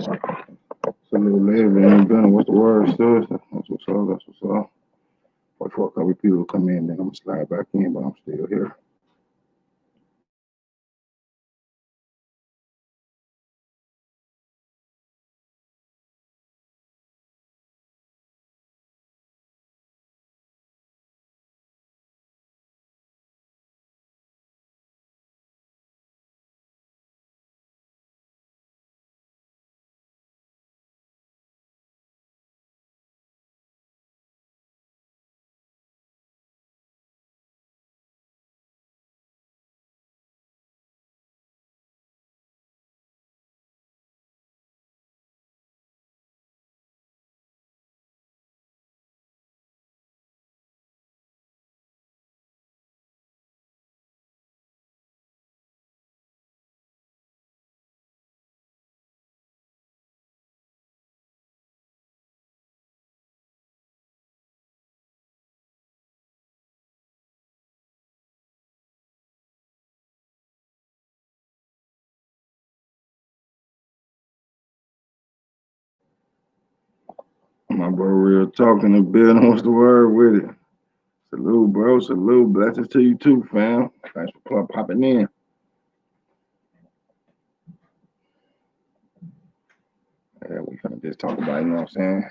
It's a little later than been. What's the word, sis? That's what's up. That's what's up. Wait for a couple of people to come in, then I'm gonna slide back in, but I'm still here. My bro, real talking a bit. What's the word with it? Salute, bro. Salute. Blessings to you too, fam. Thanks for popping in. Yeah, we finna just talk about, you know what I'm saying?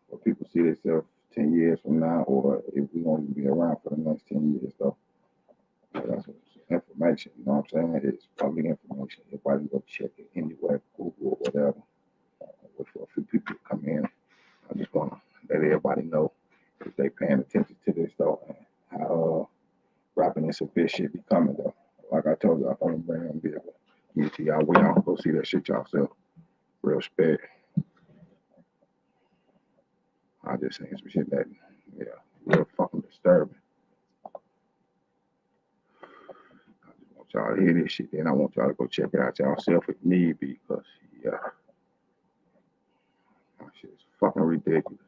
What people see themselves 10 years from now, or if we gonna be around for the next 10 years, though. That's information, you know what I'm saying? It's public information. Everybody go check it anywhere, Google or whatever. Wait for a few people to come in. I just wanna let everybody know if they paying attention to this though, and how rapping and severe shit be coming though. Like I told you, I want to bring them be able to give it to y'all. We don't go see that shit yourself. Real spec. I just saying some shit that, yeah, real fucking disturbing. I just want y'all to hear this shit, then I want y'all to go check it out yourself if need be, because, yeah, that shit is fucking ridiculous.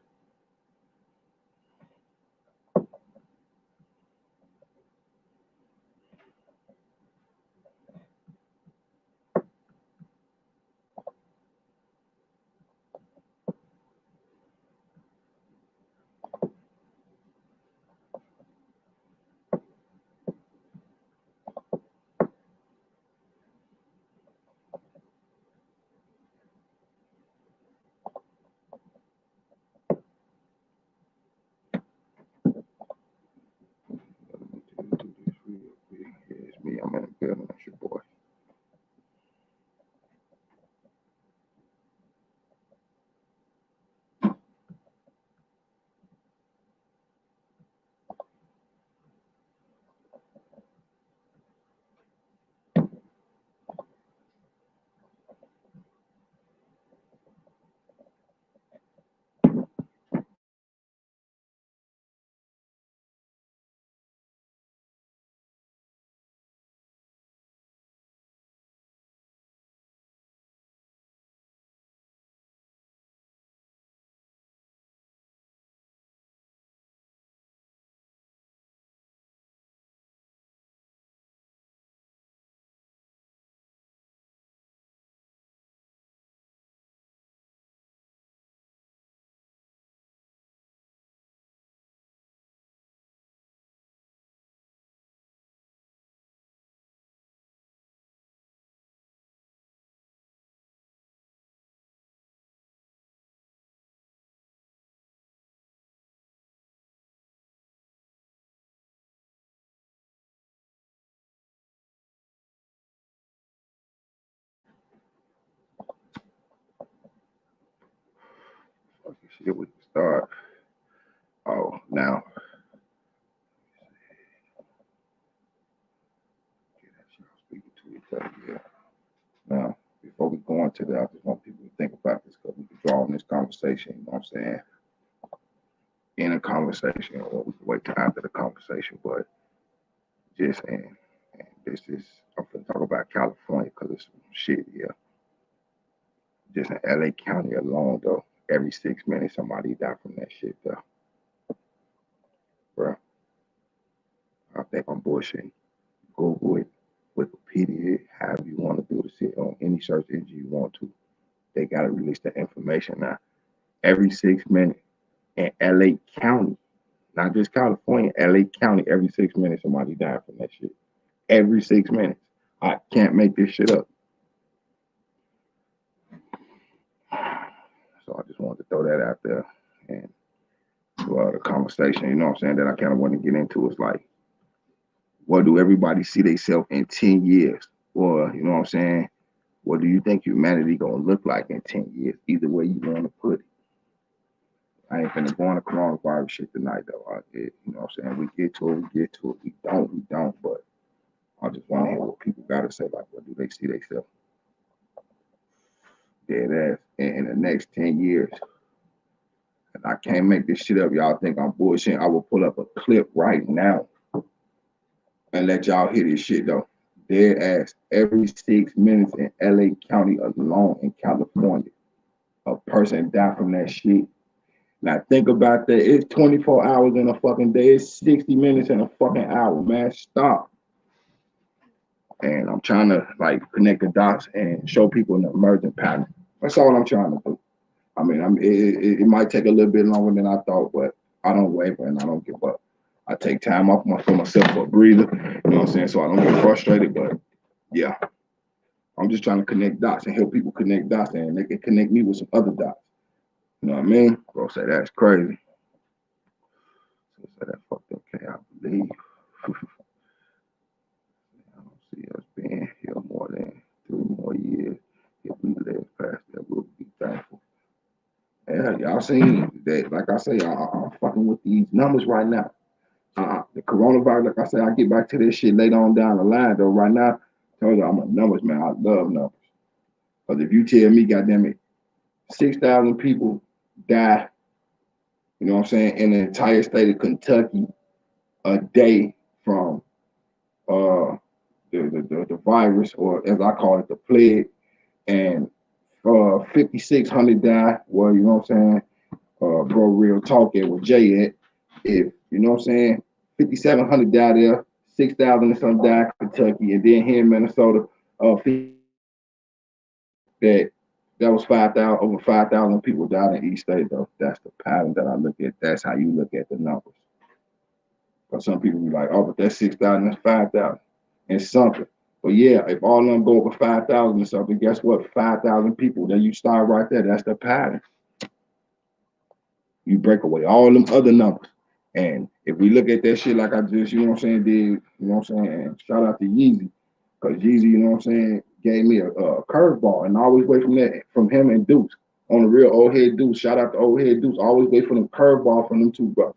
Let me do this real quick. Yeah, it's me. I'm in the building. That's your boy. Fucking shit, we can start. Oh, now. Get that shit speaking to each other, yeah. Now, before we go into that, I just want people to think about this because we can draw on this conversation, you know what I'm saying? In a conversation, or we can wait till after the conversation, but just saying, and this is, I'm going to talk about California because it's some shit here. Just in LA County alone, though, every 6 minutes somebody die from that shit, though. Bro, I think I'm bullshitting. Google it, Wikipedia it, however you want to do the shit on any search engine you want to. They gotta release the information now. Every 6 minutes in LA County, not just California, LA County, every 6 minutes somebody died from that shit. Every 6 minutes. I can't make this shit up. So I just wanted to throw that out there. And the conversation, you know what I'm saying, that I kind of want to get into is like, what do everybody see themselves in 10 years? Or, you know what I'm saying, what do you think humanity gonna look like in 10 years? Either way you want to put it. I ain't finna go on the coronavirus shit tonight, though. You know what I'm saying? We get to it, we get to it. We don't. But I just want to hear what people got to say. Like, what do they see themselves? Dead ass in the next 10 years. And I can't make this shit up. Y'all think I'm bullshitting. I will pull up a clip right now and let y'all hear this shit, though. Dead ass every 6 minutes in LA County alone in California. A person died from that shit. Now think about that. It's 24 hours in a fucking day. It's 60 minutes in a fucking hour, man. Stop. And I'm trying to like connect the dots and show people an emerging pattern. That's all I'm trying to do. I mean, it might take a little bit longer than I thought, but I don't waver and I don't give up. I take time off for myself for a breather, you know what I'm saying? So I don't get frustrated, but yeah. I'm just trying to connect dots and help people connect dots and they can connect me with some other dots. You know what I mean? Bro say that's crazy. So say that fucked up, okay, I believe. I don't see us being here more than 3 more years. If we live past that, we'll be thankful. Yeah, y'all seen that, like I say, I'm fucking with these numbers right now. The coronavirus, like I say, I get back to this shit later on down the line, though. Right now, I told you I'm a numbers man. I love numbers. Because if you tell me, goddamn it, 6,000 people die, you know what I'm saying, in the entire state of Kentucky a day from the virus, or as I call it, the plague, and 5,600 die, well, you know what I'm saying, bro, real talk it with Jay at, if, you know what I'm saying, 5,700 died there, 6,000 and some died in Kentucky, and then here in Minnesota, that was 5,000, over 5,000 people died in each state, though. That's the pattern that I look at. That's how you look at the numbers. But some people be like, oh, but that's 6,000, that's 5,000 and something. But yeah, if all of them go over 5,000 or something, guess what? 5,000 people, then you start right there. That's the pattern. You break away all them other numbers. And if we look at that shit like I just, you know what I'm saying, did, you know what I'm saying, and shout out to Yeezy, because Yeezy, you know what I'm saying, gave me a curveball, and I always wait from that, from him and Deuce, on the real old head Deuce. Shout out to old head Deuce. Always wait for them curveball from them two brothers,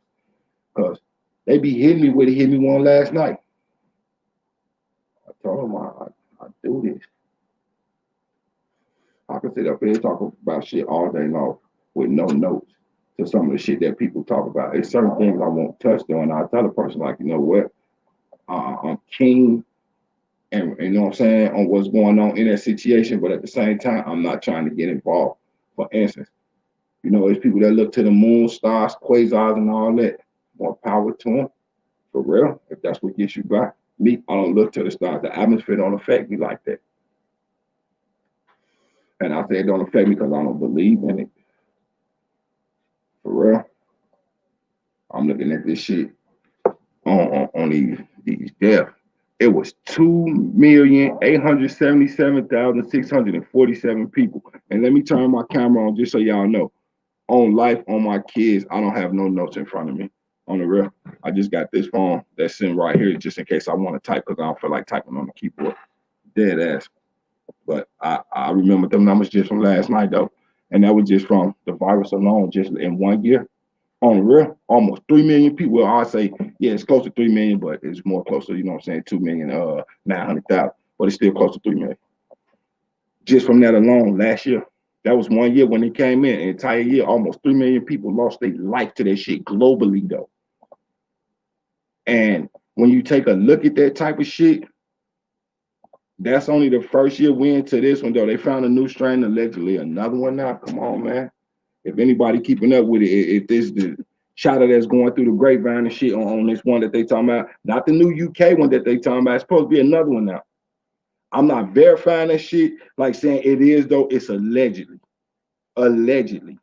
because they be hitting me with it. Hit me one last night. I told them I do this. I can sit up here and talk about shit all day long with no notes to some of the shit that people talk about. It's certain things I won't touch on. I tell a person like, you know what, I'm keen, and you know what I'm saying, on what's going on in that situation, but at the same time, I'm not trying to get involved. For instance, you know, there's people that look to the moon, stars, quasars, and all that. More power to them, for real. If that's what gets you by. Me, I don't look to the stars. The atmosphere don't affect me like that. And I say it don't affect me because I don't believe in it. For real. I'm looking at this shit on these deaths. It was 2,877,647 people. And let me turn my camera on just so y'all know. On life, on my kids, I don't have no notes in front of me. On the real, I just got this phone that's sitting right here just in case I want to type, because I don't feel like typing on the keyboard. Dead ass. But I remember them numbers just from last night, though. And that was just from the virus alone, just in 1 year. On the real, almost 3 million people. Well, I say, yeah, it's close to 3 million, but it's more closer, you know what I'm saying, 2,900,000, but it's still close to 3 million. Just from that alone last year. That was 1 year when it came in. An entire year, almost 3 million people lost their life to that shit globally, though. And when you take a look at that type of shit, that's only the first year we into this one, though. They found a new strain, allegedly another one now. Come on, man. If anybody keeping up with it, if this the chatter that's going through the grapevine and shit on this one that they talking about, not the new UK one that they talking about, it's supposed to be another one now. I'm not verifying that shit, like saying it is though. It's allegedly. Allegedly.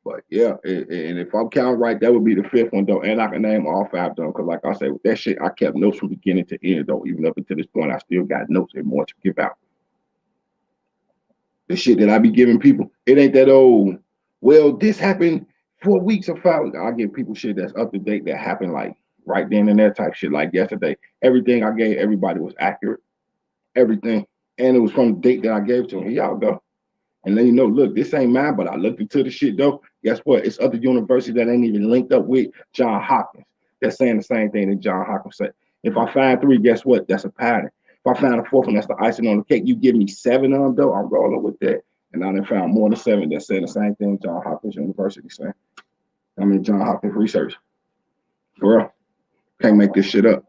But yeah, and if I'm counting right, that would be the fifth one though. And I can name all five though, because like I said, with that shit, I kept notes from beginning to end though. Even up until this point, I still got notes and more to give out. The shit that I be giving people, it ain't that old. Well, this happened 4 weeks or 5 weeks. I give people shit that's up to date that happened like right then and there type shit like yesterday. Everything I gave everybody was accurate. Everything. And it was from the date that I gave to them. Here y'all go. And then you know, look, this ain't mine, but I looked into the shit though. Guess what? It's other universities that ain't even linked up with John Hopkins. They're saying the same thing that John Hopkins said. If I find three, guess what? That's a pattern. If I find a fourth one, that's the icing on the cake. You give me seven of them though, I'm rolling with that. And I done found more than seven that said the same thing John Hopkins University saying. I mean John Hopkins research. For real. Can't make this shit up.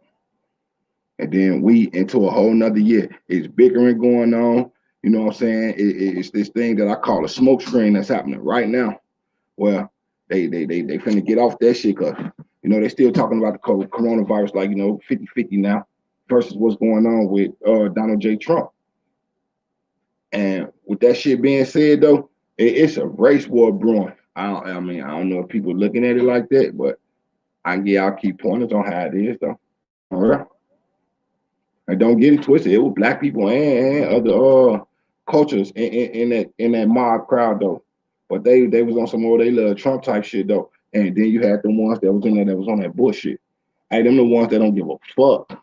And then we into a whole nother year. It's bickering going on. You know what I'm saying? It's this thing that I call a smoke screen that's happening right now. Well, they finna get off that shit because, you know, they still talking about the coronavirus like, you know, 50-50 now versus what's going on with Donald J. Trump. And with that shit being said, though, it's a race war brewing. I mean, I don't know if people looking at it like that, but I can get y'all key pointers on how it is, though. All right. And don't get it twisted. It was black people and other cultures in that mob crowd though. But they was on some more they love Trump type shit though. And then you had the ones that was in there that was on that bullshit. Hey, them the ones that don't give a fuck.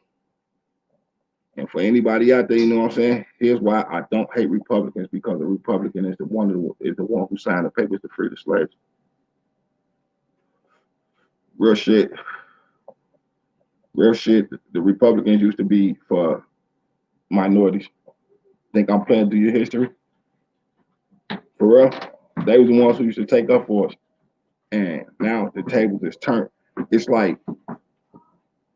And for anybody out there, you know what I'm saying? Here's why I don't hate Republicans, because a Republican is the one who signed the papers to free the slaves. Real shit. Real shit. The Republicans used to be for minorities. Think I'm playing through your history? For real? They was the ones who used to take up for us. And now the tables is turned. It's like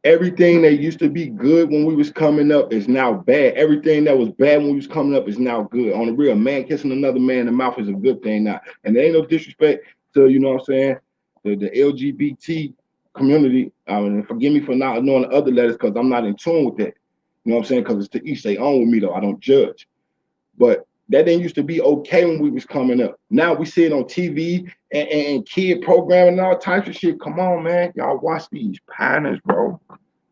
everything that used to be good when we was coming up is now bad. Everything that was bad when we was coming up is now good. On the real, man kissing another man in the mouth is a good thing now. And there ain't no disrespect to, you know what I'm saying, the LGBT community. I mean, forgive me for not knowing the other letters because I'm not in tune with that. You know what I'm saying? Because it's to each their own with me though. I don't judge. But that didn't used to be okay when we was coming up. Now we see it on TV and kid programming and all types of shit. Come on, man. Y'all watch these patterns, bro.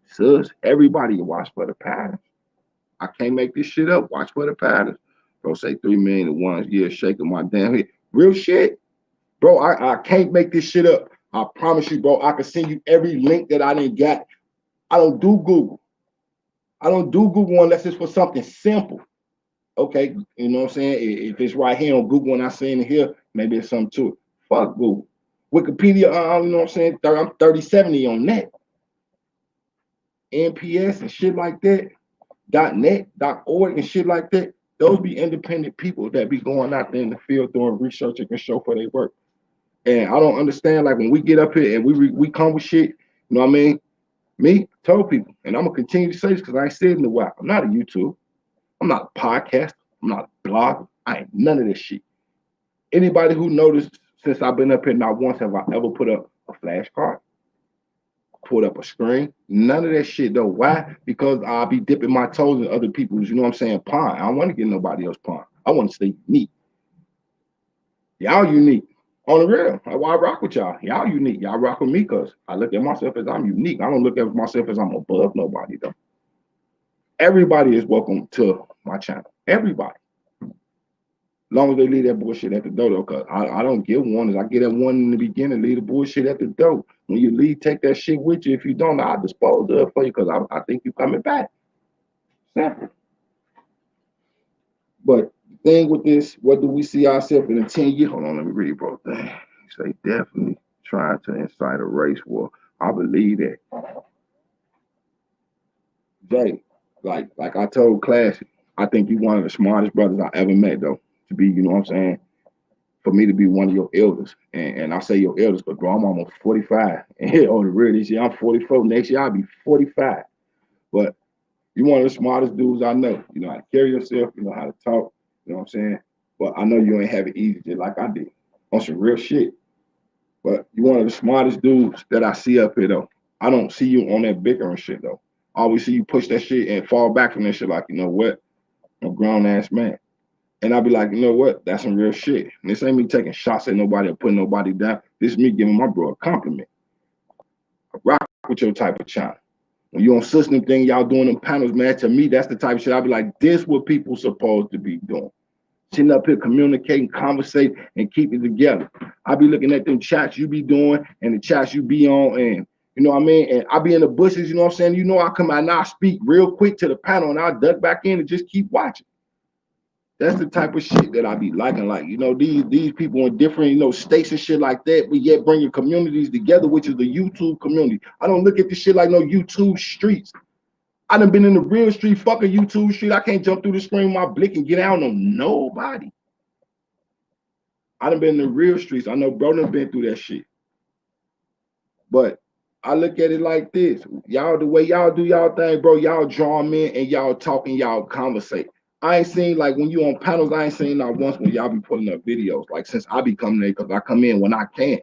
Sus, everybody watch for the patterns. I can't make this shit up. Watch for the patterns. Bro, say 3 million in 1 year, shaking my damn head. Real shit. Bro, I can't make this shit up. I promise you, bro, I can send you every link that I didn't get. I don't do Google. I don't do Google unless it's for something simple. Okay, you know what I'm saying? If it's right here on Google and I seen it here, maybe it's something to it. Fuck Google. Wikipedia, you know what I'm saying? I'm 3070 on that. NPS and shit like that, .net, .org and shit like that. Those be independent people that be going out there in the field doing research and can show for their work. And I don't understand, like when we get up here and we come with shit, you know what I mean? Me, told people, and I'm gonna continue to say this because I ain't said it in a while. I'm not a YouTube. I'm not a podcast. I'm not a blog. I ain't none of this shit. Anybody who noticed since I've been up here, not once have I ever put up a flashcard, put up a screen. None of that shit though. Why? Because I'll be dipping my toes in other people's, you know what I'm saying, pond. I don't want to get nobody else pond. I want to stay unique. Y'all unique. On the real. That's why I rock with y'all. Y'all unique. Y'all rock with me because I look at myself as I'm unique. I don't look at myself as I'm above nobody though. Everybody is welcome to my channel. Everybody. Long as they leave that bullshit at the door, though, because I don't give warnings. I get that one in the beginning, leave the bullshit at the door. When you leave, take that shit with you. If you don't, I'll dispose of it for you because I think you're coming back. Simple. But the thing with this, what do we see ourselves in 10 years? Hold on, let me read, bro. Dang. Say definitely trying to incite a race war. I believe that. Jay, like I told Classy, I think you're one of the smartest brothers I ever met, though. To be, you know what I'm saying? For me to be one of your elders. And I say your elders, but bro, I'm almost 45. And on the real this year, I'm 44. Next year, I'll be 45. But you're one of the smartest dudes I know. You know how to carry yourself, you know how to talk, you know what I'm saying? But I know you ain't have it easy just like I did. On some real shit. But you're one of the smartest dudes that I see up here though. I don't see you on that bickering shit though. I always see you push that shit and fall back from that shit like, you know what? I'm a grown ass man. And I'll be like, you know what? That's some real shit. And this ain't me taking shots at nobody or putting nobody down. This is me giving my bro a compliment. I rock with your type of channel. When you on system thing, y'all doing them panels, man, to me, that's the type of shit I'll be like, this what people supposed to be doing. Sitting up here communicating, conversating, and keep it together. I be looking at them chats you be doing and the chats you be on, and you know what I mean? And I be in the bushes, you know what I'm saying? You know, I come out and I speak real quick to the panel and I duck back in and just keep watching. That's the type of shit that I be liking. Like, you know, these people in different, you know, states and shit like that, but yet bringing communities together, which is the YouTube community. I don't look at this shit like no YouTube streets. I done been in the real street, fucking YouTube street. I can't jump through the screen with my blick and get out on nobody. I done been in the real streets. I know bro done been through that shit. But I look at it like this. Y'all, the way y'all do y'all thing, bro, y'all draw them in and y'all talking, y'all conversate. I ain't seen, like, when you on panels, I ain't seen not once when y'all be putting up videos. Like, since I be coming there, because I come in when I can.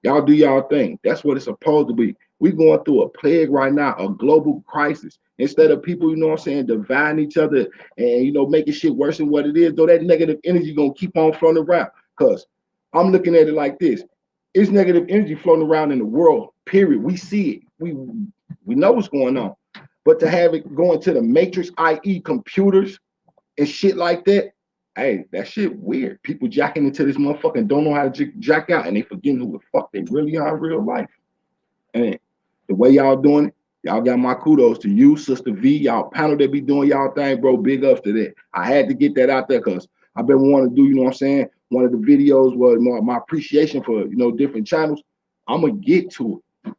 Y'all do y'all thing. That's what it's supposed to be. We going through a plague right now, a global crisis. Instead of people, you know what I'm saying, dividing each other and, you know, making shit worse than what it is, though that negative energy going to keep on floating around. Because I'm looking at it like this. It's negative energy floating around in the world, period. We see it. We know what's going on. But to have it going to the matrix, i.e. computers and shit like that, hey, that shit weird. People jacking into this motherfucker and don't know how to jack out, and they forgetting who the fuck they really are in real life. And the way y'all doing it, y'all got my kudos to you, Sister V, y'all panel that be doing y'all thing, bro. Big ups to that. I had to get that out there because I've been wanting to do, you know what I'm saying? One of the videos was my appreciation for, you know, different channels. I'm going to get to it.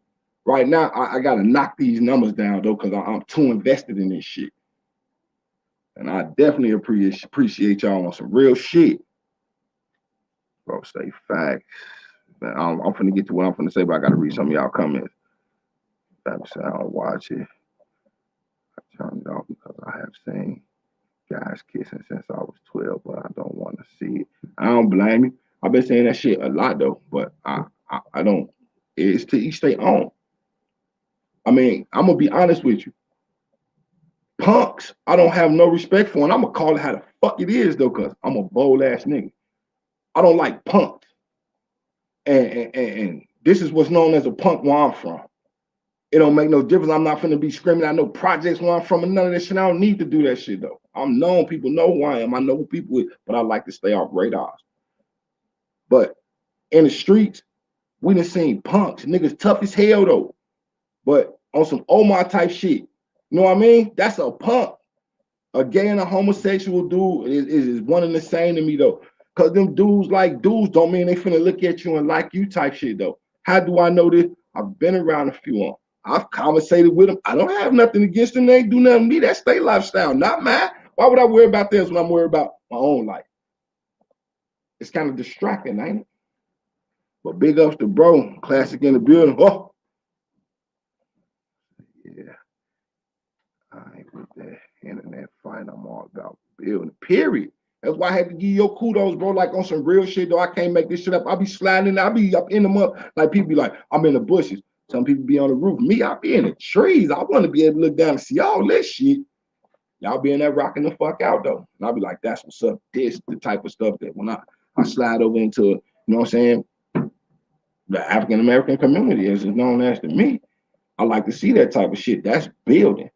Right now, I got to knock these numbers down, though, because I'm too invested in this shit. And I definitely appreciate y'all on some real shit. Bro, say facts. I'm finna get to what I'm finna say, but I got to read some of y'all comments. That say I don't watch it. I turned it off because I have seen guys kissing since I was 12, but I don't want to see it. I don't blame you. I've been saying that shit a lot, though, but I don't. It's to each their own. I mean, I'm gonna be honest with you. Punks, I don't have no respect for, and I'm gonna call it how the fuck it is though, cause I'm a bold ass nigga. I don't like punks, and this is what's known as a punk where I'm from. It don't make no difference. I'm not finna be screaming out no projects where I'm from and none of that shit. I don't need to do that shit though. I'm known. People know who I am. I know who people with, but I like to stay off radars. But in the streets, we done seen punks, niggas tough as hell though, but on some Omar type shit. You know what I mean? That's a punk. A gay and a homosexual dude is one and the same to me though. Cause them dudes like dudes don't mean they finna look at you and like you type shit though. How do I know this? I've been around a few of them. I've conversated with them. I don't have nothing against them. They ain't do nothing to me. That's their lifestyle, not mine. Why would I worry about this when I'm worried about my own life? It's kind of distracting, ain't it? But big ups to bro, classic in the building. Oh, yeah. I ain't with that internet fight. I'm all about building. Period. That's why I had to give you your kudos, bro. Like on some real shit, though. I can't make this shit up. I be sliding, I be up in the mud. Like people be like, I'm in the bushes. Some people be on the roof. Me, I be in the trees. I want to be able to look down and see all this shit. Y'all be in there rocking the fuck out though. And I'll be like, that's what's up. This the type of stuff that when I slide over into, you know what I'm saying, the African American community as it's known as to me. I like to see that type of shit. That's building.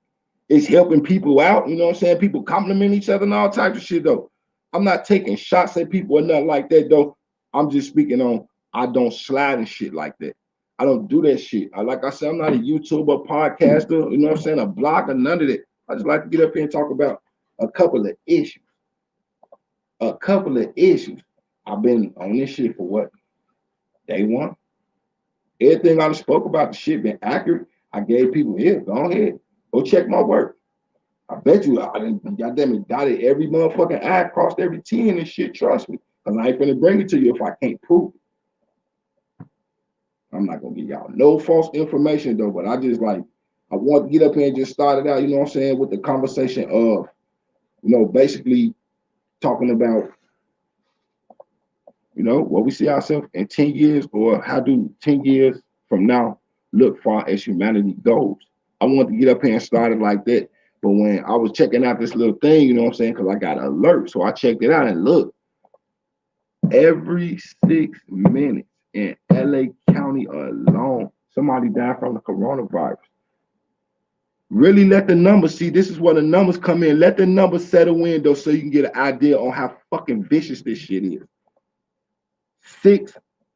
It's helping people out, you know what I'm saying? People compliment each other and all types of shit though. I'm not taking shots at people or nothing like that though. I'm just speaking on I don't slide and shit like that. I don't do that shit. Like I said, I'm not a YouTuber, podcaster, you know what I'm saying, a blogger, none of that. I just like to get up here and talk about a couple of issues. A couple of issues. I've been on this shit for what? Day one. Everything I spoke about the shit been accurate. I gave people here, go ahead. Go check my work. I bet you I didn't goddamn it dotted every motherfucking I, crossed every T in this shit, trust me. Cause I ain't finna bring it to you if I can't prove it. I'm not gonna give y'all no false information though, but I just like I want to get up here and just start it out, you know what I'm saying, with the conversation of, you know, basically talking about, you know, what we see ourselves in 10 years or how do 10 years from now look far as humanity goes. I wanted to get up here and start it like that. But when I was checking out this little thing, you know what I'm saying? Because I got an alert. So I checked it out and look, every 6 minutes in LA County alone, somebody died from the coronavirus. Really let the numbers see. This is where the numbers come in. Let the numbers settle in though, so you can get an idea on how fucking vicious this shit is.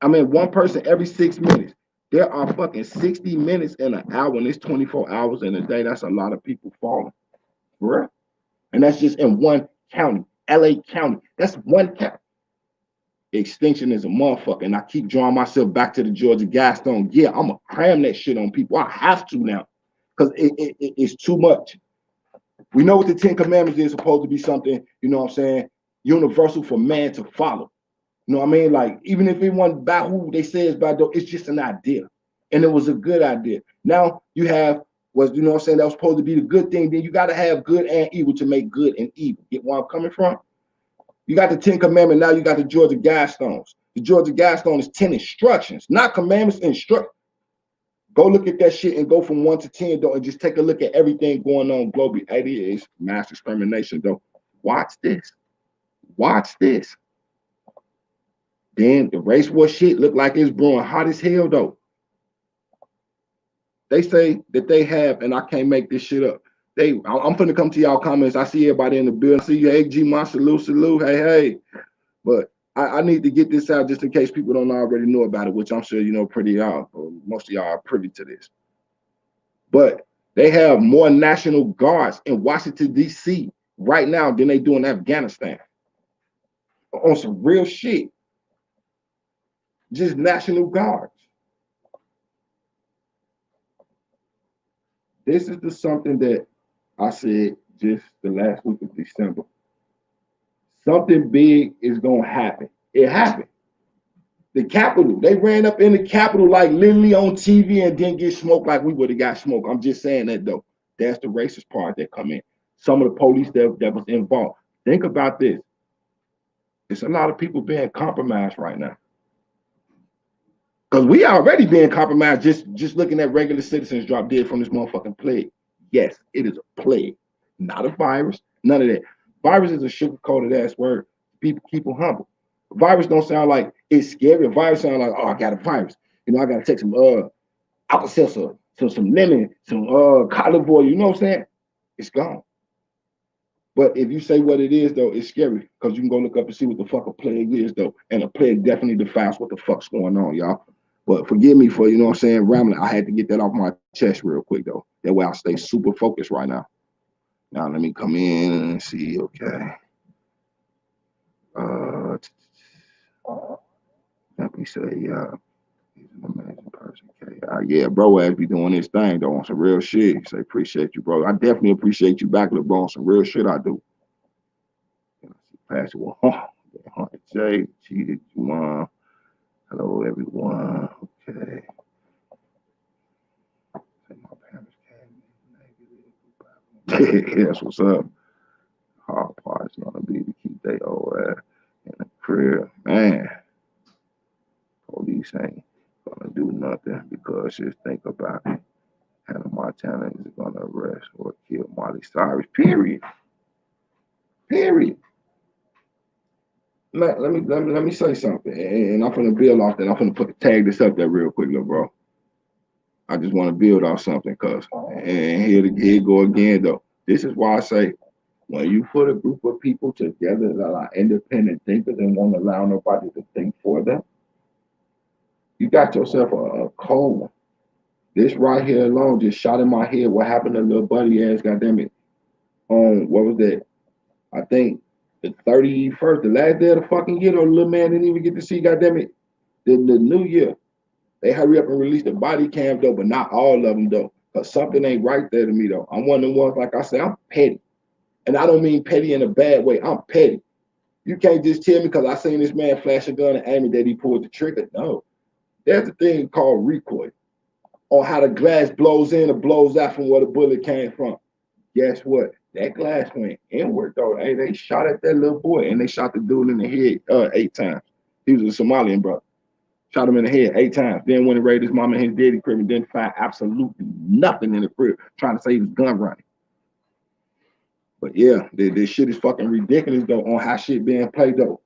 One person every 6 minutes. There are fucking 60 minutes in an hour, and it's 24 hours in a day. That's a lot of people falling, bruh. And that's just in one county, LA County. That's one county. Extinction is a motherfucker, and I keep drawing myself back to the Georgia Guidestone. Yeah, I'm gonna cram that shit on people. I have to now, because it's too much. We know what the 10 Commandments is supposed to be something, you know what I'm saying, universal for man to follow. You know what I mean? Like, even if it wasn't by who they say it's by, though, it's just an idea. And it was a good idea. Now you have was, you know what I'm saying, that was supposed to be the good thing. Then you got to have good and evil to make good and evil. Get where I'm coming from? You got the 10 Commandments. Now you got the Georgia Guidestones. The Georgia Guidestone is 10 instructions, not commandments, instructions. Go look at that shit and go from 1 to 10, though, and just take a look at everything going on globally. It is mass extermination, though. Watch this. Watch this. Then the race war shit look like it's brewing hot as hell, though. They say that they have, and I can't make this shit up. I'm finna come to y'all comments. I see everybody in the building. I see you, hey, G Ma, salute, hey. But I need to get this out just in case people don't already know about it, which I'm sure you know pretty y'all, or most of y'all are privy to this. But they have more National Guards in Washington, D.C. right now than they do in Afghanistan. On some real shit. Just National Guards. This is the something that I said just the last week of December. Something big is going to happen. It happened. The Capitol, they ran up in the Capitol like literally on TV and didn't get smoked like we would have got smoked. I'm just saying that though. That's the racist part that come in. Some of the police that was involved. Think about this. It's a lot of people being compromised right now. Because we already being compromised just looking at regular citizens drop dead from this motherfucking plague. Yes, it is a plague, not a virus, none of that. Virus is a sugar-coated ass word. People keep them humble. Virus don't sound like it's scary. A virus sound like, oh, I got a virus. You know, I gotta take some Alka-Seltzer, some lemon, some olive oil. You know what I'm saying? It's gone. But if you say what it is, though, it's scary because you can go look up and see what the fuck a plague is, though. And a plague definitely defines what the fuck's going on, y'all. But forgive me for, you know what I'm saying, rambling. I had to get that off my chest real quick, though. That way I stay super focused right now. Now, let me come in and see, okay. Let me say, he's an amazing person. Okay. Yeah, bro, as be doing this thing, though, on some real shit. Say, appreciate you, bro. I definitely appreciate you back, bro, on some real shit I do. Pastor, Jay, cheated, Juwan. Hello, everyone. Okay. That's what's up. Hard part is gonna be to keep they old ass in the crib. Man, police ain't gonna do nothing because just think about it. Hannah Montana is gonna arrest or kill Miley Cyrus. Period. Period. Man, let me say something, and I'm gonna build off that. I'm gonna tag this up there real quick, little bro. I just want to build off something, and here go again though. This is why I say when you put a group of people together that are independent thinkers and won't allow nobody to think for them, you got yourself a cold one. This right here alone just shot in my head. What happened to little buddy ass? Goddamn it! On what was that? I think the 31st, the last day of the fucking year. The little man didn't even get to see. Goddamn it! The new year. They hurry up and release the body cam though, but not all of them though. Cause something ain't right there to me though. I'm one of the ones, like I say, I'm petty. And I don't mean petty in a bad way. I'm petty. You can't just tell me because I seen this man flash a gun and aim it that he pulled the trigger. No. There's a thing called recoil. Or how the glass blows in or blows out from where the bullet came from. Guess what? That glass went inward though. Hey, they shot at that little boy and they shot the dude in the head 8 times. He was a Somalian brother. Shot him in the head 8 times. Then went and raided his mom and his daddy crib and didn't find absolutely nothing in the crib, trying to say he was gun running. But yeah, this shit is fucking ridiculous though on how shit being played though.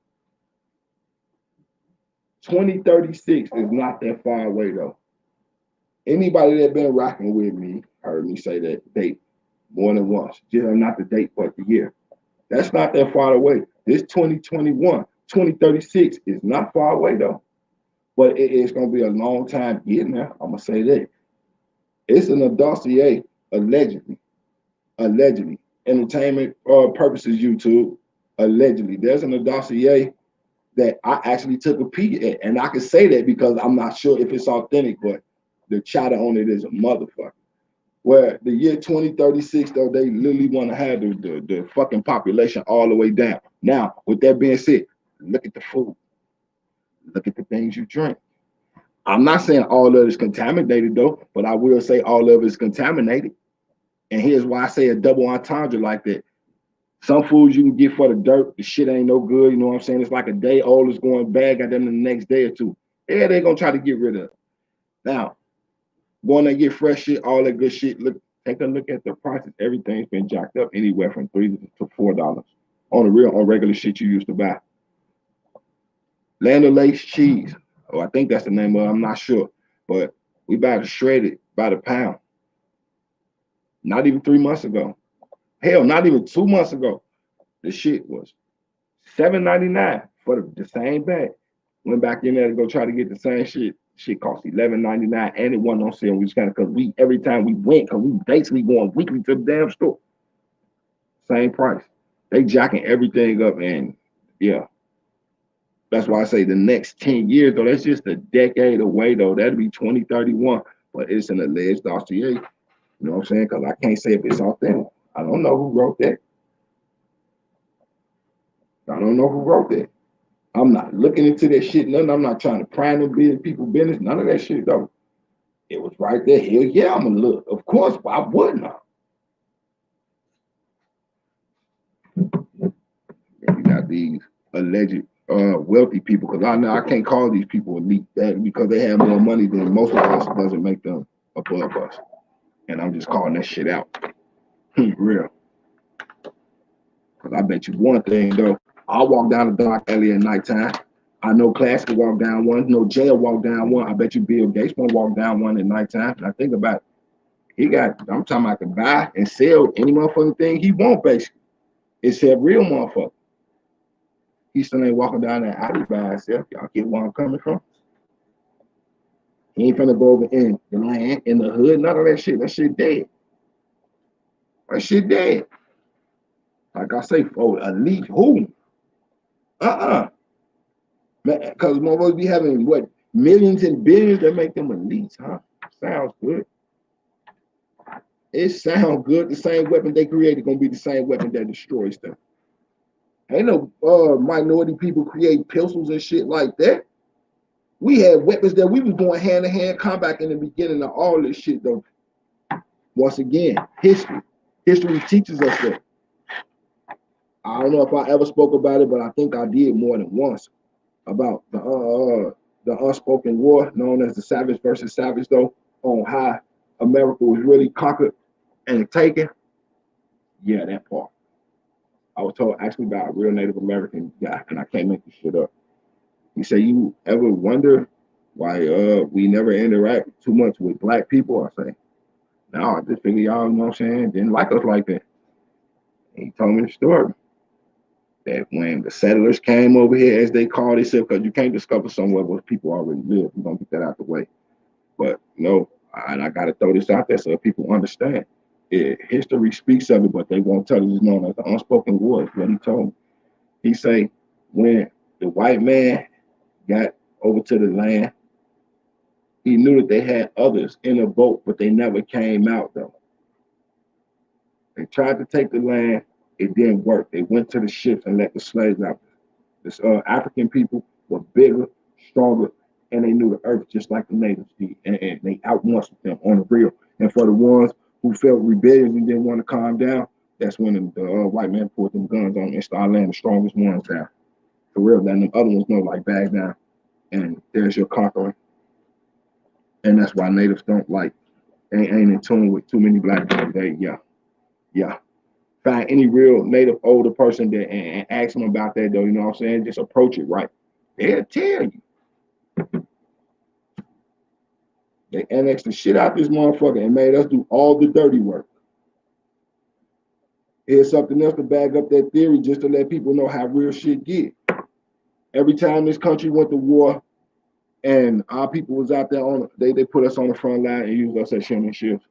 2036 is not that far away though. Anybody that been rocking with me heard me say that date more than once. Just not the date, but the year. That's not that far away. This 2021, 2036 is not far away though. But it's gonna be a long time getting there. I'm gonna say that. It's an dossier, allegedly. Allegedly. Entertainment purposes, YouTube. Allegedly. There's an dossier that I actually took a peek at. And I can say that because I'm not sure if it's authentic, but the chatter on it is a motherfucker. Where the year 2036, though, they literally want to have the fucking population all the way down. Now, with that being said, look at the food. Look at the things you drink. I'm not saying all of it is contaminated, though, but I will say all of it is contaminated. And here's why I say a double entendre like that. Some foods you can get for the dirt, the shit ain't no good, you know what I'm saying? It's like a day old, it's going bad, got them the next day or two. Yeah, they're going to try to get rid of it. Now, going to get fresh shit, all that good shit, look, take a look at the prices. Everything's been jacked up anywhere from $3 to $4 on regular shit you used to buy. Land O'Lakes cheese. Oh, I think that's the name of it. I'm not sure. But we buy it shredded by the pound. Not even 3 months ago. Hell, not even 2 months ago. The shit was $7.99 for the same bag. Went back in there to go try to get the same shit. Shit cost $11.99 and it wasn't on sale. We just kind of because every time we went, because we basically going weekly to the damn store. Same price. They jacking everything up and yeah. That's why I say the next 10 years, though, that's just a decade away, though. That'd be 2031. But it's an alleged dossier. You know what I'm saying? Because I can't say if it's authentic. I don't know who wrote that. I don't know who wrote that. I'm not looking into that shit. Nothing. I'm not trying to pry no people business. None of that shit, though. It was right there. Hell yeah, I'm going to look. Of course, why wouldn't I? You got these alleged wealthy people, because I know I can't call these people elite that because they have more money than most of us doesn't make them above us. And I'm just calling that shit out. Real. Because I bet you one thing, though. I'll walk down the dark alley at nighttime. I know Class can walk down one. No Jail walk down one. I bet you Bill Gates won't walk down one at nighttime. And I think about it. He got, I'm talking about can buy and sell any motherfucking thing he want, basically. Except real motherfucker. He still ain't walking down that alley by himself. Y'all get where I'm coming from? He ain't finna go over in the land, in the hood, none of that shit. That shit dead. That shit dead. Like I say, for elite who? Because motherfuckers be having what millions and billions that make them elites, huh? Sounds good. It sounds good. The same weapon they created gonna be the same weapon that destroys them. Ain't no minority people create pistols and shit like that. We had weapons that we was going hand-to-hand combat in the beginning of all this shit, though. Once again, history. History teaches us that. I don't know if I ever spoke about it, but I think I did more than once about the unspoken war known as the Savage versus Savage, though, on how America was really conquered and taken. Yeah, that part. I was told actually by a real Native American guy, and I can't make this shit up. He said, "You ever wonder why we never interact too much with black people?" I say, "No, I just figure y'all, you know what I'm saying, didn't like us like that." And he told me the story that when the settlers came over here, as they call themselves, because you can't discover somewhere where people already live. We're gonna get that out the way. But no, and I gotta throw this out there so people understand. History speaks of it, but they won't tell it. It's known as the unspoken war, is what he told me. He say when the white man got over to the land, he knew that they had others in a boat, but they never came out though. They tried to take the land, it didn't work. They went to the ships and let the slaves out. This African people were bigger, stronger, and they knew the earth just like the natives did, and they outmuscled them on the real. And for the ones who felt rebellious and didn't want to calm down, that's when the white man pulled them guns on them and started laying the strongest ones down. For real, letting them other ones know like back down. and there's your conqueror. And that's why natives don't like, ain't in tune with too many black people. Yeah. Find any real native older person that and ask them about that though, you know what I'm saying? Just approach it right. They'll tell you. They annexed the shit out this motherfucker and made us do all the dirty work. Here's something else to back up that theory just to let people know how real shit get. Every time this country went to war and our people was out there on they put us on the front line and used us as shooting ships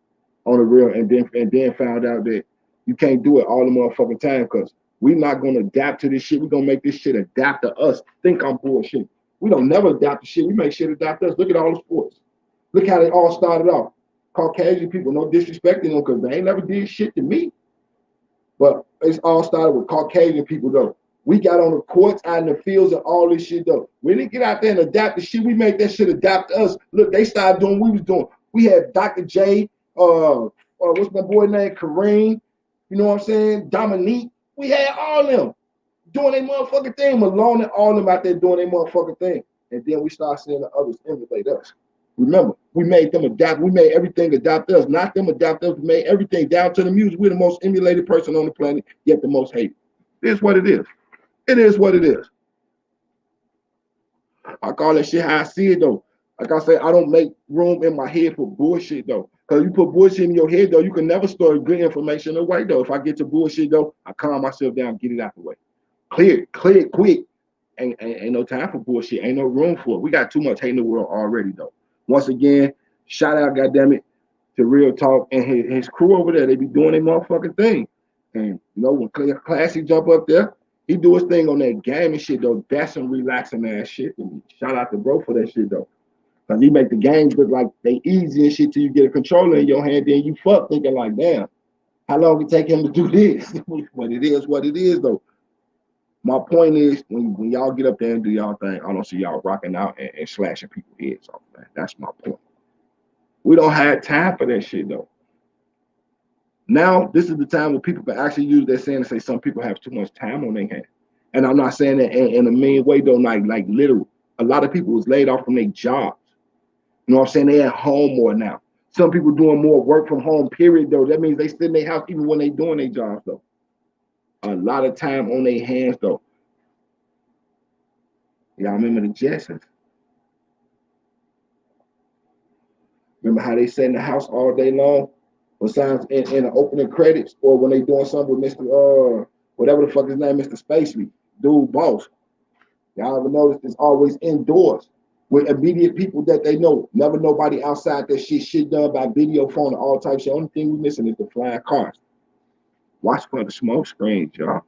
on the real and then found out that you can't do it all the motherfucking time because we're not gonna adapt to this shit. We're gonna make this shit adapt to us. Think I'm bullshit. We don't never adapt to shit. We make shit adapt to us. Look at all the sports. Look how they all started off. Caucasian people, no disrespecting them because they ain't never did shit to me. But it's all started with Caucasian people though. We got on the courts, out in the fields, and all this shit though. We didn't get out there and adapt the shit. We made that shit adapt to us. Look, they started doing what we was doing. We had Dr. J, what's my boy name? Kareem, you know what I'm saying? Dominique. We had all them doing their motherfucking thing. Malone and all them out there doing their motherfucking thing. And then we start seeing the others emulate us. Remember, we made them adapt. We made everything adapt us, not them adapt us. We made everything down to the music. We're the most emulated person on the planet, yet the most hated. It is what it is. It is what it is. I call that shit how I see it though. Like I say, I don't make room in my head for bullshit though. Because you put bullshit in your head though, you can never store good information away though. If I get to bullshit though, I calm myself down, get it out the way. Clear it quick. Ain't no time for bullshit. Ain't no room for it. We got too much hate in the world already though. Once again, shout out, goddammit, to Real Talk and his crew over there. They be doing their motherfucking thing. And you know, when Classic jump up there, he do his thing on that game and shit though. That's some relaxing ass shit to me. Shout out to bro for that shit though. Cause he make the games look like they easy and shit till you get a controller in your hand, then you fuck thinking like, damn, how long it take him to do this? But it is what it is though. My point is, when y'all get up there and do y'all thing, I don't see y'all rocking out and slashing people's heads off, man. That's my point. We don't have time for that shit though. Now, this is the time where people can actually use that saying and say some people have too much time on their hands. And I'm not saying that in a mean way though, like literal. A lot of people was laid off from their jobs. You know what I'm saying? They at home more now. Some people doing more work from home, period though. That means they still in their house even when they doing their jobs though. A lot of time on their hands though. Y'all remember the Jetsons? Remember how they sat in the house all day long? Besides in the opening credits or when they doing something with Mr. Whatever the fuck his name, Mr. Spacely, dude boss. Y'all ever notice it's always indoors with immediate people that they know. Never nobody outside that shit done by video phone and all types of shit. Only thing we missing is the flying cars. Watch for the smoke screens, y'all.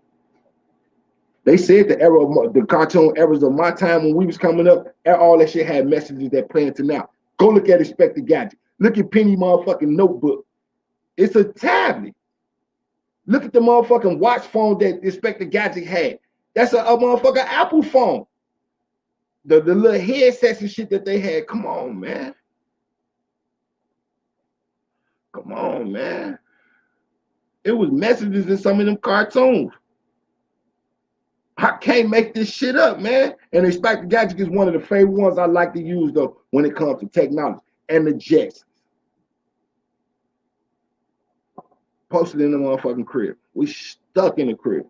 They said the cartoon eras of my time when we was coming up, all that shit had messages that play into now. Go look at Inspector Gadget. Look at Penny motherfucking notebook. It's a tablet. Look at the motherfucking watch phone that Inspector Gadget had. That's a motherfucking Apple phone. The little headsets and shit that they had. Come on, man. Come on, man. It was messages in some of them cartoons. I can't make this shit up, man. And Inspector Gadget is one of the favorite ones I like to use, though, when it comes to technology. And the Jets. Posted in the motherfucking crib. We stuck in the crib.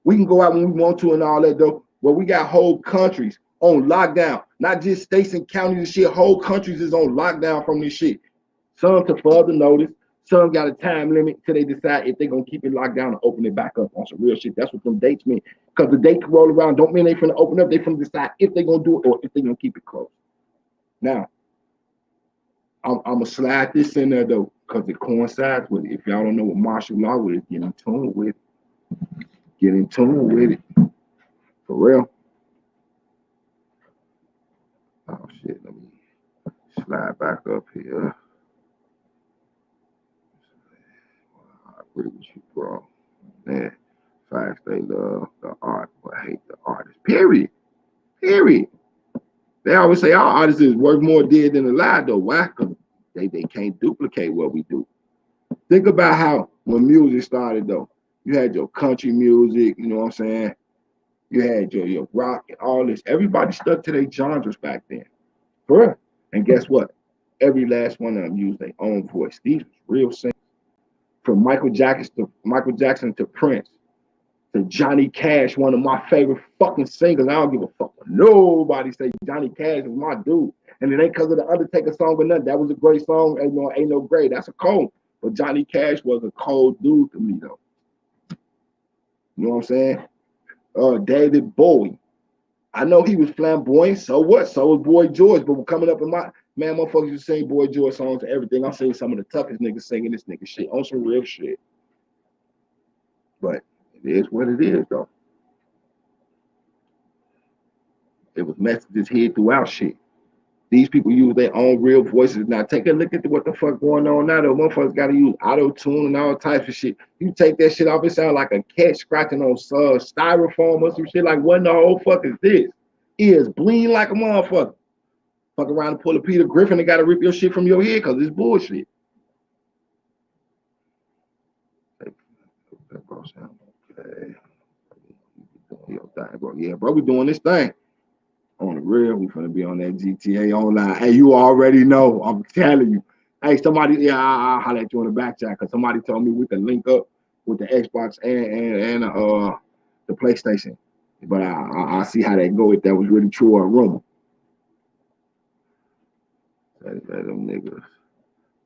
We can go out when we want to and all that, though. But we got whole countries on lockdown. Not just states and counties and shit. Whole countries is on lockdown from this shit. Some to further notice. Some got a time limit till they decide if they're going to keep it locked down or open it back up on some real shit. That's what them dates mean. Because the date can roll around don't mean they finna open up. They finna decide if they're going to do it or if they're going to keep it closed. Now, I'm going to slide this in there, though, because it coincides with it. If y'all don't know what martial law is, get in tune with it. Get in tune with it. For real. Oh, shit. Let me slide back up here. I agree with you, bro. Man, facts, they love the art, but hate the artist. Period. Period. They always say our artists is worth more dead than alive, though. Why? Because they can't duplicate what we do. Think about how when music started, though. You had your country music, you know what I'm saying? You had your rock and all this. Everybody stuck to their genres back then. Bruh. And guess what? Every last one of them used their own voice. These was real singers. From Michael Jackson to Prince to Johnny Cash, one of my favorite fucking singers. I don't give a fuck what nobody say. Johnny Cash is my dude. And it ain't because of the Undertaker song or nothing. That was a great song. Ain't no great. That's a cold. But Johnny Cash was a cold dude to me, though. You know what I'm saying? David Bowie. I know he was flamboyant. So what? So was Boy George. But coming up in my man, motherfuckers used to sing Boy George songs and everything. I'm saying some of the toughest niggas singing this nigga shit on some real shit. But it is what it is, though. It was messages here throughout shit. These people use their own real voices. Now take a look at what the fuck going on now. Though motherfuckers got to use auto tune and all types of shit. You take that shit off, it sound like a cat scratching on styrofoam or some shit. Like what in the whole fuck is this? Ears bleeding like a motherfucker. Fuck around and pull a Peter Griffin and got to rip your shit from your head because it's bullshit. Okay. Yeah, bro, we doing this thing. On the real, we finna be on that GTA online. Hey, you already know. I'm telling you. Hey, somebody, I'll holler at you on the back chat because somebody told me we can link up with the Xbox and the PlayStation. But I see how that go if that was really true or a rumor. That them niggas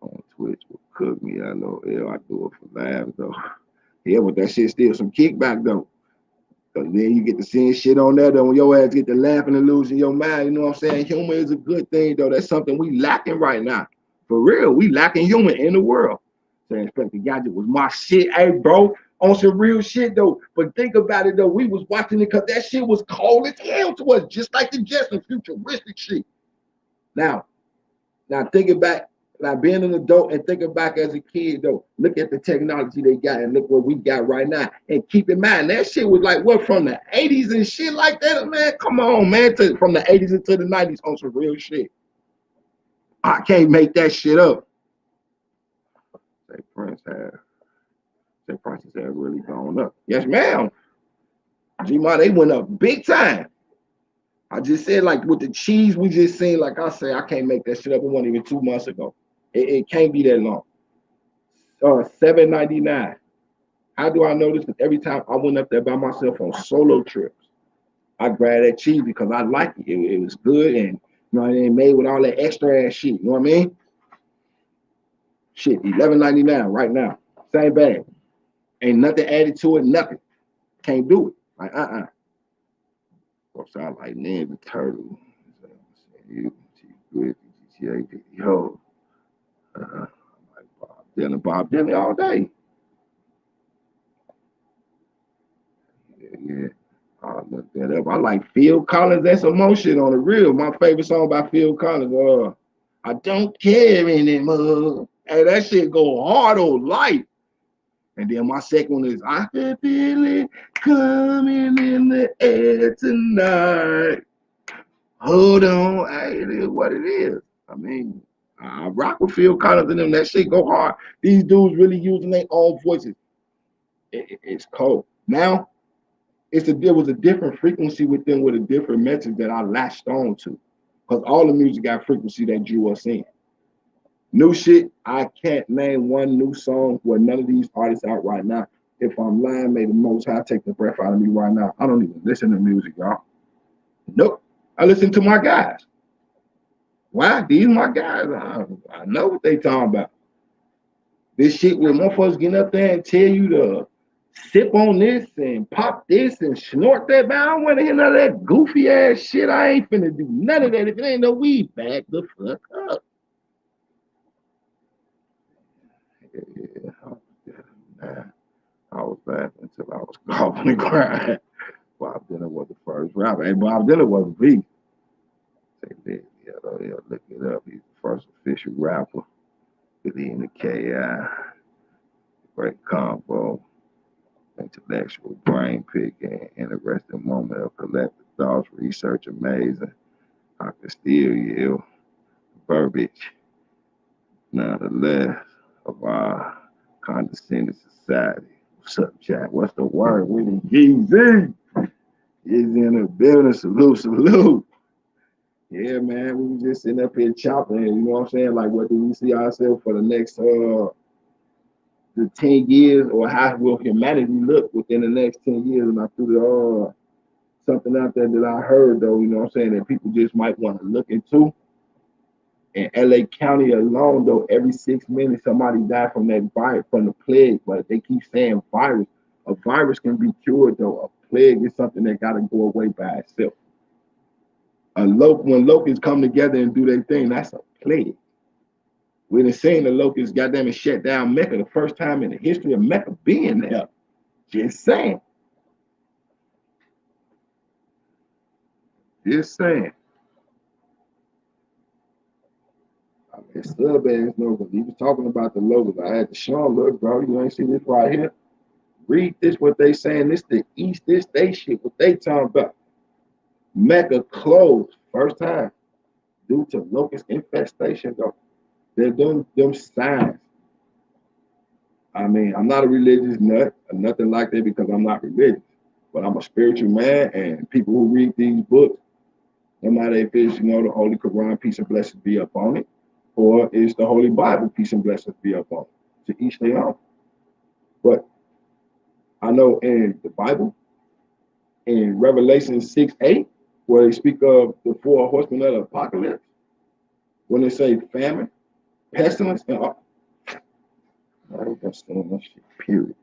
on Twitch will cook me. I know. I do it for laughs though. Yeah, but that shit still some kickback though. Cause then you get to seeing shit on there, though, when your ass get to laughing and losing your mind. You know what I'm saying? Humor is a good thing, though. That's something we lacking right now. For real, we lacking humor in the world. So Inspector Gadget was my shit. Hey, bro, on some real shit, though. But think about it, though. We was watching it because that shit was cold as hell to us, just like the Jetsons, futuristic shit. Now thinking back, like being an adult and thinking back as a kid, though, look at the technology they got and look what we got right now. And keep in mind, that shit was like, what, from the 80s and shit like that, man? Come on, man. From the 80s into the 90s on some real shit. I can't make that shit up. Prices have really gone up. Yes, ma'am. G-Ma, they went up big time. I just said, like, with the cheese we just seen, like I say, I can't make that shit up. It wasn't even 2 months ago. It can't be that long. $7.99. How do I know this? Because every time I went up there by myself on solo trips, I grabbed that cheese because I liked it. It was good and it ain't made with all that extra ass shit. You know what I mean? Shit, $11.99 right now. Same bag. Ain't nothing added to it, nothing. Can't do it. Like, sound like Ninja Turtle. Yo. Like Bob Dylan all day. Yeah. I'll look that up. I like Phil Collins. That's some more shit on the real. My favorite song by Phil Collins. I don't care anymore. Hey, that shit go hard on life. And then my second one is I can feel it coming in the air tonight. Hold on. Hey, it is what it is. I mean, I rock with Phil Collins and them. That shit go hard. These dudes really using their own voices. It's cold. Now, there was a different frequency with them with a different message that I latched on to. Because all the music got frequency that drew us in. New shit, I can't name one new song where none of these artists out right now. If I'm lying, may the Most High take the breath out of me right now. I don't even listen to music, y'all. Nope. I listen to my guys. Why? These my guys. I know what they talking about. This shit where motherfuckers getting up there and tell you to sip on this and pop this and snort that, man. I don't want to hear none of that goofy ass shit. I ain't finna do none of that. If it ain't no weed, back the fuck up. Yeah, I was laughing until I was coughing and crying. Bob Dylan was the first rapper. And Bob Dylan was a beast. Look it up. He's the first official rapper. Billy and the K.I. Great combo. Intellectual brain pick and interesting moment of collective thoughts, research amazing. I could still yell verbiage. Nonetheless, of our condescending society. What's up, chat? What's the word? We the GZ. Is in the building. Salute, salute. Yeah, man. We was just sitting up here chopping. You know what I'm saying? Like, what do we see ourselves for the next the 10 years, or how will humanity look within the next 10 years? And I threw something out there that I heard, though, you know what I'm saying, that people just might want to look into. In LA County alone, though, every 6 minutes somebody died from that virus, from the plague. But they keep saying virus. A virus can be cured, though. A plague is something that got to go away by itself. When locusts come together and do their thing, that's a plague. We done seen the locusts goddamn it shut down Mecca the first time in the history of Mecca being there. Just saying. Just saying. I mean, Sub ass no, because he was talking about the logos. I had to show him, look, bro, you ain't see this right here. Read this, what they saying. This the East, this they shit, what they talking about. Mecca closed first time due to locust infestation, though. They're doing them signs. I mean, I'm not a religious nut or nothing like that because I'm not religious, but I'm a spiritual man, and people who read these books, no matter if it's, the Holy Quran, peace and blessings be upon it, or it's the Holy Bible, peace and blessings be upon it. To each their own. But I know in the Bible, in Revelation 6:8, where they speak of the four horsemen of the apocalypse, when they say famine, pestilence, and all, I ain't gonna stand that shit, period.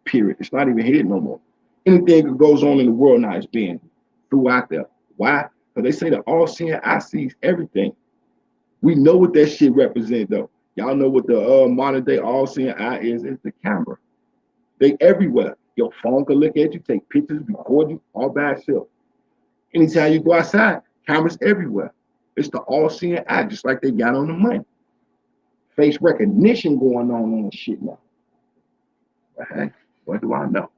Period. It's not even here no more. Anything that goes on in the world now is being threw out there. Why? Because they say that all seeing eye sees everything. We know what that shit represents, though. Y'all know what the modern day all seeing eye is. It's the camera. They everywhere. Your phone can look at you, take pictures, record you, all by itself. Anytime you go outside, cameras everywhere. It's the all seeing eye, just like they got on the money. Face recognition going on the shit now. But hey, what do I know?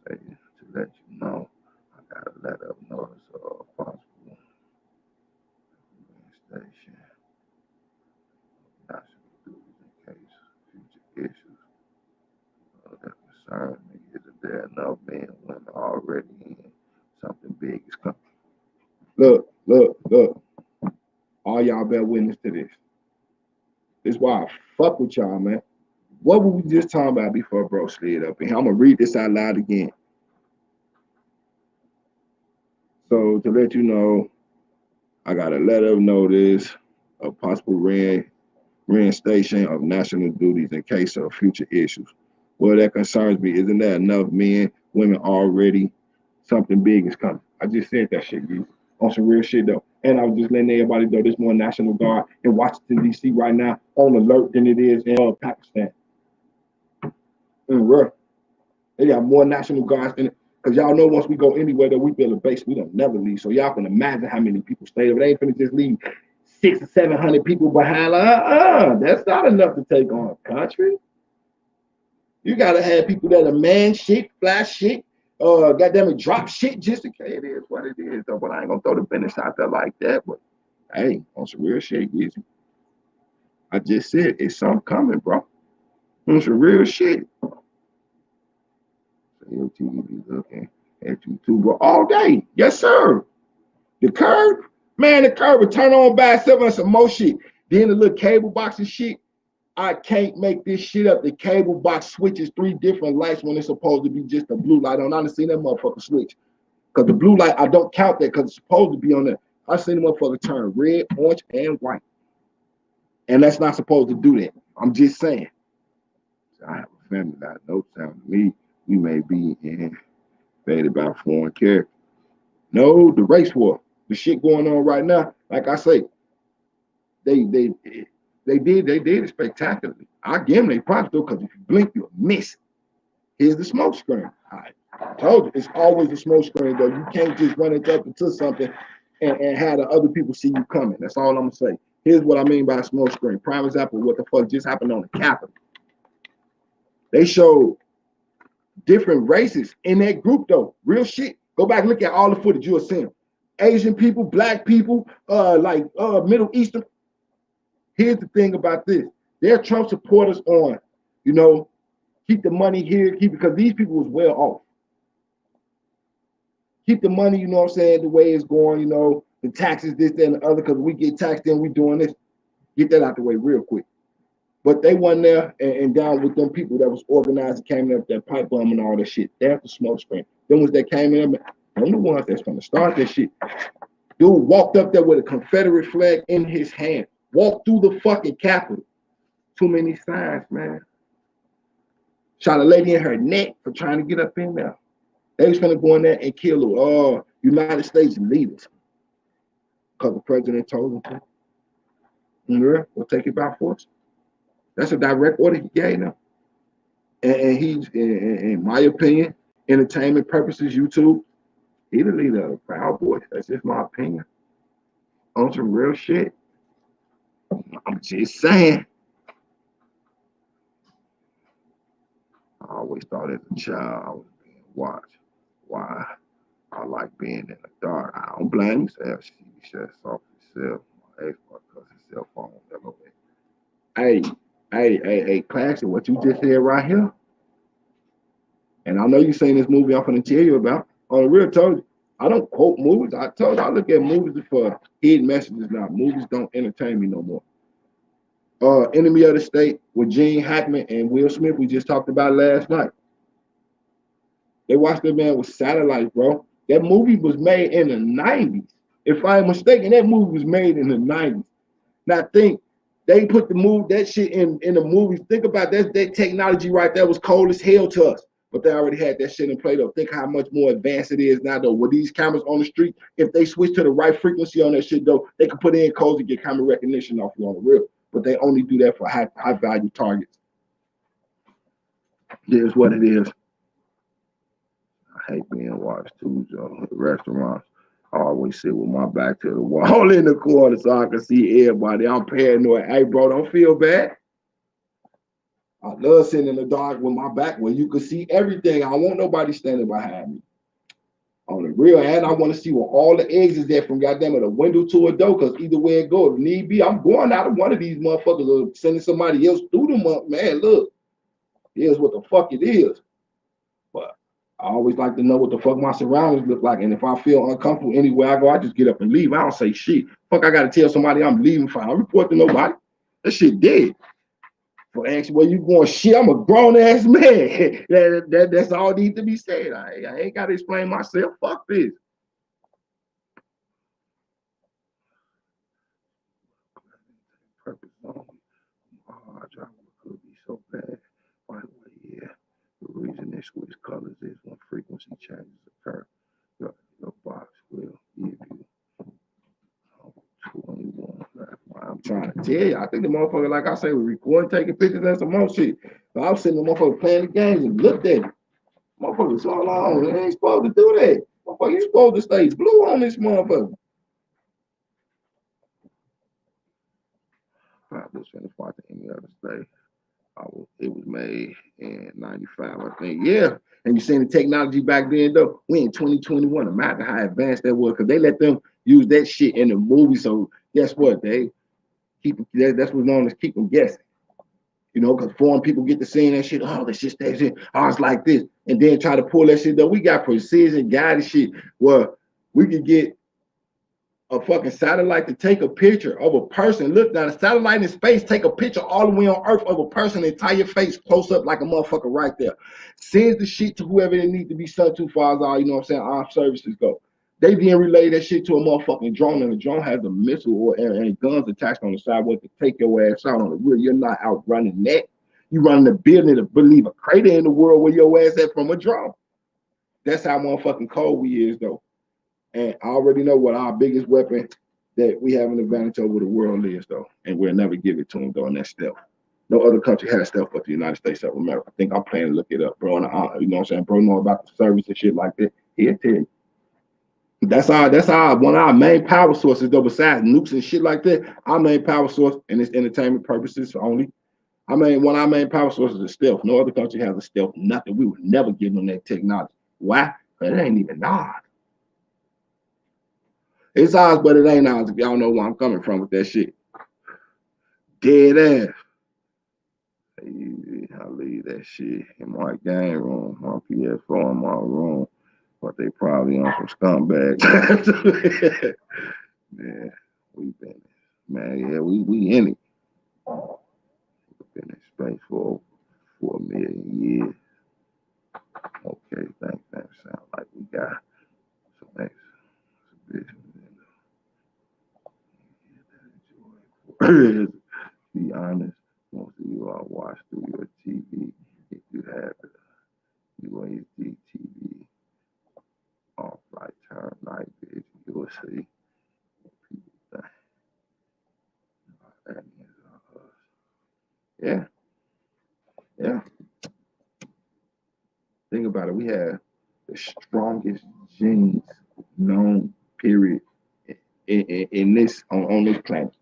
Say, to let you know, I gotta let them know it's possible station, national duties in case future issues that concern me. Is there enough men and women already in something big is coming? Look, look, look. All y'all bear witness to this. This is why I fuck with y'all, man. What were we just talking about before bro slid up in here? I'm gonna read this out loud again. So to let you know, I gotta let them know this a possible reinstation of national duties in case of future issues. Well, that concerns me. Isn't there enough men, women already? Something big is coming. I just said that shit, you on some real shit though. And I was just letting everybody know there's more National Guard in Washington, D.C. right now on alert than it is in Pakistan. Right. They got more National Guards in it. Because y'all know once we go anywhere that we build a base, we don't never leave. So y'all can imagine how many people stay there. They ain't finna just leave 600 or 700 people behind. That's not enough to take on a country. You gotta have people that are man shit, flash shit, goddamn it, drop shit just in case. It is what it is, though. But I ain't gonna throw the business out there like that. But hey, on some real shit, easy. I just said it's something coming, bro. On some real shit. LTV be looking at you too, bro, all day. Yes, sir. The curb, man, the curb will turn on by itself and some more shit. Then the little cable box and shit. I can't make this shit up. The cable box switches 3 different lights when it's supposed to be just a blue light on. I done seen that motherfucker switch. Because the blue light, I don't count that because it's supposed to be on there. I seen the motherfucker turn red, orange, and white. And that's not supposed to do that. I'm just saying. I have a family that knows sound to me. We may be invaded by foreign characters. No, the race war, the shit going on right now. Like I say, they did it spectacularly. I give them they props though, because if you blink, you'll miss it. Here's the smoke screen. I told you, it's always the smoke screen though. You can't just run into something and have the other people see you coming. That's all I'm gonna say. Here's what I mean by smoke screen. Prime example, what the fuck just happened on the Capitol. They showed different races in that group though. Real shit. Go back and look at all the footage, you'll see them. Asian people, black people, Middle Eastern. Here's the thing about this. They're Trump supporters on, keep the money here, because these people was well off. Keep the money, you know what I'm saying, the way it's going, you know, the taxes, this, that, and the other, because we get taxed in, we doing this. Get that out the way real quick. But they went there and down with them people that was organized and came in with that pipe bomb and all that shit. They have the smoke screen. Them ones that came in, them the ones that's gonna start that shit. Dude walked up there with a Confederate flag in his hand. Walked through the fucking Capitol. Too many signs, man. Shot a lady in her neck for trying to get up in there. They was gonna go in there and kill United States leaders. Because the president told them to. We'll take it by force. That's a direct order he gave them. And he's, in my opinion, entertainment purposes, YouTube, he the leader of the Proud Boys. That's just my opinion. On some real shit. I'm just saying. I always thought as a child I was being watched. Why? I like being in the dark. I don't blame myself. She said soft herself. My ex, my cousin's cell phone. Hey, Classic, what you just said right here. And I know you seen this movie I'm gonna tell you about. On the real, told you. I don't quote movies. I told you I look at movies for hidden messages now. Movies don't entertain me no more. Enemy of the State with Gene Hackman and Will Smith. We just talked about last night. They watched that man with satellites, bro. That movie was made in the 90s. If I'm mistaken, that movie was made in the 90s. Now think they put that shit in the movies. Think about that technology right there was cold as hell to us. But they already had that shit in play though. Think how much more advanced it is now though. With these cameras on the street, if they switch to the right frequency on that shit though, they can put in codes and get camera recognition off you on the real. But they only do that for high value targets. Here's what it is. I hate being watched too, Joe. At restaurants, I always sit with my back to the wall in the corner so I can see everybody. I'm paranoid. Hey, bro, don't feel bad. I love sitting in the dark with my back where you can see everything. I don't want nobody standing behind me. On the real hand, I want to see where all the eggs is there from goddamn it, a window to a door, because either way it goes, if need be, I'm going out of one of these motherfuckers or sending somebody else through them up. Man, look, here's what the fuck it is. But I always like to know what the fuck my surroundings look like. And if I feel uncomfortable anywhere I go, I just get up and leave. I don't say shit. Fuck, I gotta tell somebody I'm leaving for. I don't report to nobody. That shit dead. For asking where you going, shit, I'm a grown ass man. That's all need to be said. I ain't gotta explain myself. Fuck this. Purpose only. Oh, I drive could be so bad. By the way, yeah. The reason they switch colors is when frequency changes occur. Your box will give you 21. I'm trying to tell you. I think the motherfucker, like I say, was recording, taking pictures, and some more shit. So I was sitting the motherfucker playing the games and looked at it. Motherfucker, so long. They ain't supposed to do that. Motherfucker, you supposed to stay blue on this motherfucker. I was finished watching any other state. It was made in 95, I think. Yeah. And you seen the technology back then, though? We in 2021. Imagine how advanced that was, because they let them use that shit in the movie. So guess what? They that's what's known as keep them guessing. You know, because foreign people get to seeing that shit. Oh, that shit stays in. Oh, it's like this. And then try to pull that shit, though. We got precision guided shit where we could get a fucking satellite to take a picture of a person. Look down, a satellite in space, take a picture all the way on Earth of a person, entire face close up like a motherfucker right there. Sends the shit to whoever it needs to be sent to, far as all, you know what I'm saying, armed services go. They then relay that shit to a motherfucking drone, and the drone has a missile and guns attached on the side where to take your ass out on the real. You're not out running that. You running the building to believe a crater in the world where your ass at from a drone. That's how motherfucking cold we is, though. And I already know what our biggest weapon that we have an advantage over the world is, though. And we'll never give it to them, though, and that's stealth. No other country has stealth but the United States of America. I think I'm planning to look it up, bro. And you know what I'm saying? Bro, know about the service and shit like that. He'll tell you. That's our one of our main power sources, though, besides nukes and shit like that. Our main power source, and it's entertainment purposes only. I mean, one of our main power sources is stealth. No other country has a stealth, nothing. We would never give them that technology. Why? Because it ain't even ours. It's ours, but it ain't ours. If y'all know where I'm coming from with that shit. Dead ass. I leave that shit in my game room, my PS4 in my room. but they probably on some scumbags. Man, we been, man, yeah, we in it. We've been in space for 4 million years. Okay, thanks. That sound like we got some exhibition. Be honest, most of you all watch through your TV. If you have UHD TV off like turn night vision, you will see people think that is us. Yeah, yeah. Think about it. We have the strongest genes known, period, in this on this planet.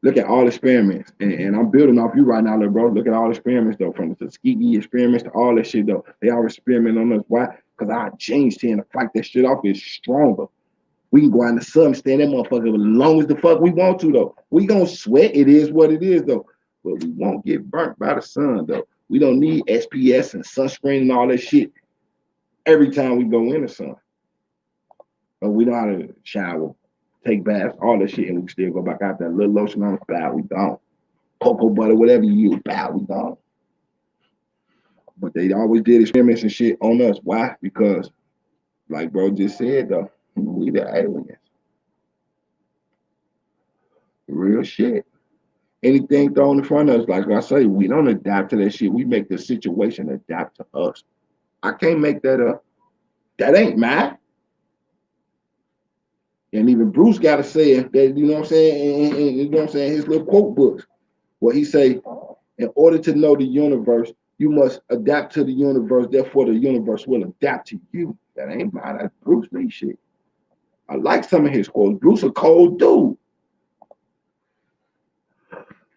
Look at all experiments, and I'm building off you right now, little bro. Look at all experiments though, from the Tuskegee experiments to all that shit though. They all experiment on us. Why? Because our genes tend to fight that shit off is stronger. We can go out in the sun and stand that motherfucker as long as the fuck we want to though. We gonna sweat. It is what it is though. But we won't get burnt by the sun though. We don't need SPS and sunscreen and all that shit every time we go in the sun. But we know how to shower, take baths, all that shit, and we still go back out there. Little lotion on the bow, we don't. Cocoa butter, whatever you use, bow, we don't. But they always did experiments and shit on us. Why? Because, like bro just said though, we the aliens. Real shit. Anything thrown in front of us, like I say, we don't adapt to that shit. We make the situation adapt to us. I can't make that up. That ain't mine. And even Bruce got to say it, that, you know what I'm saying? And you know what I'm saying? His little quote books, where he say, in order to know the universe, you must adapt to the universe. Therefore, the universe will adapt to you. That ain't mine. That's Bruce Lee shit. I like some of his quotes. Bruce a cold dude.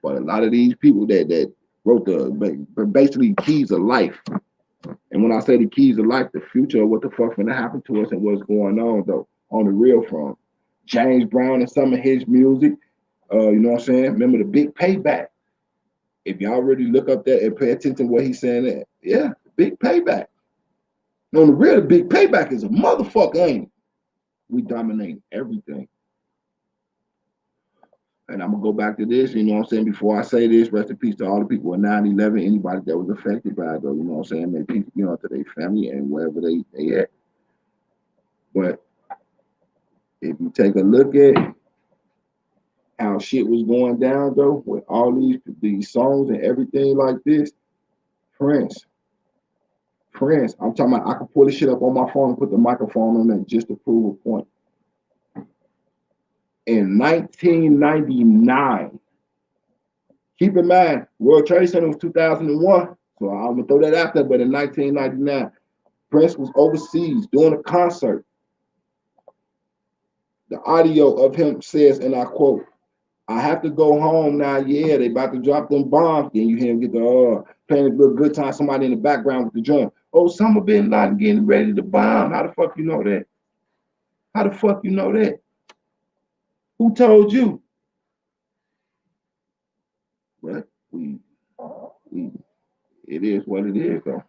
But a lot of these people that wrote basically keys of life. And when I say the keys of life, the future of what the fuck's gonna happen to us and what's going on though, on the real front. James Brown and some of his music, you know what I'm saying? Remember the big payback. If y'all really look up that and pay attention to what he's saying, there, yeah, big payback. On the real, the big payback is a motherfucker, ain't it? We dominate everything. And I'm gonna go back to this, you know what I'm saying? Before I say this, rest in peace to all the people in 9/11, anybody that was affected by it, though, you know what I'm saying? May peace, you know, to their family and wherever they at. But if you take a look at how shit was going down though, with all these songs and everything like this, Prince, I'm talking about I can pull this shit up on my phone and put the microphone on that just to prove a point. In 1999, keep in mind, World Trade Center was 2001, so I'm gonna throw that out there. But in 1999, Prince was overseas doing a concert. The audio of him says, and I quote, "I have to go home now. Yeah, they about to drop them bombs." Then you hear him get the playing a good time. Somebody in the background with the drum. Osama bin Laden getting ready to bomb. How the fuck you know that? How the fuck you know that? Who told you? But it is what it is though.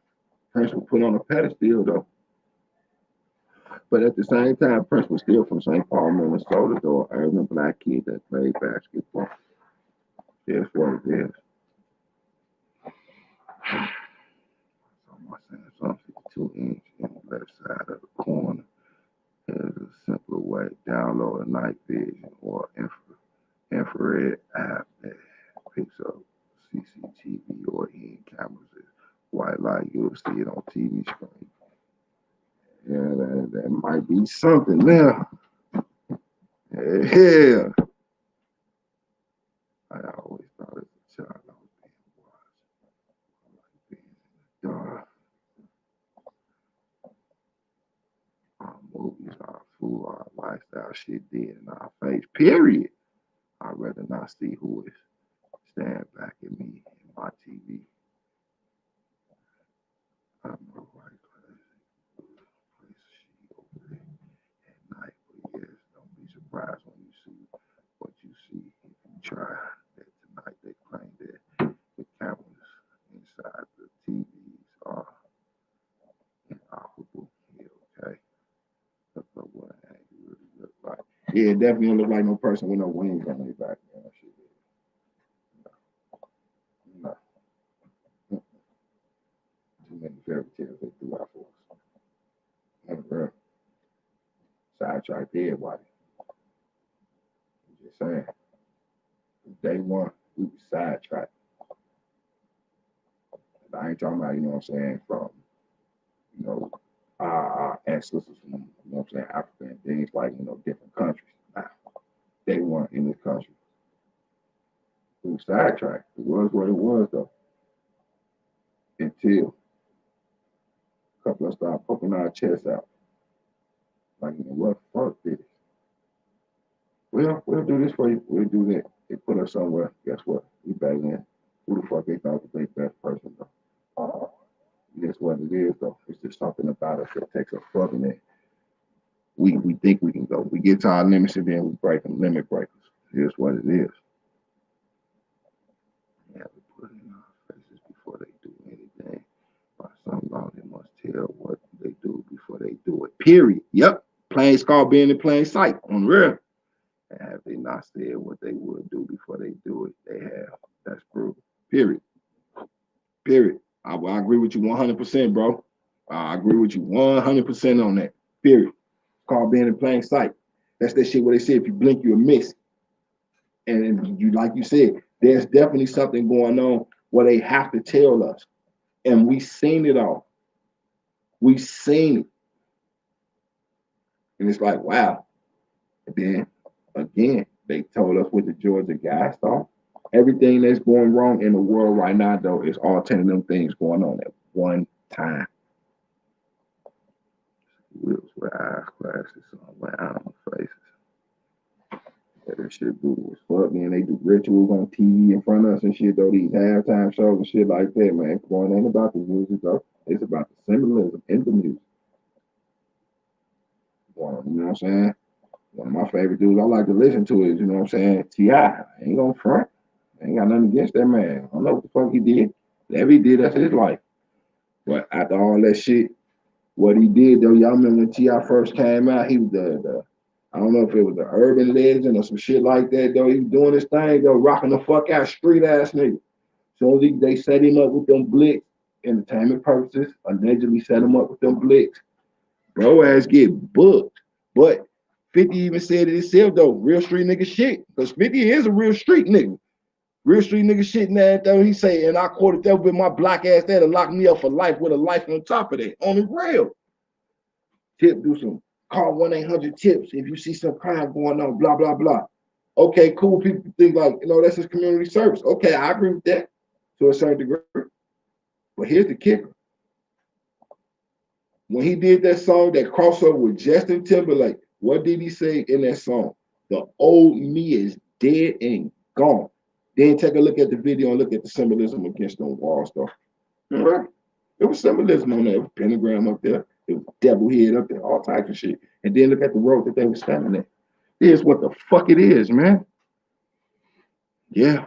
Prince was put on a pedestal though. But at the same time, Prince was still from St. Paul, Minnesota though. I remember black kid that played basketball. That's what it is. Some 52-inch in the left side of the corner. There's a simpler way. Download a night vision or infrared app that picks up CCTV or in cameras. White light, you'll see it on TV screen. Yeah, that might be something there. Yeah. I always thought as a child I was being watched. Our movies, our food, our lifestyle shit dead in our face. Period. I'd rather not see who is staring back at me in my TV. I'm a white place sheet over there at night. But yes, don't be surprised when you see what you see if you try. That tonight they claim that the cameras inside the TVs are inoperable. Yeah, it definitely don't look like no person with no wings on their back. Man. That shit. No. Too many fairy tales they threw out for us. And bro, sidetracked everybody. I'm just saying. From day one, we was sidetracked. I ain't talking about, you know what I'm saying, from, you know, our ancestors from, you know what I'm saying, Africa and things like, you know, different countries. Nah, day one in this country. We was sidetracked. It was what it was, though. Until a couple of us started poking our chests out. Like, you know, what fuck this? We'll do this for you. We'll do that. They put us somewhere. Guess what? We back in. Who the fuck they thought was the best person, though? That's what it is, though. It's just something about us that takes us further than we think we can go. We get to our limits and then we break them, limit breakers. Here's what it is. Yeah, we put it in our faces before they do anything. By some law, they must tell what they do before they do it. Period. Yep. Plain skull being in plain sight. On real. And have they not said what they would do before they do it? They have. That's brutal. Period. Period. I agree with you 100%, bro. I agree with you 100% on that. Period. Called being in plain sight. That's that shit where they say if you blink, you'll miss. And you, like you said, there's definitely something going on where they have to tell us. And we seen it all. We seen it. And it's like, wow. And then again, they told us with the Georgia gas stuff. Everything that's going wrong in the world right now, though, is all 10 of them things going on at one time. Wheels with eyes, glasses on, with animal faces. Yeah, that shit brutal as fuck, man. They do rituals on TV in front of us and shit, though. These halftime shows and shit like that, man. Come on, ain't about the music, though. It's about the symbolism in the music. Well, you know what I'm saying? One of my favorite dudes I like to listen to is, you know what I'm saying, T.I. Ain't gonna front. Ain't got nothing against that man. I don't know what the fuck he did. Whatever he did, that's his life. But after all that shit, what he did though, y'all remember when T.I. first came out, he was the I don't know if it was the urban legend or some shit like that, though. He was doing his thing, though, rocking the fuck out, street ass nigga. So they set him up with them blicks, entertainment purposes, allegedly set him up with them blicks. Bro ass get booked. But 50 even said it himself, though, real street nigga shit. Because 50 is a real street nigga. Real street nigga shit in that, though. He say, and I quoted that with my black ass there to lock me up for life with a life on top of that. On the rail. Tip, do some call 1-800-TIPS if you see some crime going on, blah, blah, blah. Okay, cool. People think like, you know, that's his community service. Okay, I agree with that to a certain degree. But here's the kicker. When he did that song, that crossover with Justin Timberlake, what did he say in that song? The old me is dead and gone. Then take a look at the video and look at the symbolism against them walls, though. Right? There was symbolism on there. It was pentagram up there. It was devil head up there, all types of shit. And then look at the road that they were standing at. Here's what the fuck it is, man. Yeah.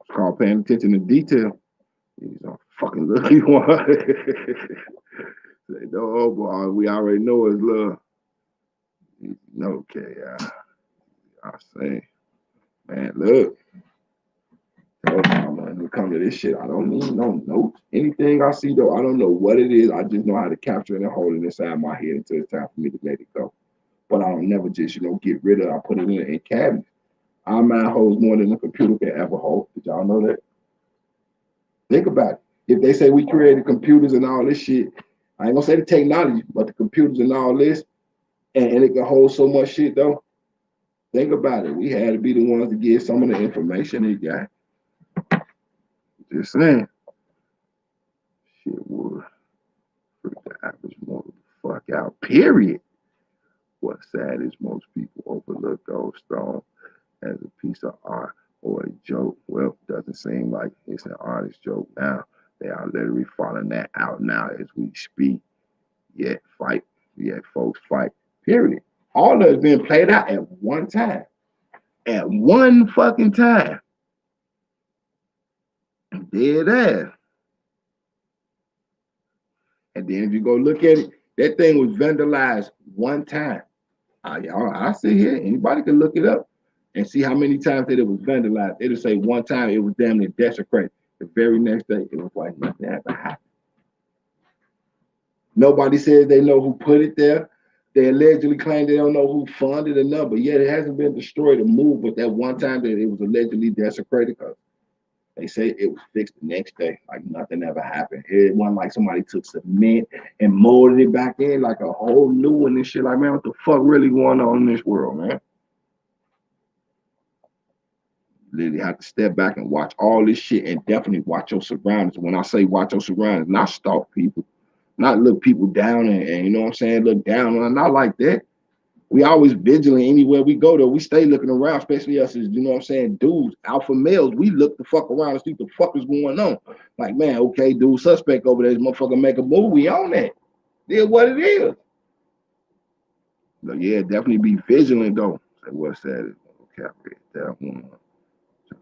It's called paying attention to detail. These are fucking lucky one. Say, no, boy, we already know it's love. Okay, I say, man, look. When we come to this shit, I don't need no notes. Anything I see, though, I don't know what it is. I just know how to capture it and hold it inside my head until it's time for me to let it go. But I don't never just, get rid of it. I put it in cabinets. Our mind holds more than a computer can ever hold. Did y'all know that? Think about it. If they say we created computers and all this shit, I ain't gonna say the technology, but the computers and all this, and it can hold so much shit, though. Think about it. We had to be the ones to get some of the information it got. Just saying. Shit would freak the average mortal the fuck out. Period. What's sad is most people overlook those stones as a piece of art or a joke. Well, it doesn't seem like it's an artist joke now. They are literally falling that out now as we speak. Yet folks fight. Period. All of it's been played out at one time. At one fucking time. Dead ass. And then if you go look at it, that thing was vandalized one time. I see here. Anybody can look it up and see how many times that it was vandalized. It'll say one time it was damn near desecrated. The very next day, it was like nothing ever happened. Nobody says they know who put it there. They allegedly claim they don't know who funded it, but yet it hasn't been destroyed or moved. But that one time that it was allegedly desecrated, because they say it was fixed the next day, like nothing ever happened. It wasn't like somebody took cement and molded it back in like a whole new one and shit. Like, man, what the fuck really going on in this world, man? Literally have to step back and watch all this shit and definitely watch your surroundings. When I say watch your surroundings, not stalk people, not look people down and you know what I'm saying, look down on, not like that. We always vigilant anywhere we go though. We stay looking around, especially us as, you know what I'm saying, dudes, alpha males. We look the fuck around and see what the fuck is going on. Like, man, okay, dude, suspect over there, this motherfucker make a move, we on that. It what it is. But yeah, definitely be vigilant though. Say what's that? Okay, that one.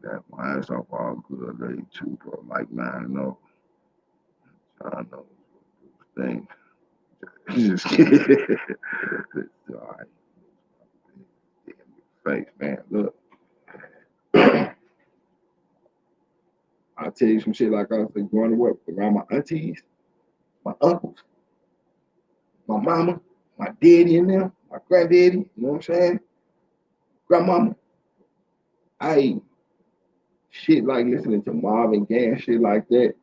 That my ass off all good lady too, bro. Like 9-0. I know thing. Just kidding. All right. Face, man. Look. I'll tell you some shit like I was growing up around my aunties, my uncles, my mama, my daddy and them, my granddaddy, you know what I'm saying? Grandmama. I shit like listening to Marvin Gaye, shit like that.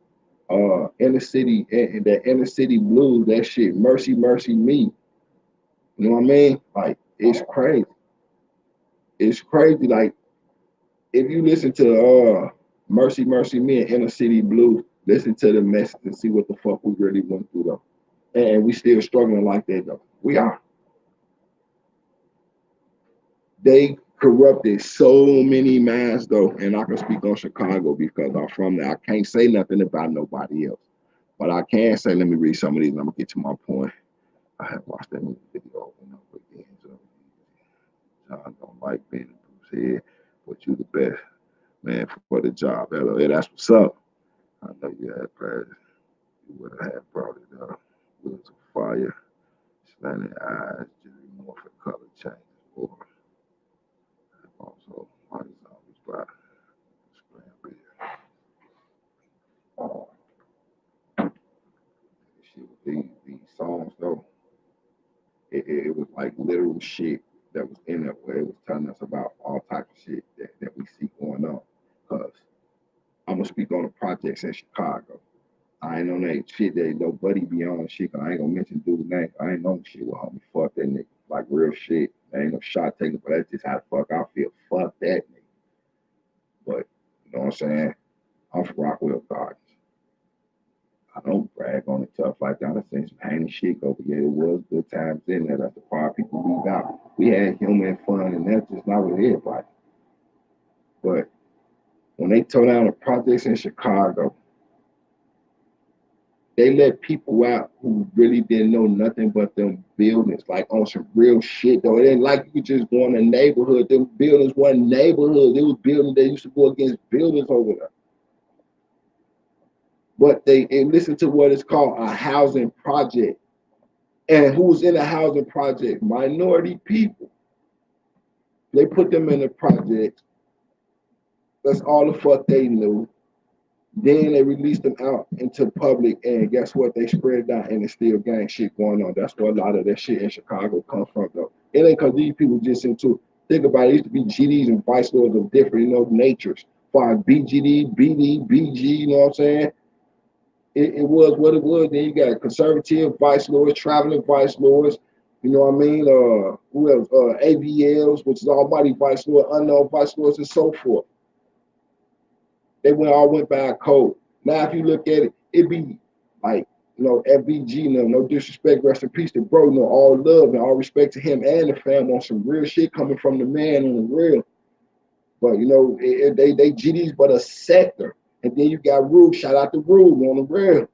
Inner city, and that inner city blues, that shit, Mercy, Mercy Me. You know what I mean? Like, it's crazy. It's crazy. Like, if you listen to Mercy, Mercy Me and Inner City Blues, listen to the message and see what the fuck we really went through though. And we still struggling like that though. We are. They corrupted so many minds though, and I can speak on Chicago because I'm from there. I can't say nothing about nobody else. But I can say, let me read some of these and I'm gonna get to my point. I have watched that video over and over again. So I don't like being Bruce head, but you the best man for the job. LOA, that's what's up. I know you had prayers. You would have brought it up. Wheels of fire, slanted eyes, Jerry Morphin color changes, or also my zombies by these songs though, it was like literal shit that was in it where it was telling us about all types of shit that we see going on. Cause I'm gonna speak on the projects in Chicago. I ain't on that shit that nobody be on shit. I ain't gonna mention dude's name. I ain't on shit with homie. Fuck that nigga. Like real shit. There ain't no shot taken, but that's just how the fuck I feel. Fuck that nigga. But you know what I'm saying? I'm from Rockwell Gardens. I don't brag on it tough like that. I seen some heinous shit over here. It was good times in there. That's the part people leave out. We had humor and fun, and that's just not with everybody. But when they tore down the projects in Chicago, they let people out who really didn't know nothing but them buildings, like on some real shit though. It ain't like you could just go in a neighborhood. Them buildings weren't neighborhoods. It was buildings that used to go against buildings over there. But they listened to what is called a housing project. And who's in a housing project? Minority people. They put them in the project. That's all the fuck they knew. Then they released them out into public, and guess what? They spread it out, and it's still gang shit going on. That's where a lot of that shit in Chicago comes from, though. It ain't because these people just into think about it. It used to be GDs and vice lords of different, natures. For BGD, BD, BG, you know what I'm saying? It was what it was. Then you got conservative vice lords, traveling vice lords. You know what I mean? Who else? AVLs, which is almighty vice lord, unknown vice lords, and so forth. They all went by a code. Now, if you look at it, it'd be like, FBG, no disrespect, rest in peace to bro, all love and all respect to him and the fam on some real shit coming from the man on the real. But, they GDs but a sector. And then you got Rube, shout out to Rube on the real.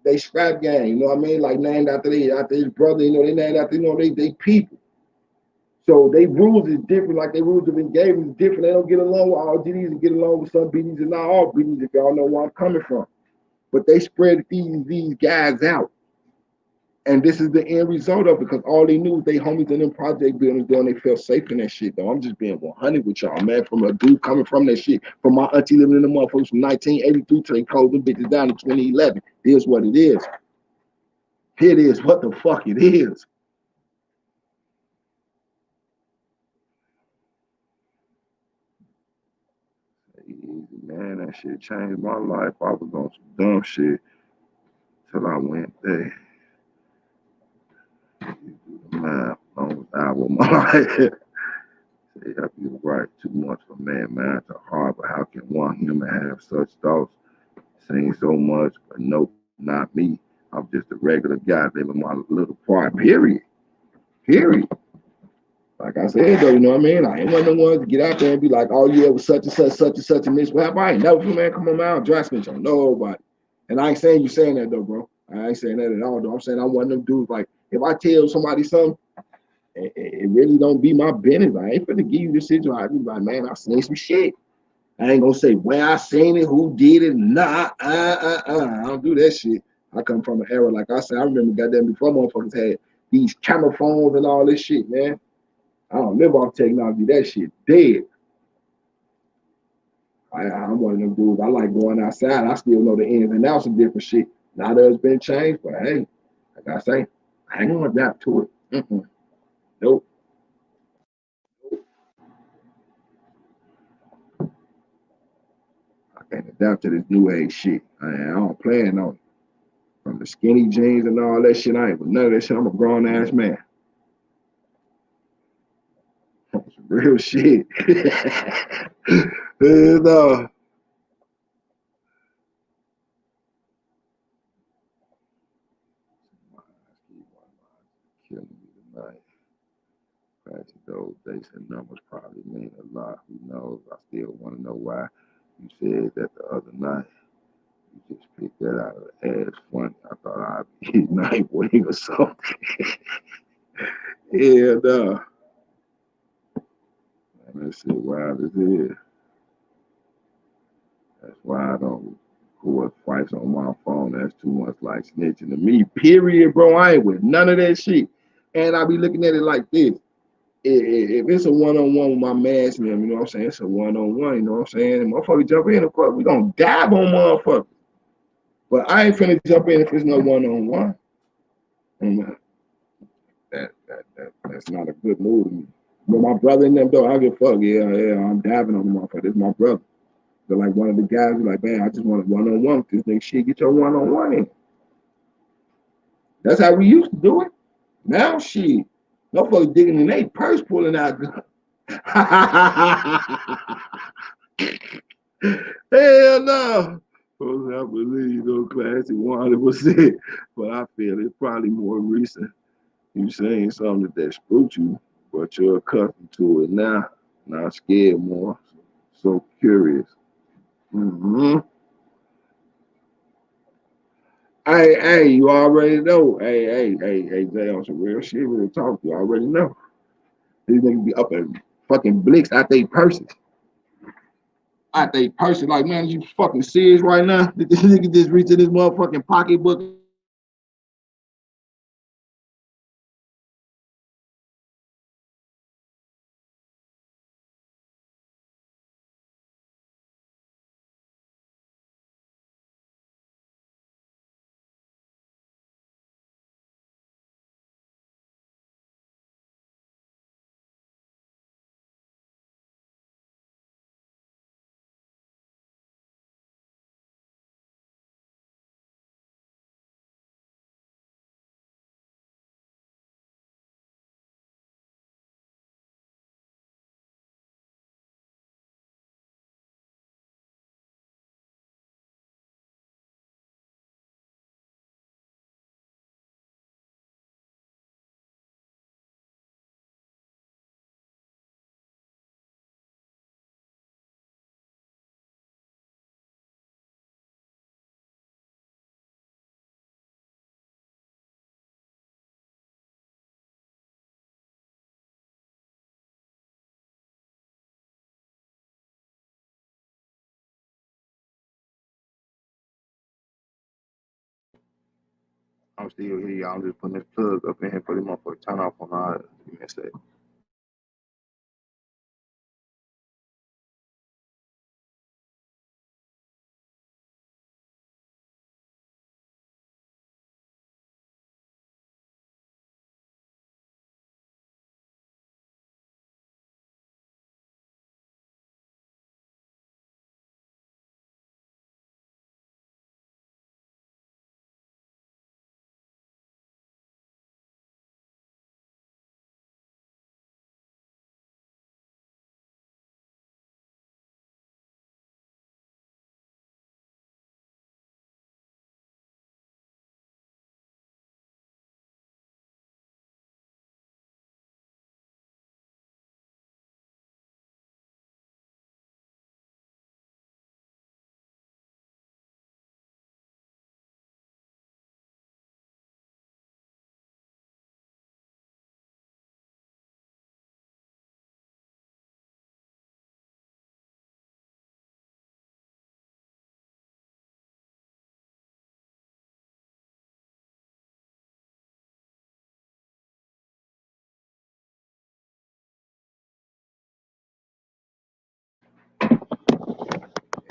They scrap gang, you know what I mean? Like named after his brother, they named after, they people. So they rules is different, like their rules of engagement is different. They don't get along with all GDs and get along with some BDs and not all BDs, if y'all know where I'm coming from. But they spread these guys out. And this is the end result of it because all they knew was they homies in them project buildings doing, they felt safe in that shit, though. I'm just being 100 with y'all, man. From a dude coming from that shit, from my auntie living in the motherfuckers from 1983 till they closed them bitches down in 2011. Here's what it is. It is what the fuck it is. Easy, man. That shit changed my life. I was on some dumb shit till I went there. Man, long album. Yeah, you're right. Too much for man to heart. But how can one human have such thoughts? Saying so much, but nope, not me. I'm just a regular guy living my little part. Period. Period. Like I said, though, you know what I mean? I ain't one of the ones to get out there and be like, oh, yeah, it was such and such, such and such, and this. Well, I ain't never, man, come on, man, dress me on nobody. And I ain't saying you saying that, though, bro. I ain't saying that at all, though. I'm saying I'm one of them dudes, like, if I tell somebody something, it really don't be my business. I ain't finna give you the situation. I be like, man, I seen some shit. I ain't gonna say where I seen it, who did it. Nah, I don't do that shit. I come from an era, like I said, I remember goddamn before motherfuckers had these camera phones and all this shit, man. I don't live off technology. That shit dead. I'm one of them dudes. I like going outside. I still know the ins and outs of different shit. Now there's been changed, but hey, like I say, I ain't gonna adapt to it. Nope. I can't adapt to this new age shit. I don't plan on it. From the skinny jeans and all that shit, I ain't with none of that shit. I'm a grown ass man. Real shit. No. Killing me tonight. Granted, those dates and numbers probably mean a lot. Who knows? I still want to know why you said that the other night. You just picked that out of the ass funny. I thought I'd be Nightwing or something. Yeah, no. Man, that shit wild as hell. That's why I don't record fights on my phone. That's too much like snitching to me. Period, bro. I ain't with none of that shit. And I be looking at it like this. If it's a one-on-one with my mask and them, you know what I'm saying? It's a one-on-one, you know what I'm saying? And motherfucker jump in, of course, we gonna dab on motherfucker. But I ain't finna jump in if it's no one-on-one. And that's not a good move to me. But my brother and them, though, I give a fuck. Yeah, I'm dabbing on the motherfucker. This my brother. But like one of the guys be like, man, I just want a one-on-one with this nigga. Shit, get your one-on-one in. That's how we used to do it. Now, shit, motherfuckers digging in their purse, pulling out. Hell no. I believe those classic 100%. But I feel it's probably more recent. You saying something that spooked you, but you're accustomed to it now. Not scared more. So curious. Mm-hmm. Hey, you already know. Hey, Jay, on some real shit. Real talk. You already know. These niggas be up and fucking blicks out they purses. Out they purses. Like, man, you fucking serious right now? Did this nigga just reach in his motherfucking pocketbook I'm still here, y'all. I'm just putting this plug up in here for the motherfucker turn off on all. Give me a sec.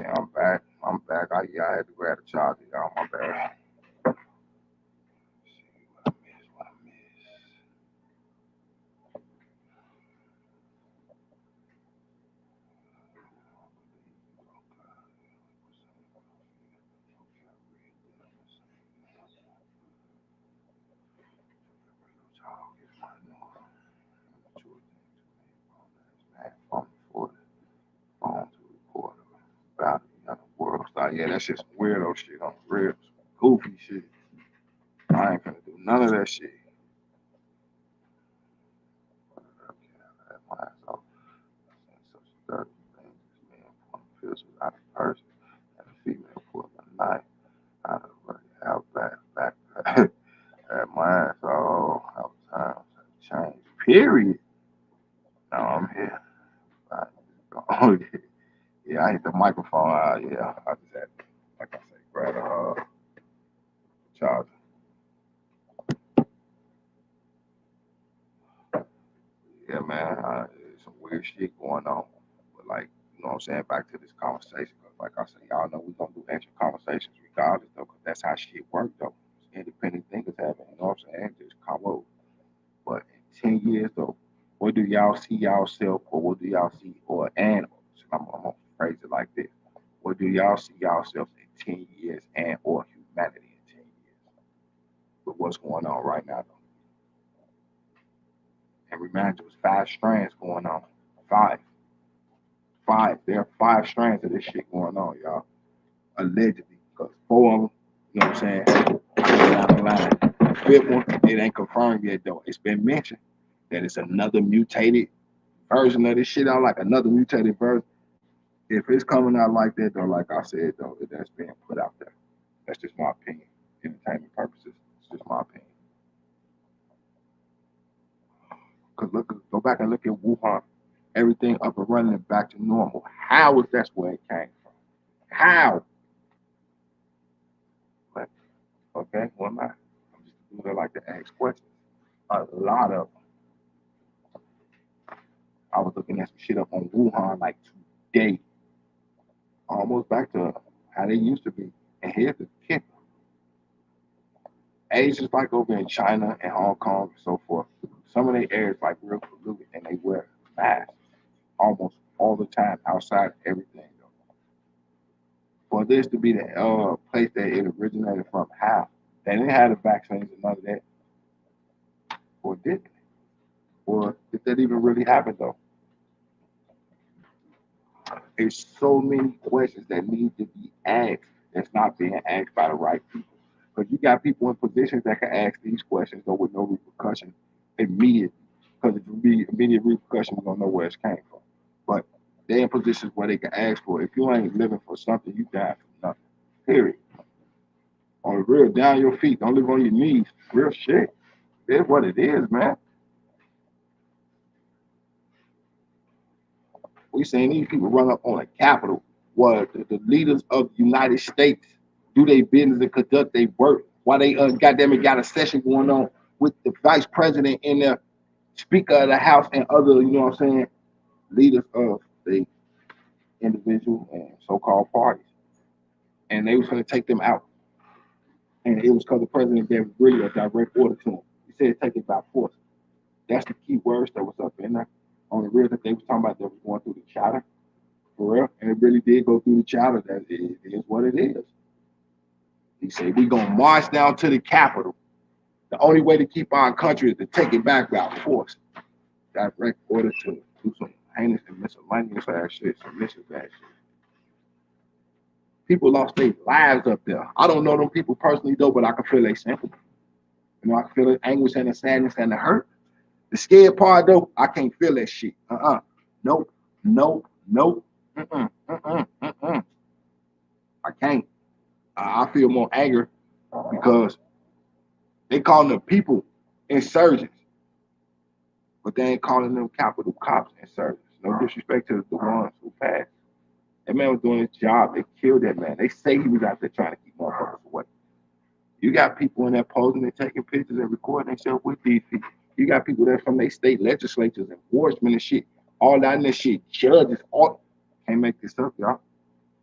Yeah, I'm back. I'm back. I had to grab the charger, y'all. My bad. See what I missed. What I missed. Phone to report about the other world. So, yeah, that's just weirdo shit on the real. Goofy shit. I ain't gonna do none of that shit. So, such dirty things, man, pulling pills out of person, and a female pulling a knife out of her out back at my ass. Oh, how times have changed. Period. Now I'm here. Right. Oh, yeah, I hit the microphone. Yeah, I just had, like I said, grab a charger. Yeah, man, some weird shit going on. But like, you know what I'm saying? Back to this conversation. 'Cause like I said, y'all know we gonna do extra conversations regardless, though, 'cause that's how shit work, though. Independent thinkers have it, you know what I'm saying? Just come over. But in 10 years, though, what do y'all see yourself, or what do y'all see, or and I'm gonna phrase it like this: what do y'all see yourselves in 10 years, and or humanity in 10 years? With what's going on right now, though. And remember, there was 5 strands going on. Five. Five. There are 5 strands of this shit going on, y'all. Allegedly. Because 4 of them, you know what I'm saying, down the line. The fifth one, it ain't confirmed yet, though. It's been mentioned that it's another mutated version of this shit out, like another mutated version. If it's coming out like that, though, like I said, though, that's being put out there. That's just my opinion. Entertainment purposes. It's just my opinion. Because go back and look at Wuhan. Everything up and running and back to normal. How is that where it came from? How? But, okay, well, I'm just a dude that like to ask questions. A lot of I was looking at some shit up on Wuhan like today, almost back to how they used to be. And here's the kicker: Asians like over in China and Hong Kong and so forth. Some of their areas like real polluted, and they wear masks almost all the time outside everything. For this to be the place that it originated from, how? They didn't have the vaccines and none of that, or did they? Or did that even really happen though? There's so many questions that need to be asked that's not being asked by the right people. Because you got people in positions that can ask these questions though with no repercussion immediately. Because if it be immediate repercussion, we're gonna know where it came from. But they're in positions where they can ask for it. If you ain't living for something, you die for nothing. Period. On the real, down your feet. Don't live on your knees. Real shit. It's what it is, man. We seen these people run up on a Capitol where the leaders of the United States do their business and conduct their work While they goddamn it got a session going on with the vice president and the speaker of the house and other, you know what I'm saying, leaders of the individual and so-called parties. And they was going to take them out. And it was because the president gave really a direct order to him. He said take it by force. That's the key words that was up in there. On the real that they was talking about that was going through the charter. For real. And it really did go through the charter. That it is what it is. He said, we're going to march down to the Capitol. The only way to keep our country is to take it back by force. Direct order to do some heinous and miscellaneous ass shit, some mischievous ass shit. People lost their lives up there. I don't know them people personally though, but I can feel their sympathy. You know, I can feel the anguish and the sadness and the hurt. The scared part though, I can't feel that shit. Nope. I can't. I feel more anger because they calling the people insurgents, but they ain't calling them Capitol cops insurgents. No disrespect to the ones who passed. That man was doing his job. They killed that man. They say he was out there trying to keep motherfuckers away. You got people in there posing and taking pictures and recording themselves with these people. You got people there from their state legislatures, enforcement and shit, all that and this shit, judges, all. Can't make this up, y'all.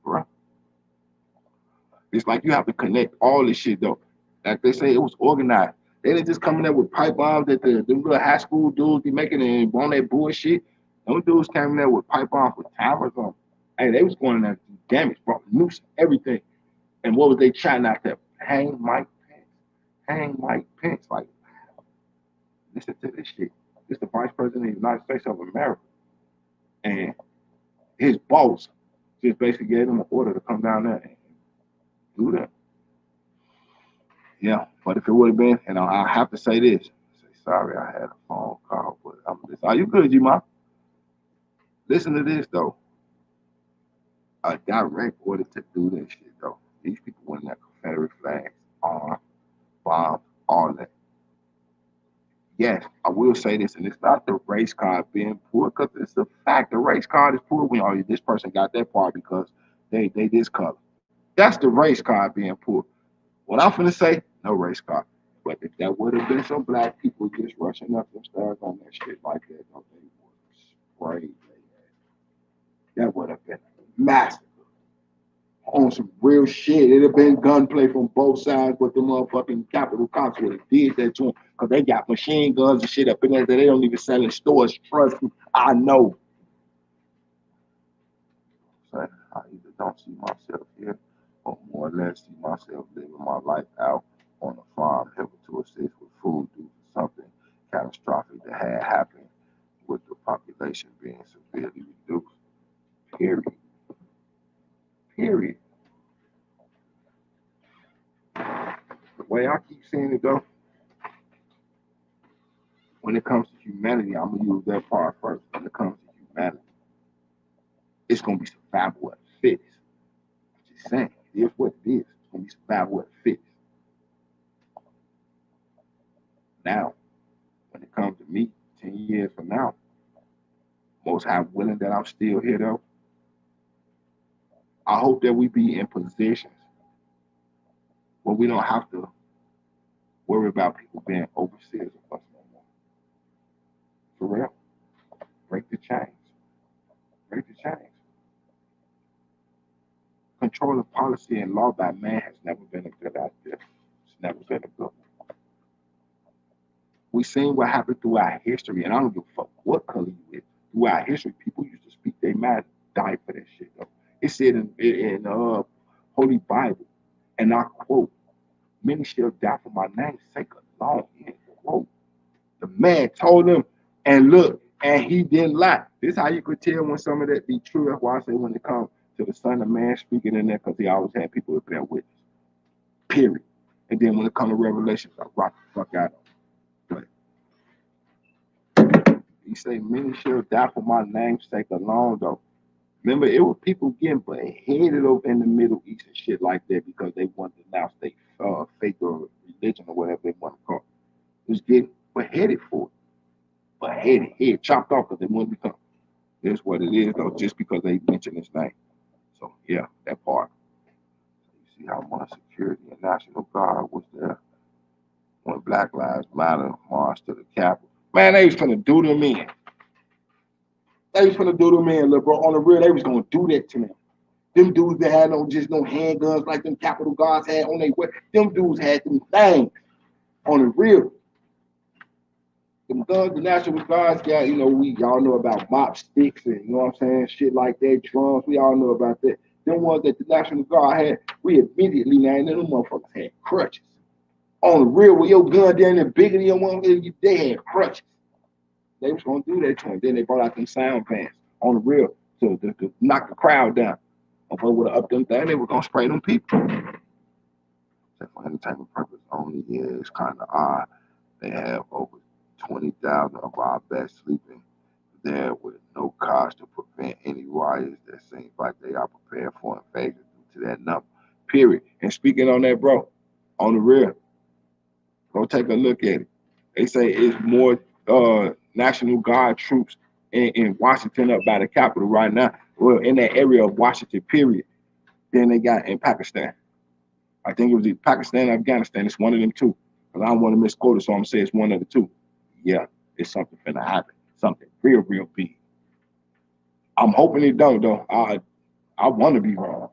Right? It's like you have to connect all this shit, though. Like they say, it was organized. They didn't just come in there with pipe bombs that the little high school dudes be making and on that bullshit. Those dudes came in there with pipe bombs with timers on. Hey, they was going in there to do damage, bro, noose, everything. And what was they trying out there? Hang Mike Pence. Hang Mike Pence. Like, listen to this shit. This is the Vice President of the United States of America. And his boss just basically gave him an order to come down there and do that. Yeah, but if it would have been, and I have to say this, sorry, I had a phone call, but I'm just, are you good, G-Ma? Listen to this, though. A direct order to do this shit, though. These people went in that Confederate flags, armed, bombs, all that. Yes, I will say this, and it's not the race card being poor, because it's a fact. The race card is poor when this person got that part because they this color. That's the race card being poor. What I'm finna say, no race card. But if that would have been some black people just rushing up them stairs on that shit like that, no, they would have sprayed that would have been massive. On some real shit. It'd have been gunplay from both sides, but the motherfucking Capitol cops would have did that to them because they got machine guns and shit up in there that they don't even sell in stores. Trust me, I know. So I either don't see myself here or more or less see myself living my life out on a farm, helping to assist with food due to something catastrophic that had happened with the population being severely reduced. Period. Period. The way I keep seeing it though, when it comes to humanity, I'm gonna use that part first. When it comes to humanity, it's gonna be survival of the fittest. I'm just saying, it is what it is. It's gonna be survival of the fittest. Now, when it comes to me, 10 years from now, most high willing that I'm still here though, I hope that we be in positions where we don't have to worry about people being overseers of us no more. For real. Break the chains. Break the chains. Control of policy and law by man has never been a good idea. It's never been a good one. We've seen what happened throughout history, and I don't give a fuck what color you is. Throughout history, people used to speak their mind, die for that shit though. It said in Holy Bible, and I quote, many shall die for my name's sake alone. End quote. The man told him, and look, and he didn't lie. This is how you could tell when some of that be true. That's why I say when it comes to the Son of Man speaking in there, because he always had people to bear witness. Period. And then when it comes to Revelations, I rock the fuck out of him. But he say, many shall die for my name's sake alone, though. Remember, it was people getting beheaded over in the Middle East and shit like that because they wanted to announce their faith or religion or whatever they want to call it. It was getting beheaded for it. Beheaded, head chopped off because they wanted to become. That's what it is, though, just because they mentioned his name. So, yeah, that part. See how much security and National Guard was there when Black Lives Matter marched to the Capitol. Man, they was finna do them in. They was finna do them in, little bro. On the real, they was gonna do that to them. Them dudes that had no handguns like them Capitol Guards had on their way. Them dudes had them things on the real. Them guns, the National Guards got, y'all know about mop sticks and shit like that, drums. We all know about that. Them ones that the National Guard had, we immediately now, and them motherfuckers had crutches. On the real, with your gun down there bigger than your one, they had crutches. They was gonna do that to them. Then they brought out them sound fans on the real to knock the crowd down. If they would have upped them thing, they were gonna spray them people. So for entertainment purpose only, yeah, it's kind of odd. They have over 20,000 of our best sleeping there with no cost to prevent any riots that seems like they are prepared for invasion due to that number. Period. And speaking on that, bro, on the real, go take a look at it. They say it's more National Guard troops in Washington up by the Capitol right now, well, in that area of Washington, period, than they got in Pakistan. I think it was either Pakistan or Afghanistan. It's one of them two. Because I don't want to misquote it, so I'm going to say it's one of the two. Yeah, it's something finna happen. Something real, real big. I'm hoping it don't, though. I want to be wrong.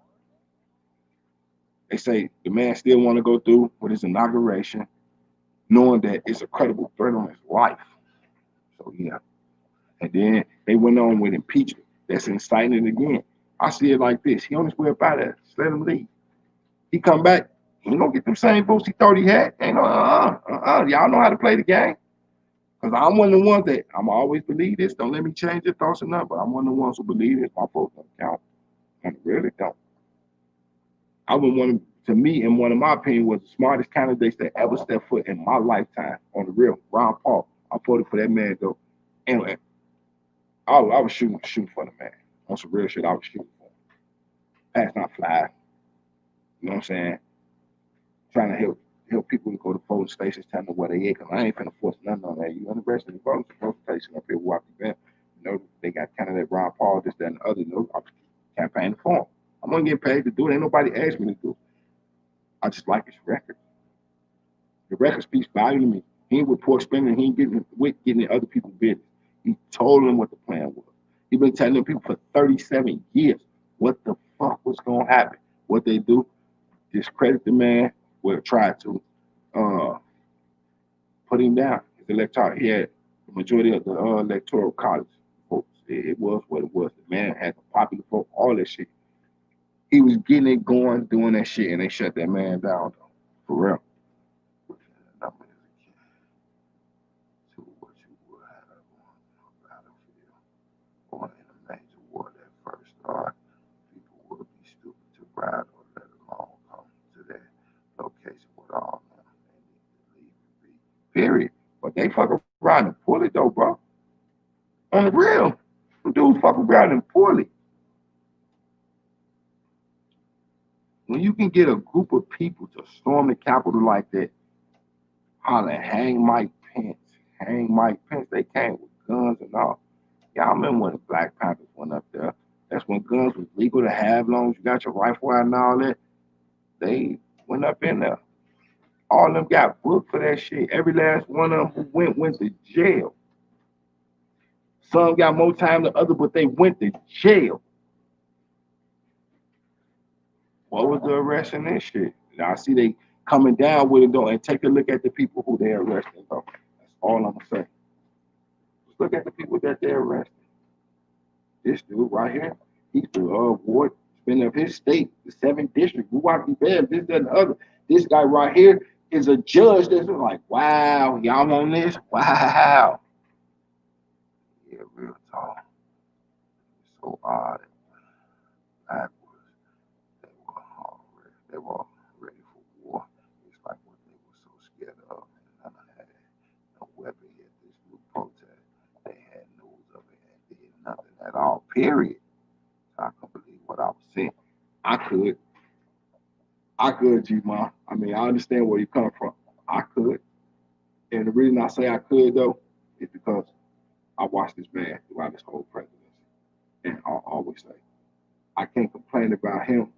They say the man still want to go through with his inauguration, knowing that it's a credible threat on his life. So, yeah. And then they went on with impeachment. That's inciting it again. I see it like this. He on his way up out of it. Just let him leave. He come back. He ain't gonna get them same votes he thought he had. Ain't y'all know how to play the game. Because I'm one of the ones that I'm always believe this. Don't let me change your thoughts or nothing. But I'm one of the ones who believe this. My votes don't count. And really don't. I would want to me, in one of my opinion, was the smartest candidates that ever stepped foot in my lifetime. On the real, Ron Paul. I voted for that man though. Anyway, I was shooting for the man. On some real shit, I was shooting for him. Pass not fly. You know what I'm saying? Trying to help people to go to polling stations, telling them where they at, because I ain't finna force nothing on that. You interested in voting station up here, walk event. They got candidate Ron Paul, this, that, and the other. I'm campaigning for him. I'm gonna get paid to do it. Ain't nobody asked me to do it. I just like his record. The record speaks value to me. He ain't with pork spending. He ain't getting in other people's business. He told them what the plan was. He been telling them people for 37 years what the fuck was gonna happen. What they do, discredit the man. Well, try to put him down. His electoral, he had the majority of the electoral college votes. It was what it was. The man had the popular vote, all that shit. He was getting it going, doing that shit, and they shut that man down, though. For real. Or in a major war that first started, people would be stupid to ride or let alone come to that location with all them. They need to leave it be. Period. But they fuck around and pull it though, bro. On the real. Them dudes fuck around and pull it. When you can get a group of people to storm the Capitol like that, holler, hang Mike Pence, they came with guns and all. Y'all remember when the Black Panthers went up there? That's when guns was legal to have, long as you got your rifle out and all that. They went up in there. All of them got booked for that shit. Every last one of them who went to jail. Some got more time than others, but they went to jail. What was the arrest in this shit? Now I see they coming down with it though, and take a look at the people who they're arresting though. That's all I'm gonna say. Just look at the people that they're arresting. This dude right here, he's the ward spin of his state, the 7th district. Milwaukee Bears, this, that, and the other. This guy right here is a judge that's like, wow, y'all on this? Wow. Yeah, real talk. So odd. Backwards. They were ready for war. It's like what they were so scared of. And none had no weapon yet. This new protest, they had news of it and did nothing at all. Period. So I couldn't believe what I was saying. I could, G-Ma. I mean, I understand where you're coming from. I could. And the reason I say I could, though, is because I watched this man throughout his whole presidency. And I'll always say, I can't complain about him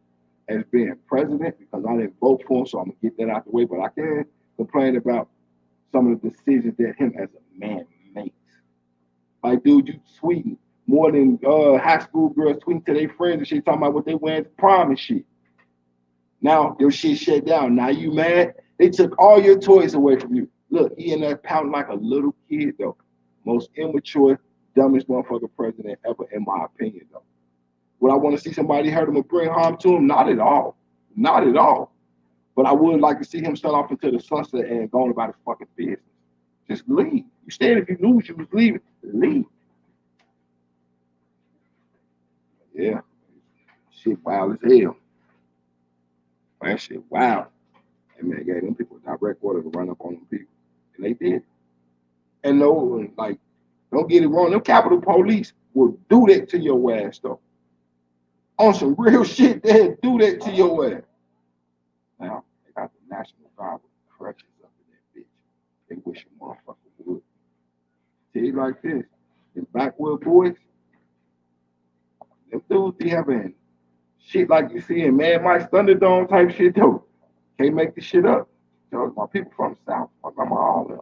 as being president because I didn't vote for him, so I'm gonna get that out the way. But I can complain about some of the decisions that him as a man makes. Like, dude, you tweeting more than high school girls tweeting to their friends and shit, talking about what they wearing to prom and shit. Now your shit shut down. Now you mad? They took all your toys away from you. Look, he in there pouting like a little kid though. Most immature, dumbest motherfucker president ever, in my opinion though. Would I want to see somebody hurt him or bring harm to him? Not at all. Not at all. But I would like to see him start off into the sunset and go on about his fucking business. Just leave. You said if you knew you was leaving, leave. Yeah. Shit wild as hell. That shit wild. And man gave them people direct order to run up on them people. And they did. And no, like, don't get it wrong. Them Capitol Police will do that to your ass though. On some real shit, they'll do that to your ass. Now, they got the National Guard with crutches up in that bitch. They wish a motherfucker would. Tell you like this, them backwood boys, them dudes be having shit like you see in Mad Mike's Thunderdome type shit though. Can't make this shit up. So my people from the South, my grandma all them.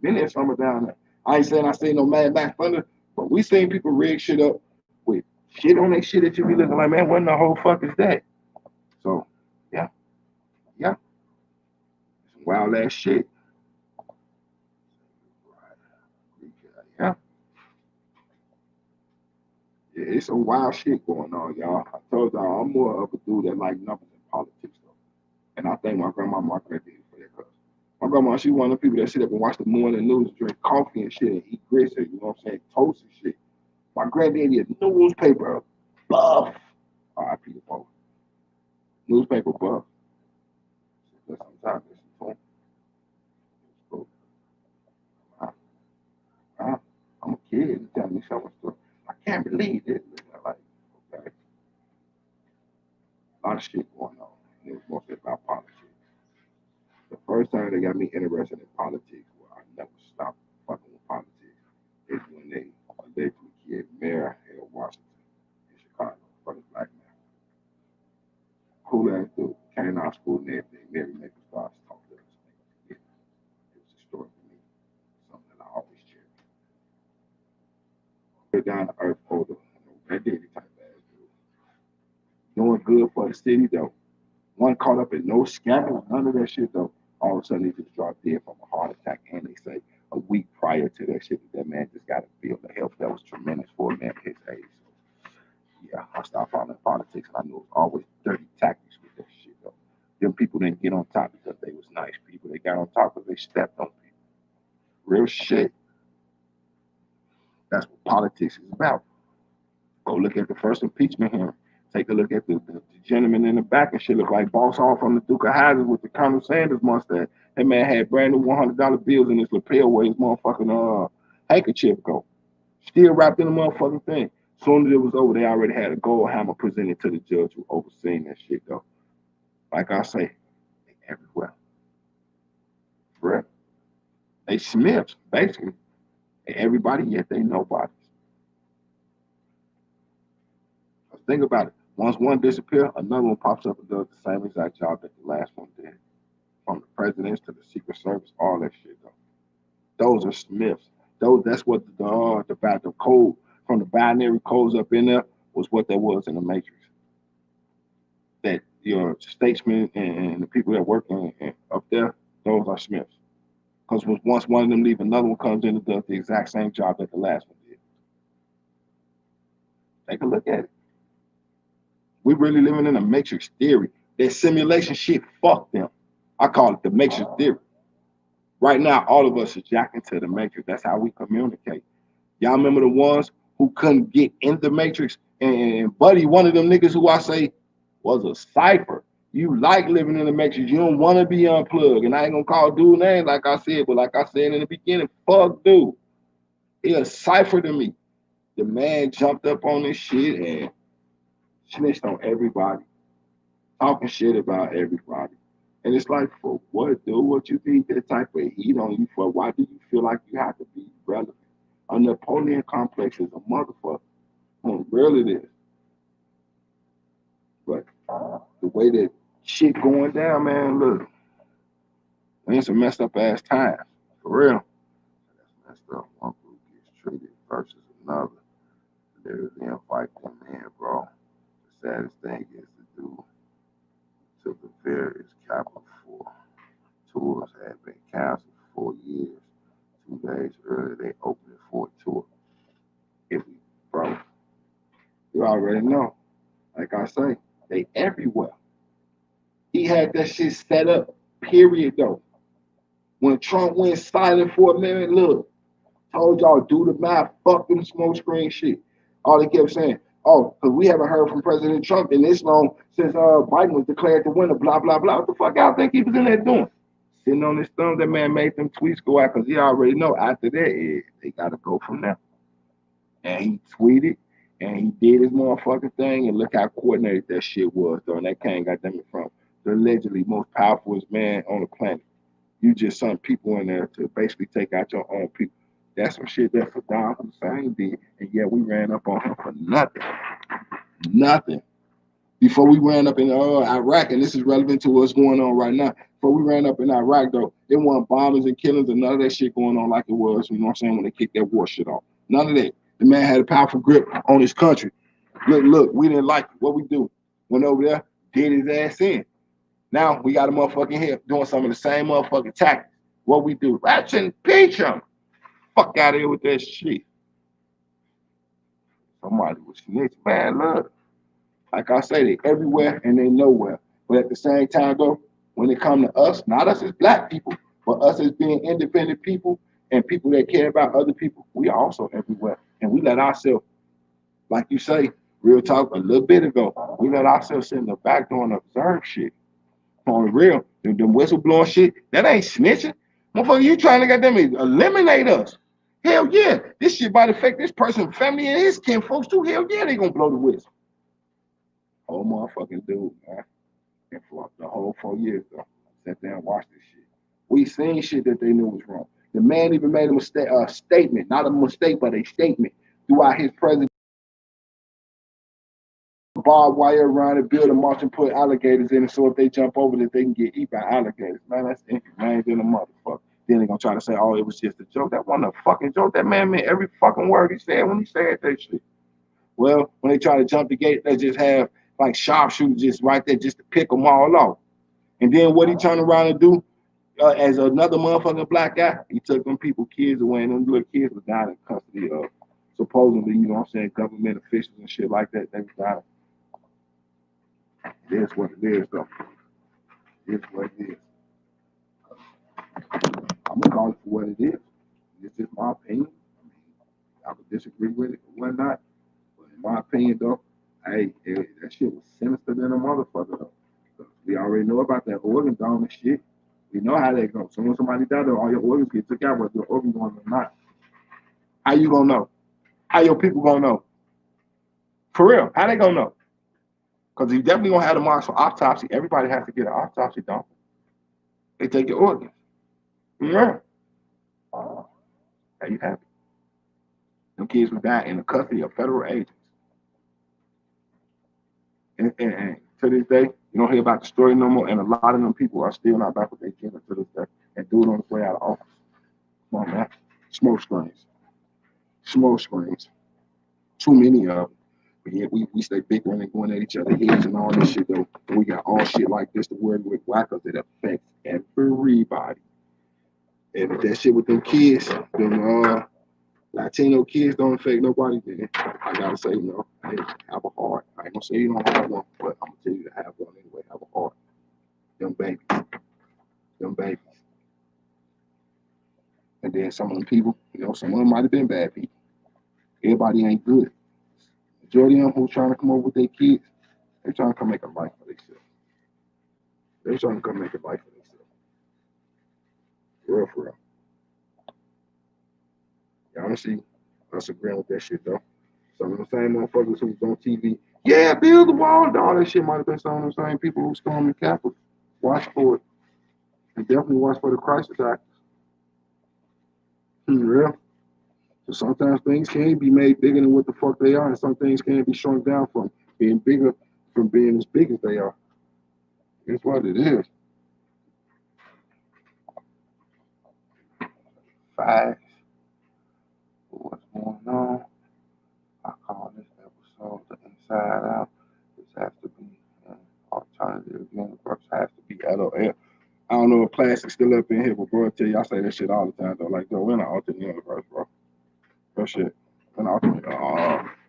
Been there summer down there. I ain't saying I seen no Mad Max Thunder, but we seen people rig shit up with shit on that shit that you be looking like, man, what in the whole fuck is that? So, yeah. Some wild ass shit. Yeah. Yeah, it's some wild shit going on, y'all. I told y'all I'm more of a dude that like numbers in politics though. And I thank my grandma, my granddaddy for that. Cause my grandma, she one of the people that sit up and watch the morning news, drink coffee and shit, and eat grits, and, you know what I'm saying, toast and shit. My granddaddy is newspaper buff. R.I.P. the folks. Newspaper buff. Sometimes it's fun. So, I'm a kid and telling me some stuff. I can't believe this. I'm like, okay. A lot of shit going on. And it was mostly about politics. The first time they got me interested in politics, where I never stopped fucking with politics, is when they allegedly killed Mayor Harold Washington in Chicago for the black man. Cool ass dude. Came out of school and everything. Mary Maple starts talking to us. It was a story for me. Something that I always cherish. Down to earth older. That did type of ass dude. Doing good for the city though. One caught up in no scandal, none of that shit though. All of a sudden he just dropped dead from a heart attack, and they say a week prior to that shit that man just got a bill of health that was tremendous for a man his age. So yeah, I stopped following politics and I knew it was always dirty tactics with that shit though. Them people didn't get on top because they was nice people. They got on top because they stepped on people. Real shit. That's what politics is about. Go look at the first impeachment hearing. Take a look at the gentleman in the back and shit look like Boss Hall from the Duke of Hazzard with the Colonel Sanders mustache. That man had brand new $100 bills in his lapel where his motherfucking handkerchief go. Still wrapped in the motherfucking thing. Soon as it was over, they already had a gold hammer presented to the judge who overseen that shit though. Like I say, they everywhere. For real. They Smiths, basically. And everybody, yet they nobody. Think about it. Once one disappears, another one pops up and does the same exact job that the last one did. From the presidents to the Secret Service, all that shit though. Those are Smiths. That's what the code from the binary codes up in there was what that was in the Matrix. That your statesmen and the people that work up there, those are Smiths. Because once one of them leave, another one comes in and does the exact same job that the last one did. Take a look at it. We really living in a matrix theory. That simulation shit, fuck them. I call it the matrix theory. Right now, all of us are jacking to the matrix. That's how we communicate. Y'all remember the ones who couldn't get in the matrix? And Buddy, one of them niggas who I say was a cipher. You like living in the matrix. You don't want to be unplugged. And I ain't gonna call dude name like I said, but like I said in the beginning, fuck dude. He a cipher to me. The man jumped up on this shit and snitched on everybody, talking shit about everybody. And it's like, for what, dude? What you need that type of heat on you for? Why do you feel like you have to be relevant? A Napoleon complex is a motherfucker. Real it is. But the way way that shit going down, man, look, we in some messed up ass times. For real. That's messed up. One group gets treated versus another. They're then fight them in, bro. The saddest thing is the dude took the various capital for tours had been canceled for years. 2 days earlier, they opened it for a tour. Bro, you already know. Like I say, they everywhere. He had that shit set up, period, though. When Trump went silent for a minute, look, told y'all do the math, fuck them smoke screen shit. All they kept saying, oh, because we haven't heard from President Trump in this long since Biden was declared the winner, blah, blah, blah. What the fuck y'all think he was in there doing? Sitting on his thumb, that man made them tweets go out because he already know after that, they got to go from there. And he tweeted, and he did his motherfucking thing, and look how coordinated that shit was, though. And that came, goddamn it, from the allegedly most powerful man on the planet. You just sent people in there to basically take out your own people. That's some shit that Saddam Hussein did, and yet we ran up on him for nothing. Nothing. Before we ran up in Iraq, and this is relevant to what's going on right now, before we ran up in Iraq, though, there weren't bombings and killings and none of that shit going on like it was, you know what I'm saying, when they kicked that war shit off. None of that. The man had a powerful grip on his country. Look, we didn't like it. What we do? Went over there, did his ass in. Now we got a motherfucking here doing some of the same motherfucking tactics. What we do? Ratchet and impeach him. Fuck out of here with that shit. Somebody was snitch. Man, look. Like I say, they everywhere and they nowhere. But at the same time, though, when it comes to us, not us as black people, but us as being independent people and people that care about other people, we are also everywhere. And we let ourselves, like you say, real talk a little bit ago, we let ourselves sit in the back door and observe shit. On real, them whistleblowing shit, that ain't snitching. Motherfucker, you trying to get them eliminate us. Hell yeah, this shit might affect this person's family and his kin folks too. Hell yeah, they gonna blow the whistle. Whole motherfucking dude, man. And for the whole 4 years, though, sat there and watched this shit. We seen shit that they knew was wrong. The man even made a statement, not a mistake, but a statement throughout his presidency. Barbed wire around it, build a mulch and put alligators in it so if they jump over it, they can get eaten by alligators. Man, that's inhumane than a motherfucker. Then they're gonna try to say, oh, it was just a joke. That wasn't a fucking joke. That man meant every fucking word he said when he said that shit. Well, when they try to jump the gate, they just have like sharpshooters just right there just to pick them all off. And then what he turned around and do as another motherfucking black guy, he took them people kids away, and them little kids was down in custody of supposedly, you know what I'm saying, government officials and shit like that. They was down. It is what it is, though. It is what it is. I'm gonna call it for what it is. It's just my opinion. I mean, I would disagree with it or whatnot, but in my opinion, though, hey, that shit was sinister than a motherfucker, though. We already know about that organ dome and shit. We know how that goes. So when somebody died, all your organs get took out, whether your organ going or not. How you gonna know? How your people gonna know? For real, how they gonna know? Because you definitely gonna have the marks for autopsy. Everybody has to get an autopsy, don't they? They take your organs. Yeah. There you have it. Them kids were dying in the custody of federal agents. And to this day, you don't hear about the story no more, and a lot of them people are still not back with their children to this day and do it on the way out of office. Come on, man. Smoke screens. Smoke screens. Too many of them. But yet we stay bickering and going at each other's heads and all this shit, though. And we got all shit like this to worry with. Why? Because it affects everybody. And if that shit with them kids, them Latino kids don't affect nobody, then I gotta say, you know, hey, have a heart. I ain't gonna say you don't have one, but I'm gonna tell you to have one anyway. Have a heart. Them babies. Them babies. And then some of them people, you know, some of them might have been bad people. Everybody ain't good. Majority of them who's trying to come over with their kids, they're trying to come make a life for themselves. They're trying to come make a life for themselves. For real, for real. Yeah, honestly, us agreeing with that shit, though. Some of the same motherfuckers who was on TV, yeah, build the wall, and all that shit might have been some of the same people who stormed the Capitol. Watch for it. And definitely watch for the crisis actors. Real. So sometimes things can be made bigger than what the fuck they are, and some things can be shrunk down from being bigger, from being as big as they are. It's what it is. Facts. What's going on? I call this episode The Inside Out. This has to be an alternative universe. Has to be LOL. I don't know if Plastic's still up in here, but bro, I tell you, I say that shit all the time though. Like, though, we're in an alternate universe, bro. Real shit. We're in an alternate.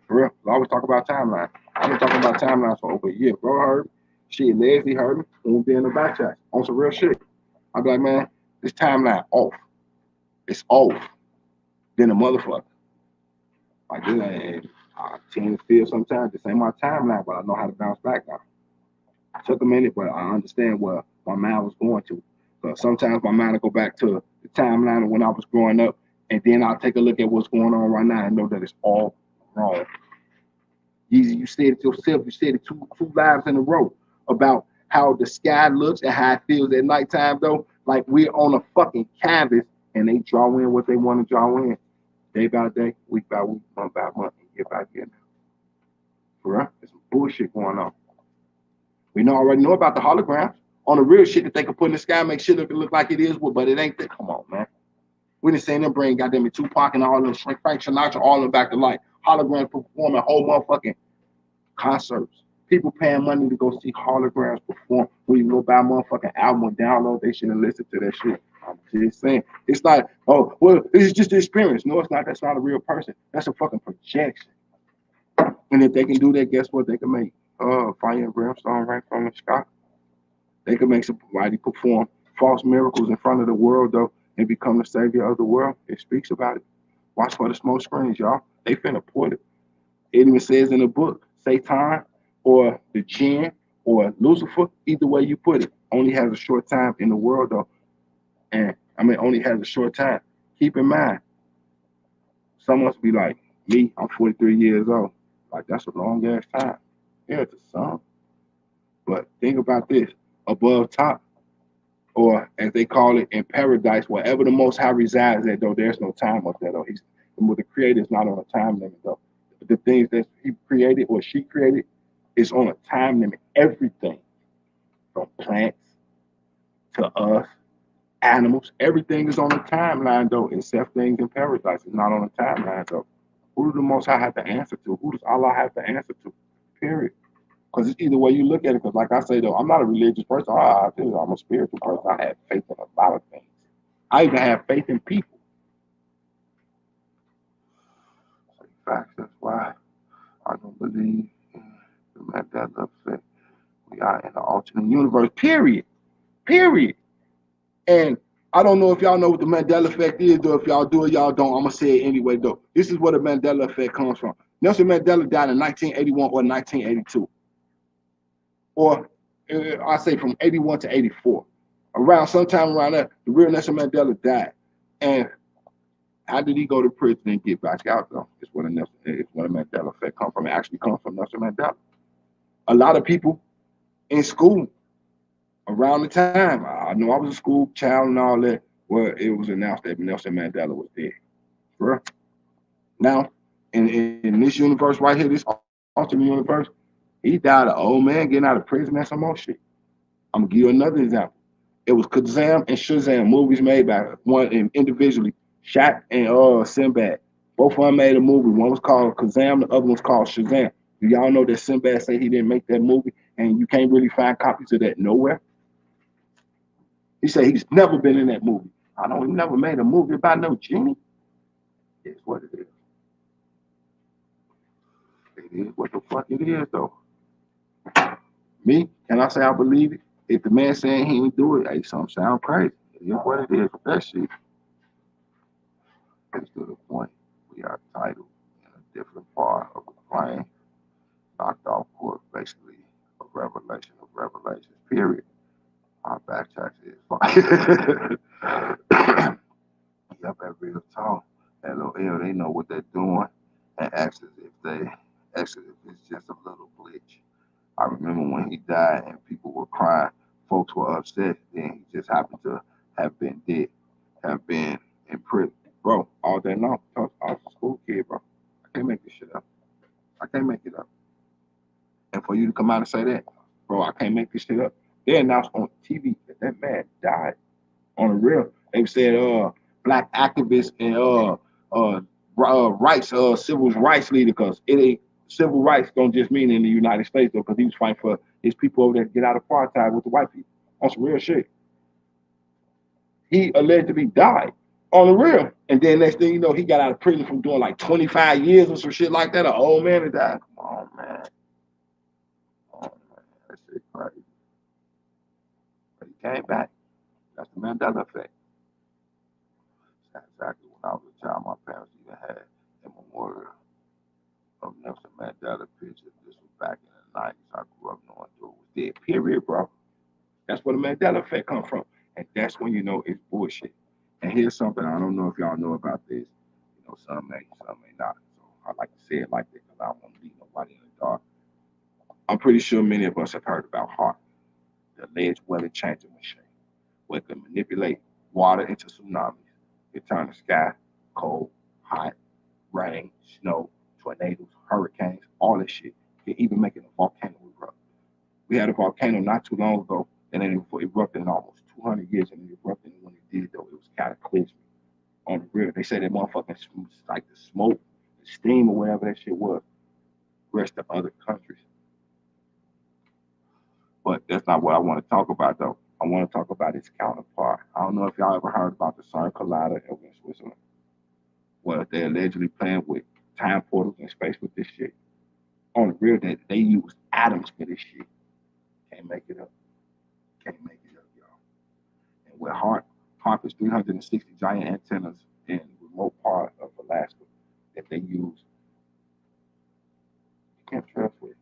For real. I always talk about timeline. I've been talking about timelines for over a year. Bro heard me. Shit, Leslie heard me. When we be in the back chat on some real shit. I be like, man, this timeline off. It's off. Then a motherfucker. Like, this ain't, I tend to feel sometimes this ain't my timeline, but I know how to bounce back now. It took a minute, but I understand where my mind was going to. So sometimes my mind will go back to the timeline of when I was growing up, and then I'll take a look at what's going on right now and know that it's all wrong. You said it yourself. You said it two lives in a row about how the sky looks and how it feels at nighttime, though. Like we're on a fucking canvas, and they draw in what they want to draw in, day by day, week by week, month by month, and year by year. For real, there's some bullshit going on. We already know about the holograms on the real shit that they can put in the sky, make shit look like it is, but it ain't that. Come on, man. We done seen them bring goddamn Tupac and all them Frank Sinatra, all them back to life. Holograms performing whole motherfucking concerts. People paying money to go see holograms perform. When you go buy a motherfucking album and download, they shouldn't listen to that shit. I'm just saying. It's like, oh, well, it's just the experience. No, it's not. That's not a real person. That's a fucking projection. And if they can do that, guess what? They can make fire and brimstone right from the sky. They can make somebody perform false miracles in front of the world, though, and become the savior of the world. It speaks about it. Watch for the smoke screens, y'all. They finna put it. It even says in the book, Satan or the jinn or Lucifer, either way you put it, only has a short time in the world, though. And I mean, only has a short time. Keep in mind, some must be like me. I'm 43 years old. Like that's a long ass time. Yeah, it's a song. But think about this: above top, or as they call it in paradise, wherever the Most High resides at, though there's no time up there. Though he's the Creator is not on a time limit. Though the things that He created or She created is on a time limit. Everything from plants to us, animals, everything is on a timeline though, except things in paradise. It's not on a timeline though. Who does the Most High have to answer to? Who does Allah have to answer to? Period. Because it's either way you look at it. Because like I say though, I'm not a religious person. I'm a spiritual person. I have faith in a lot of things. I even have faith in people. So facts. That's why I don't believe in the Mandela effect. We are in an alternate universe. Period. Period. And I don't know if y'all know what the Mandela effect is, though. If y'all do it, y'all don't. I'm gonna say it anyway, though. This is where the Mandela effect comes from. Nelson Mandela died in 1981 or 1982, or I say from 81 to 84. Around sometime around there, the real Nelson Mandela died. And how did he go to prison and get back out, though? It's where the Mandela effect comes from. It actually comes from Nelson Mandela. A lot of people in school around the time, I know I was a school child and all that, where it was announced that Nelson Mandela was dead. Bro. Now, in this universe right here, this alternate universe, he died an old man getting out of prison and some more shit. I'm gonna give you another example. It was Kazam and Shazam movies made by one individually, Shaq and Sinbad. Both of them made a movie. One was called Kazam, the other one was called Shazam. Do y'all know that Sinbad said he didn't make that movie and you can't really find copies of that nowhere? He said he's never been in that movie. I know he never made a movie about no genie. It's what it is. It is what the fuck it is, though. Me, can I say I believe it? If the man saying he didn't do it, hey, something sound crazy. It is what it is. That shit. It's to the point. We are titled in a different part of the plane, knocked off course, basically a revelation of revelations, period. Our backtrack is fine. Yep, that real talk. LOL, they know what they're doing. And ask us if it's just a little glitch. I remember when he died and people were crying, folks were upset. Then he just happened to have been dead, have been in prison. Bro, all day long, I was a school kid, bro. I can't make this shit up. I can't make it up. And for you to come out and say that, bro, I can't make this shit up. They announced on TV that that man died on the real. They said black activists and rights civil rights leader because it ain't civil rights don't just mean in the United States though because he was fighting for his people over there to get out of apartheid with the white people on some real shit. He allegedly died on the real, and then next thing you know, he got out of prison from doing like 25 years or some shit like that. An old man that died. Come on, man. Oh man, that shit crazy. But he came back. That's the Mandela effect. That's exactly when I was a child. My parents even had a memorial of Nelson Mandela picture. This was back in the 90s. I grew up knowing dude was dead. Period, bro. That's where the Mandela effect come from. And that's when you know it's bullshit. And here's something I don't know if y'all know about this. You know, some may not. So I like to say it like this because I don't want to leave nobody in the dark. I'm pretty sure many of us have heard about HARP, the alleged weather changing machine, where it can manipulate water into tsunamis. It turn the sky cold, hot, rain, snow, tornadoes, hurricanes, all this shit. It even making a volcano erupt. We had a volcano not too long ago, and then it erupted in almost 200 years, and it erupted when it did, though, it was cataclysmic on the real. They said that motherfucking, like the smoke, the steam, or whatever that shit was, rest of other countries. But that's not what I want to talk about, though. I want to talk about its counterpart. I don't know if y'all ever heard about the CERN Collider over in Switzerland. Well, they're allegedly playing with time portals in space with this shit. On the real, they use atoms for this shit. Can't make it up. Can't make it up, y'all. And with HARP is 360 giant antennas in the remote part of Alaska that they use. You can't trust with.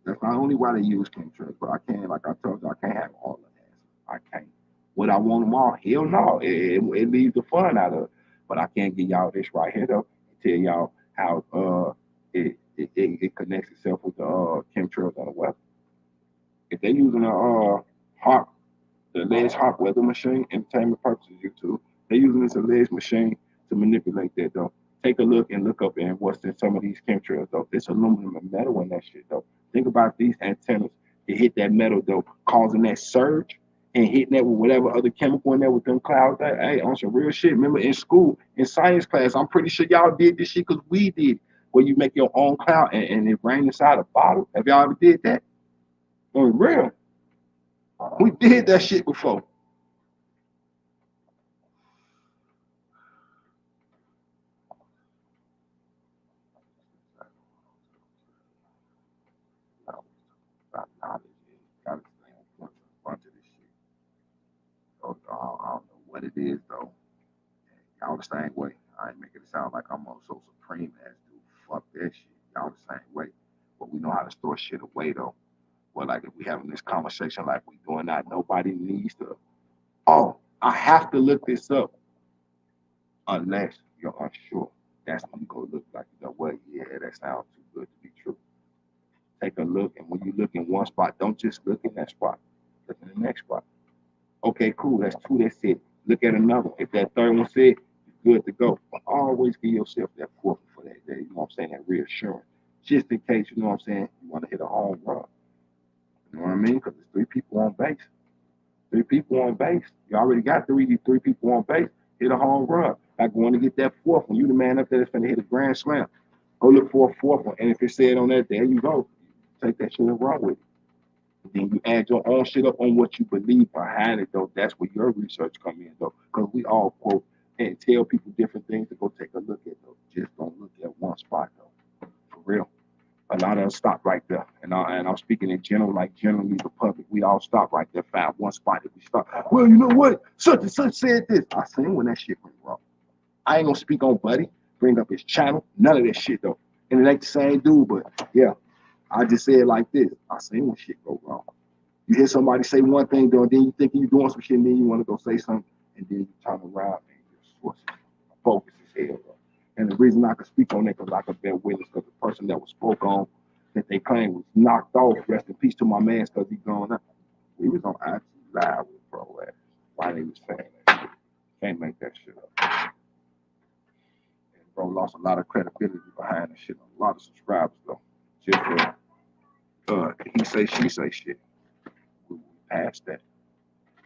That's not only why they use chemtrails, but I can't, like I told you, I can't have all of that. I can't. Would I want them all? Hell no. It leaves the fun out of it. But I can't get y'all this right here though. Tell y'all how it connects itself with the chemtrails on the weather. If they're using a HARP, the alleged HARP weather machine, entertainment purposes, YouTube, they're using this alleged machine to manipulate that though. Take a look and look up and what's in some of these chemtrails though. There's aluminum and metal in that shit though. Think about these antennas. It hit that metal though, causing that surge and hitting that with whatever other chemical in there with them clouds. Hey, on some real shit. Remember in school, in science class, I'm pretty sure y'all did this shit because we did. Where you make your own cloud and it rain inside a bottle. Have y'all ever did that? On real. We did that shit before. About knowledge gotta stay on a bunch of this shit. So, I don't know what it is though. Y'all the same way. I ain't making it sound like I'm so supreme as to fuck that shit. Y'all the same way. But we know how to store shit away though. Well, like if we having this conversation like we doing that, nobody needs to. Oh, I have to look this up unless you're unsure. That's when you go look like you know what? Yeah, that sounds too good to be true. Take a look, and when you look in one spot, don't just look in that spot. Look in the next spot. Okay, cool. That's two. That's it. Look at another. If that third one said, you're good to go. But always give yourself that fourth for that day. You know what I'm saying? That reassurance. Just in case, you know what I'm saying, you want to hit a home run. You know what I mean? Because there's three people on base. Three people on base. You already got three people on base. Hit a home run. Like going to get that fourth one. You the man up there that's going to hit a grand slam. Go look for a fourth one. And if it said on that, there you go. Take that shit and run with it. Then you add your own shit up on what you believe behind it, though. That's where your research come in, though. Because we all quote and tell people different things to go take a look at, though. Just don't look at one spot, though. For real. A lot of us stop right there. And I'm speaking in general, like generally the public. We all stop right there, find one spot that we stop. Well, you know what? Such and such said this. I seen when that shit went wrong. I ain't gonna speak on Buddy, bring up his channel, none of that shit, though. And it ain't the same dude, but yeah, I just say it like this. I seen when shit go wrong. You hear somebody say one thing, though, and then you think you're doing some shit, and then you want to go say something, and then you turn around and you're focus as hell, bro. And the reason I can speak on that because I could bear witness because the person that was spoke on that they claimed was knocked off. Rest in peace to my man because he gone up. We was on IG Live with bro ass. Why they was saying that shit. Can't make that shit up. And bro lost a lot of credibility behind the shit. A lot of subscribers though. Just for he say, she say shit. We passed that.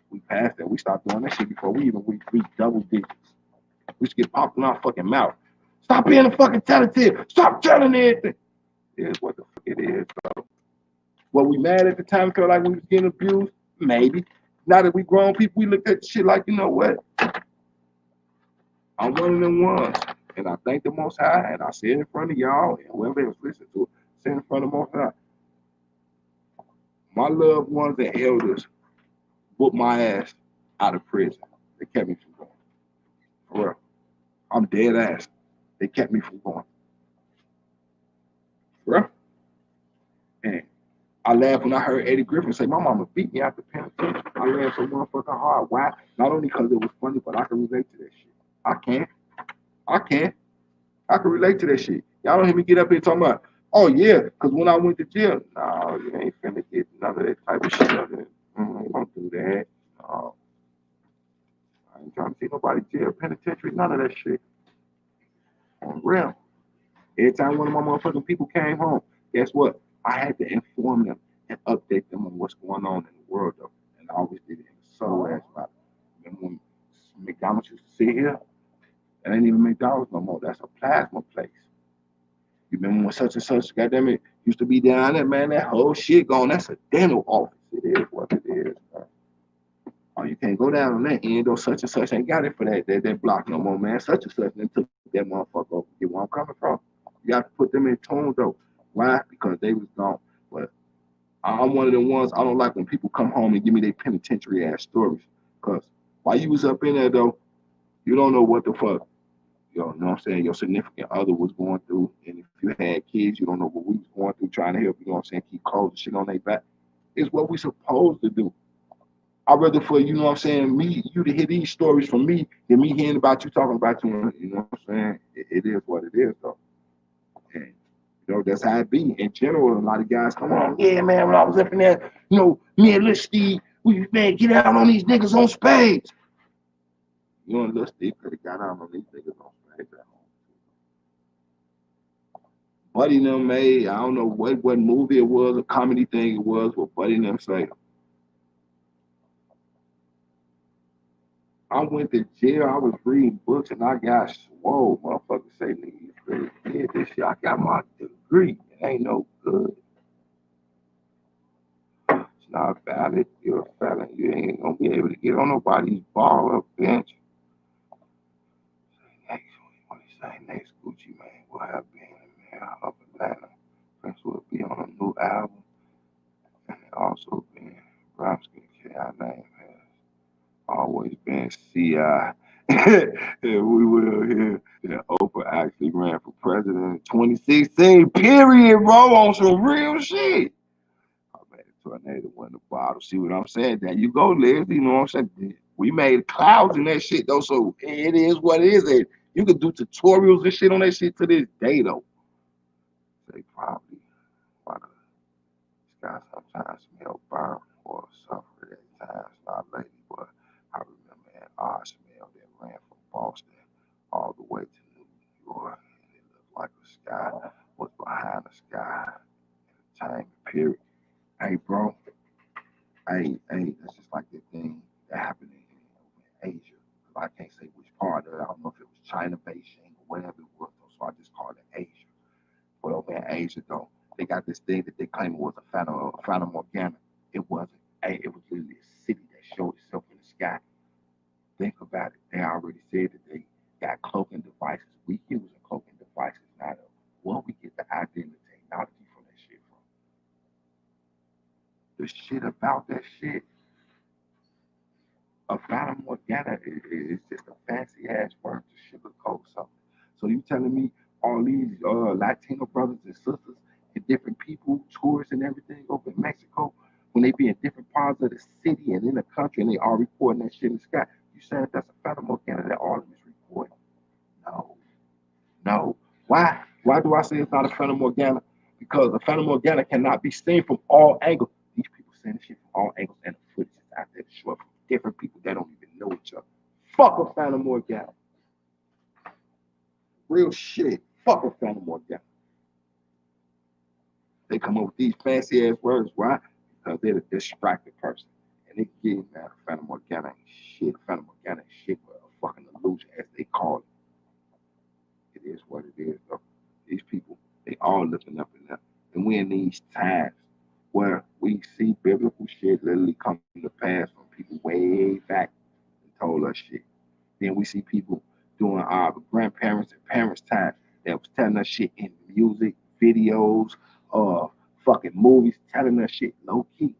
We passed that. We stopped doing that shit before we even we double digits. We should get popped in our fucking mouth. Stop being a fucking tattletale. Stop telling everything. It is what the fuck it is, bro. Were we mad at the time? Felt like we was getting abused? Maybe. Now that we grown people, we look at the shit like, you know what? I'm one of them ones. And I thank the Most High, and I say it in front of y'all, and whoever was listening to it, say it in front of the Most High. My loved ones and elders whooped my ass out of prison. They kept me from going. For real. I'm dead ass. They kept me from going. For real. And I laughed when I heard Eddie Griffin say, my mama beat me out the penitentiary. I laughed so motherfucking hard. Why? Not only because it was funny, but I can relate to that shit. I can. I can relate to that shit. Y'all don't hear me get up here talking about, oh yeah, because when I went to jail, no, you ain't finna get none of that type of shit. Don't do that. No. I ain't trying to see nobody jail, penitentiary, none of that shit. On real. Every time one of my motherfucking people came home, guess what? I had to inform them and update them on what's going on in the world, though. And I always did it in a subtle ass way. Remember when McDonald's used to sit here? That ain't even McDonald's no more. That's a plasma place. You remember when such and such, goddamn it, used to be down there, man? That whole shit gone. That's a dental office. It is what it is, man. Oh, you can't go down on that end, though. Such and such ain't got it for that block no more, man. Such and such then took that motherfucker over. Get where I'm coming from? You got to put them in tune, though. Why? Because they was gone. But I'm one of the ones I don't like when people come home and give me their penitentiary ass stories. Because while you was up in there, though, you don't know what the fuck, you know what I'm saying, your significant other was going through. And if you had kids, you don't know what we was going through trying to help, you know what I'm saying, keep clothes and shit on their back. It's what we supposed to do. I'd rather for, you know what I'm saying, you to hear these stories from me than me hearing about you talking about you, you know what I'm saying? It is what it is, though. And, you know, that's how it be. In general, a lot of guys come on, yeah, man, when I was up in there, you know, me and Lil Steve, we, man, get out on these niggas on spades. You and Lil Steve could have got out on these niggas on spades at home. Buddy and them made, I don't know what movie it was, a comedy thing it was, but Buddy and them say, I went to jail, I was reading books, and I got swole. Motherfuckers say, nigga, you really did this shit. I got my degree. It ain't no good. It's not valid. You're a felon. You ain't gonna be able to get on nobody's bar or bench. Next, what he say next, Gucci Mane will have been in there up Atlanta. Prince will be on a new album. And also been Ramsky K.I. name has always been C.I. And we will hear that Oprah actually ran for president in 2016. Period, bro, on some real shit. I made a tornado win the bottle. See what I'm saying? There you go, Liz. You know what I'm saying? We made clouds in that shit, though, so it is what it is. And you could do tutorials and shit on that shit to this day, though. They probably why the sky sometimes smell burnt or suffer at times, not lately, but I remember an odd smell that ran from Boston all the way to New York, and it looked like the sky was behind the sky. Time period. Hey, bro. Hey, that's just like the thing that happened in Asia. I can't say which part of it. I don't know if it was China, Beijing, or whatever it was, so I just called it Asia. But over in Asia, though, they got this thing that they claim was a Phantom Morgana. It wasn't. Hey, it was literally a city that showed itself in the sky. Think about it. They already said that they got cloaking devices. We using cloaking devices now. Where we get the idea and the technology from that shit from? The shit about that shit, a Phantom Morgana is just a fancy ass word to sugarcoat something. So you telling me all these Latino brothers and sisters and different people, tourists and everything over in Mexico, when they be in different parts of the city and in the country and they all reporting that shit in the sky, you saying that's a Phantom Morgana that all of them is reporting? No. No. Why? Why do I say it's not a Phantom Morgana? Because a Phantom Morgana cannot be seen from all angles. These people saying shit from all angles and the footage is out there to show up from different people that don't even know each other. Fuck a Phantom Morgana. Real shit. Fuck a Phantom Morgana. They come up with these fancy ass words. Why? Because they're the distracted person. And they get man, Phantom Organic shit. Phantom Organic shit with a fucking illusion, as they call it. It is what it is, though. These people, they all looking up in there. And we're in these times where we see biblical shit literally come to pass from people way back and told us shit. Then we see people doing our grandparents and parents' time that was telling us shit in music, videos, fucking movies, telling us shit low key.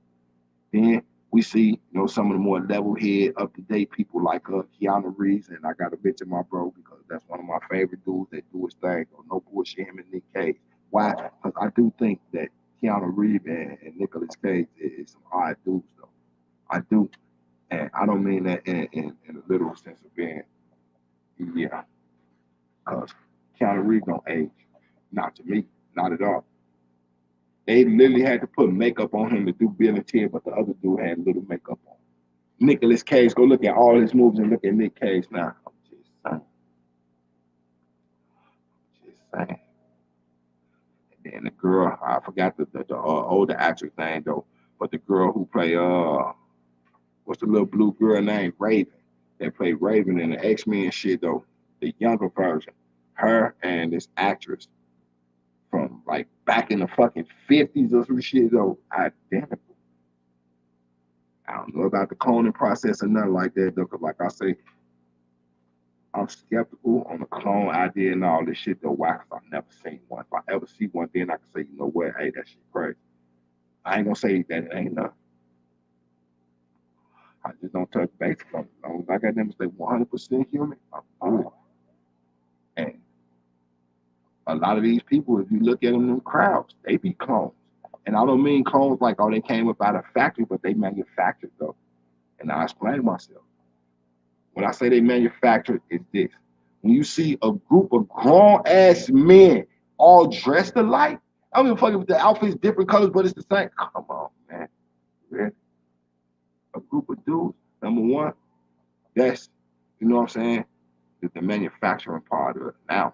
Then we see, some of the more level head, up to date people like Keanu Reeves, and I gotta mention my bro because that's one of my favorite dudes that do his thing. No bullshit, him and Nick Cage. Why? Because I do think that Keanu Reeves and Nicolas Cage is some odd dudes, though. I do, and I don't mean that in a literal sense of being, yeah, because Keanu Reeves don't age, not to me, not at all. They literally had to put makeup on him to do Bill and Ted, but the other dude had little makeup on. Nicolas Cage, go look at all his movies and look at Nick Cage now. I'm just saying. And then the girl, I forgot the older actress name though, but the girl who played what's the little blue girl name? Raven. That played Raven in the X-Men shit though, the younger version. Her and this actress from like back in the fucking 50s or some shit though, identical. I don't know about the cloning process or nothing like that though, because like I say, I'm skeptical on the clone idea and all this shit though. Why? Because I've never seen one. If I ever see one, then I can say, you know what, hey, that shit crazy. I ain't gonna say that it ain't nothing. I just don't touch base on it. As long as I got them to stay 100% human, I'm good. And a lot of these people, if you look at them in crowds, they be clones. And I don't mean clones like, oh, they came up out of a factory, but they manufactured though. And I explain myself. When I say they manufactured, it's this. When you see a group of grown-ass men all dressed alike, I don't give a fuck if the outfit's different colors, but it's the same. Come on, man. Really? A group of dudes, number one, that's, you know what I'm saying, is the manufacturing part of it. Now,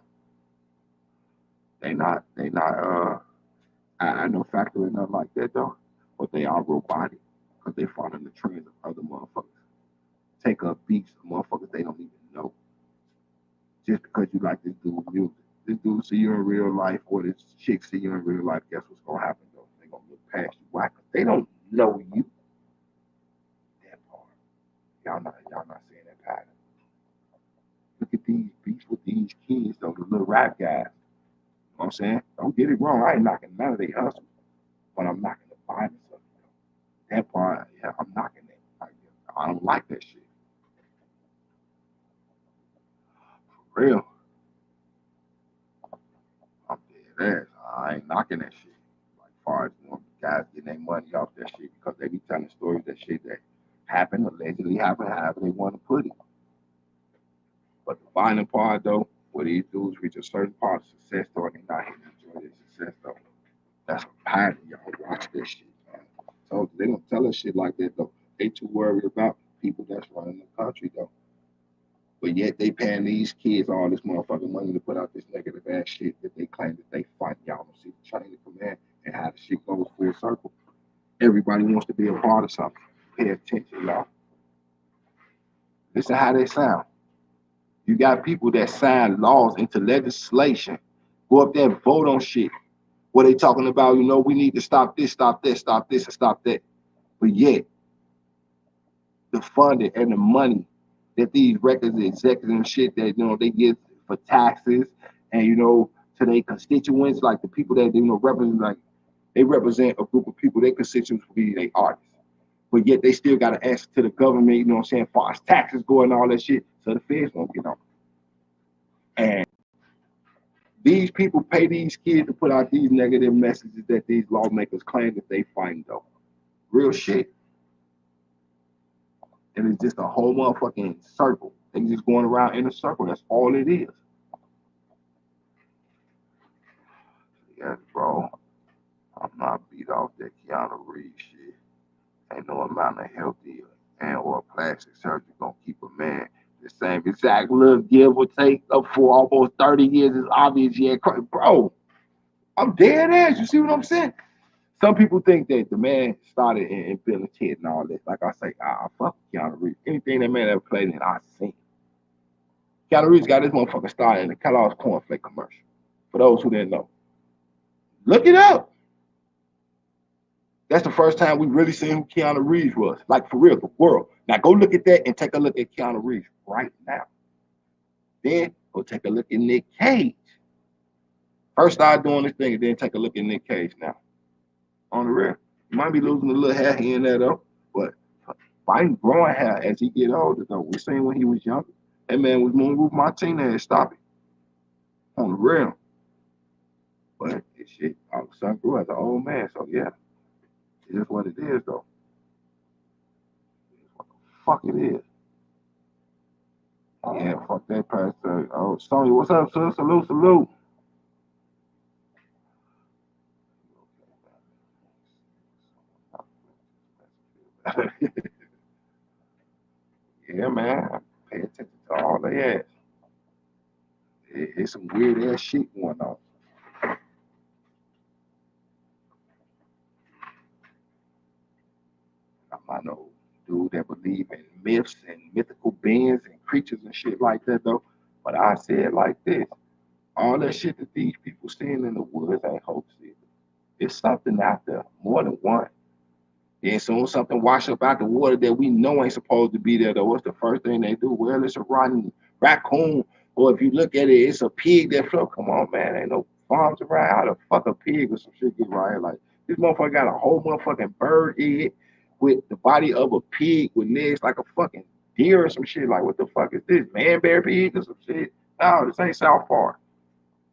I know factory or nothing like that though, but they are robotic because they follow the trends of other motherfuckers. Take up beats of motherfuckers they don't even know. Just because you like this dude's music. This dude see you in real life or this chick see you in real life, guess what's gonna happen though? They're gonna look past you. Why? Because they don't know you. That part. Y'all not seeing that pattern. Look at these beats with these kids though, the little rap guys. You know what I'm saying? Don't get it wrong. I ain't knocking none of their hustle, but I'm knocking the violence of it. That part, yeah, I'm knocking it. I don't like that shit. For real. I'm dead ass. I ain't knocking that shit. Like far as guys getting their money off that shit because they be telling stories that shit that happened, allegedly happened, however they want to put it. But the violent part though, where these dudes reach a certain part of success though, and they not here to enjoy their success though. That's a pattern, y'all. Watch this shit, man. So they don't tell us shit like that though. They too worried about people that's running the country though. But yet they paying these kids all this motherfucking money to put out this negative ass shit that they claim that they fight. Y'all don't see the chain of command and how the shit goes full circle. Everybody wants to be a part of something. Pay attention, y'all. Listen how they sound. You got people that sign laws into legislation, go up there and vote on shit. What they talking about, we need to stop this, stop that, stop this, and stop that. But yet, the funding and the money that these records executives and shit that they get for taxes and to their constituents, like the people that represent, like they represent a group of people, their constituents will be their artists. But yet they still gotta answer to the government, you know what I'm saying, as far as taxes go and all that shit. So the feds won't get on. And these people pay these kids to put out these negative messages that these lawmakers claim that they find though. Real shit. And it's just a whole motherfucking circle. They just going around in a circle. That's all it is. Yeah, bro. I'm not beat off that Keanu Reeves shit. Ain't no amount of healthy and or plastic surgery gonna keep a man the same exact look, give or take, up for almost 30 years is obvious. Yeah, bro. I'm dead ass. You see what I'm saying? some people think that the man started in Bill and Ted and all that. Like I say, fuck Keanu Reeves. Anything that man ever played in, I seen. Keanu Reeves got this motherfucker started in the Kellogg's cornflake commercial. For those who didn't know, look it up. That's the first time we really seen who Keanu Reeves was. Like for real, the world. Now go look at that and take a look at Keanu Reeves right now. Then go take a look at Nick Cage. First start doing this thing and then take a look at Nick Cage now. On the real. You might be losing a little hair here and there though, but fighting growing hair as he get older though. We seen when he was younger. That man was moving with Martinez, stop it. On the real. But this shit all of a sudden grew as an old man. So yeah. It is what it is though. What the fuck it is. Yeah, fuck that pastor. Oh, Sony, what's up, sir? Salute, salute. Yeah, man. Pay attention to all that ass. It's some weird ass shit going on. I'm not no dude that believe in myths and mythical beings and creatures and shit like that though. But I say it like this. All that shit that these people seeing in the woods ain't hoaxes. It's something out there, more than one. Then soon something wash up out the water that we know ain't supposed to be there though. What's the first thing they do? Well, it's a rotten raccoon. Or if you look at it, it's a pig that float. Come on, man. Ain't no farms around. How the fuck a pig or some shit get right here? Like this motherfucker got a whole motherfucking bird egg with the body of a pig with legs like a fucking deer or some shit. Like what the fuck is this? Man bear pig or some shit? No, this ain't South Park.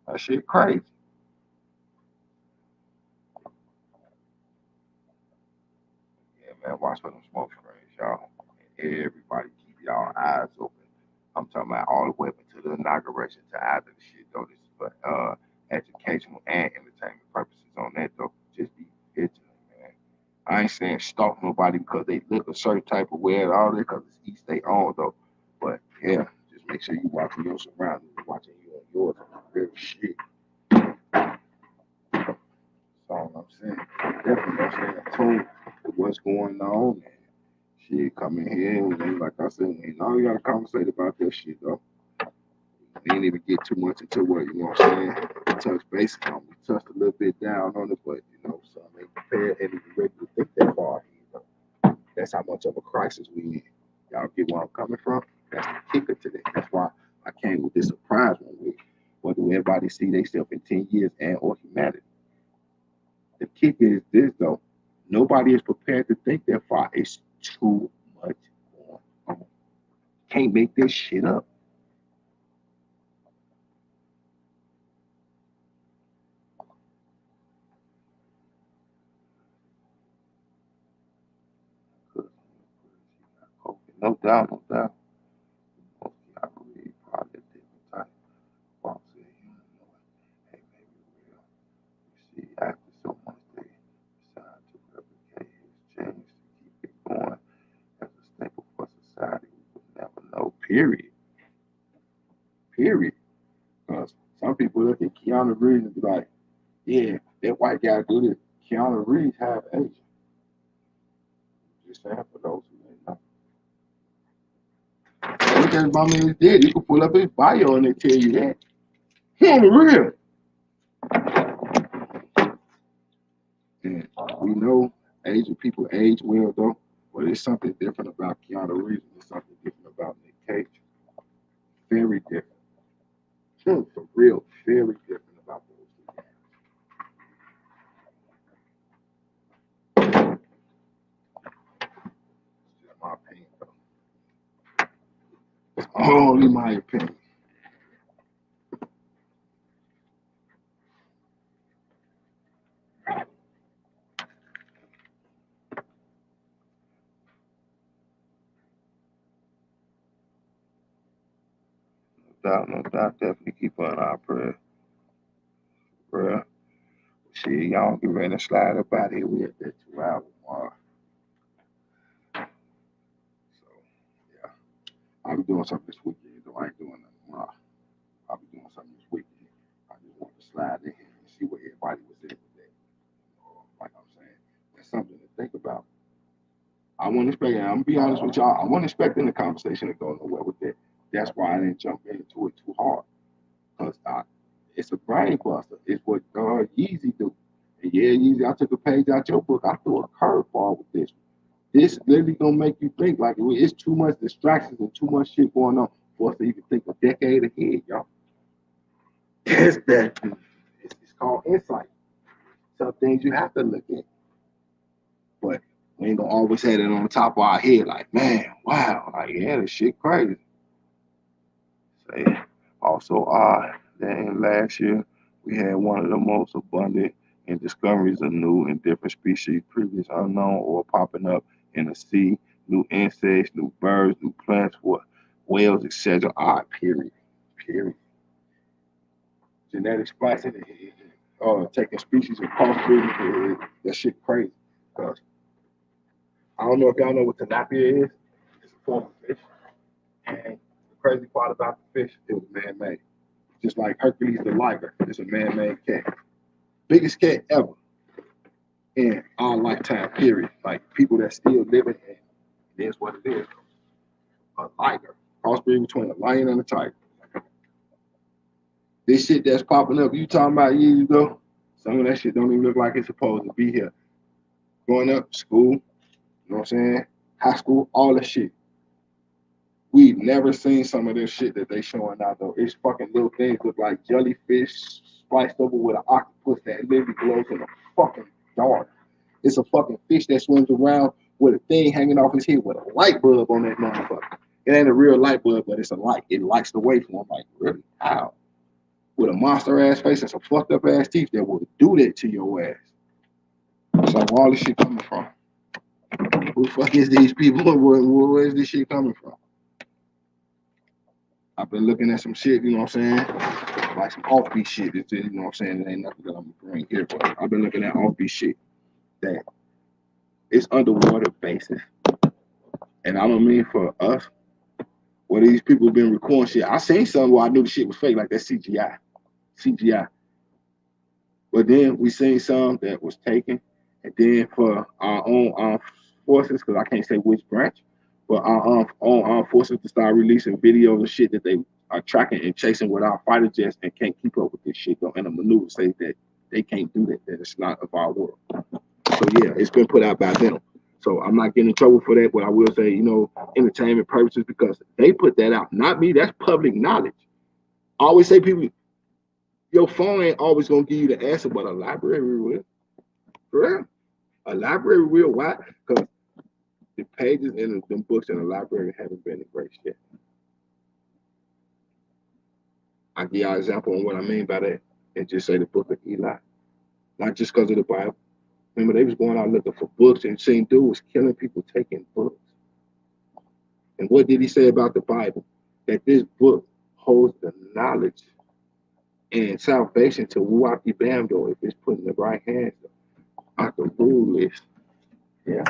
That shit crazy. Yeah, man, watch for them smoke screens, y'all. Everybody keep y'all eyes open. I'm talking about all the way up until the inauguration to after the shit, though. This is for educational and entertainment purposes on that, though. Just be vigilant, man. I ain't saying stalk nobody because they look a certain type of way and all that, because it's each their own, though. But yeah, just make sure you watching your surroundings, watching you and yours on the real shit. That's all I'm saying. Definitely stay tuned to what's going on. And shit, come in here and like I said, ain't all you gotta conversate about that shit though. We ain't even get too much into what you know what I'm saying. We touched bases on. We touched a little bit down on it, but you know, some ain't prepared and even ready to think that far. You know? That's how much of a crisis we in. Y'all get where I'm coming from? That's the kicker to that. That's why I came with this surprise one week. What do everybody see themselves in 10 years and or humanity? The kicker is this though. Nobody is prepared to think that far. It's too much going on. Can't make this shit up. No doubt, no doubt. I believe probably a different type of box in here. Hey, maybe we'll see after so much they decide to replicate his change to keep it going as a staple for society. We would never know. Period. Period. Because some people look at Keanu Reeves and be like, yeah, that white guy do this. Keanu Reeves have Asian. Just saying for those who didn't know. Look at my man's dead. You can pull up his bio and they tell you that. He on the real. And we know Asian people age well though, but it's something different about Keanu Reeves. It's something different about Nick Cage. Very different. For real, very different about those two guys. It's just my opinion though. It's only my opinion. No doubt, no doubt. Definitely keep on our prayer. Prayer. Shit, y'all get ready to slide up out here. We at that 2 hour mark. So yeah. I'll be doing something this weekend, though I ain't doing nothing tomorrow. I'll be doing something this weekend. I just want to slide in here and see where everybody was at with that. Like I'm saying. That's something to think about. I wasn't expecting, I'm gonna be honest with y'all, I wasn't expecting the conversation to go nowhere with that. That's why I didn't jump into it too hard. Because it's a brain buster. It's what Yeezy do. And yeah, Yeezy, I took a page out your book. I threw a curveball with this. This literally gonna make you think like it's too much distractions and too much shit going on for us to even think a decade ahead, y'all. It's that. It's called insight. Some things you have to look at. But we ain't gonna always have it on top of our head, like, man, wow, like, yeah, this shit crazy. So, yeah. Also, then last year, we had one of the most abundant in discoveries of new and different species, previous unknown or popping up in the sea, new insects, new birds, new plants, what whales, etc. Period. Period. Genetic splicing, taking species and crossbreeding, that shit crazy. Cause I don't know if y'all know what tilapia is. It's a form of fish. And the crazy part about the fish, it was man-made. Just like Hercules the liger, it's a man-made cat. Biggest cat ever in our lifetime period. Like people that still living in it. That's what it is. A liger. Crossbreed between a lion and a tiger. This shit that's popping up, you talking about years ago, some of that shit don't even look like it's supposed to be here. Growing up, school, you know what I'm saying? High school, all that shit. We've never seen some of this shit that they showing out though. It's fucking little things look like jellyfish spliced over with an octopus that literally glows in the fucking dark. It's a fucking fish that swims around with a thing hanging off his head with a light bulb on that motherfucker. It ain't a real light bulb, but it's a light. It lights the way for him. Like, really? How? With a monster ass face and some fucked up ass teeth that will do that to your ass. So where all this shit coming from? Who the fuck is these people? Where is this shit coming from? I've been looking at some shit, you know what I'm saying? Like some offbeat shit. You know what I'm saying? It ain't nothing that I'm gonna bring here, but I've been looking at offbeat shit that it's underwater basis. And I don't mean for us, where these people been recording shit. I seen some where I knew the shit was fake, like that CGI. But then we seen some that was taken, and then for our own armed forces, because I can't say which branch, but our own armed forces to start releasing videos of shit that they are tracking and chasing with our fighter jets and can't keep up with this shit though. And the maneuver says that they can't do that it's not of our world. So yeah, it's been put out by them. So I'm not getting in trouble for that, but I will say, entertainment purposes, because they put that out, not me. That's public knowledge. I always say people, your phone ain't always gonna give you the answer, but a library will. For real. A library will. Why? Because the pages in them books in the library haven't been erased yet. I give y'all an example on what I mean by that, and just say the book of Eli. Not just because of the Bible. Remember, they was going out looking for books and seeing dude was killing people taking books. And what did he say about the Bible? That this book holds the knowledge and salvation to Wuaki Bamdo if it's put in the right hands. I can rule list. Yeah.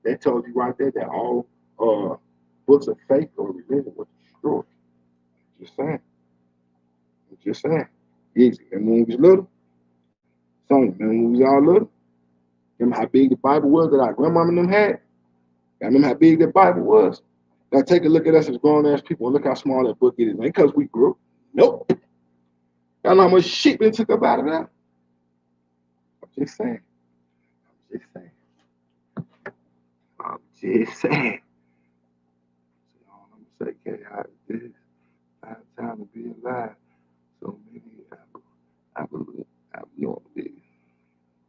That told you right there that all books of faith or religion were destroyed. Just saying. Easy. And when we was little, remember when we was all little? Remember how big the Bible was that our grandmama and them had? I remember how big that Bible was. Now take a look at us as grown ass people and look how small that book is. Ain't because we grew. Nope. Y'all know how much shit they took up out of that? I'm just saying. I'm just saying. So I'm gonna say, K, how it is. I have time to be alive. So many abnormalities.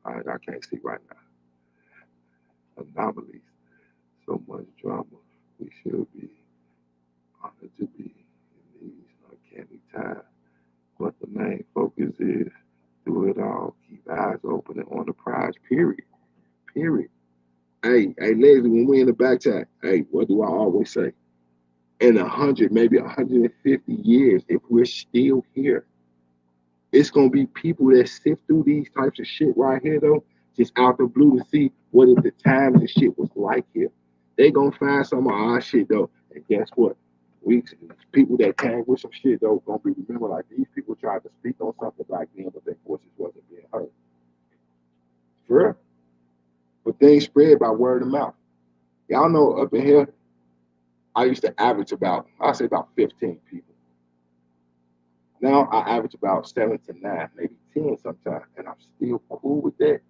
I can't see right now. Anomalies. So much drama. We should be honored to be in these uncanny times. But the main focus is do it all. Keep eyes open and on the prize. Period. Hey, ladies, when we in the back chat, hey, what do I always say? In 100, maybe 150 years, if we're still here, it's gonna be people that sift through these types of shit right here, though, just out the blue to see what if the times and shit was like here. They gonna find some of our shit though, and guess what? We people that came with some shit though gonna be remembered like these people tried to speak on something back then, but their voices wasn't being heard. For real. But things spread by word of mouth. Y'all know up in here, I used to average I'd say about 15 people. Now I average about 7 to 9, maybe 10 sometimes, and I'm still cool with that.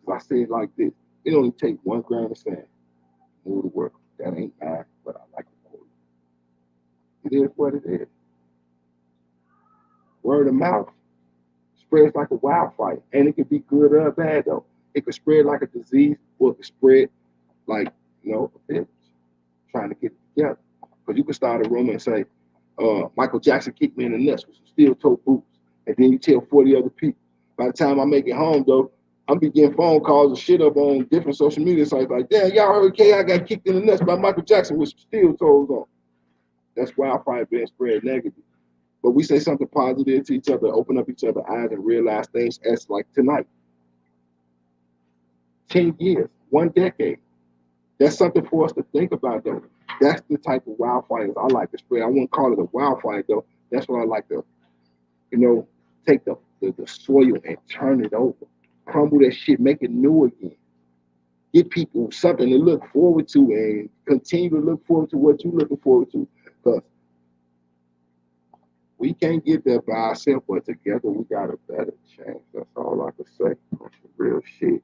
So I say it like this: it only takes 1 grain of sand to move the world. That ain't mine, but I like it for you. It is what it is. Word of mouth spreads like a wildfire, and it could be good or bad though. It could spread like a disease, or it could spread like a village trying to get it together. Because you could start a rumor and say, Michael Jackson kicked me in the nuts with some steel-toe boots, and then you tell 40 other people. By the time I make it home, though, I'm be getting phone calls and shit up on different social media sites like, damn, y'all heard K.I. got kicked in the nuts by Michael Jackson with some steel-toes on. That's wildfire being spread negative. But we say something positive to each other, open up each other's eyes and realize things as like tonight. 10 years, 1 decade. That's something for us to think about, though. That's the type of wildfires I like to spread. I wouldn't call it a wildfire, though. That's what I like to, take the soil and turn it over. Crumble that shit, make it new again. Give people something to look forward to and continue to look forward to what you're looking forward to. Because we can't get there by ourselves, but together we got a better chance. That's all I can say. That's some real shit.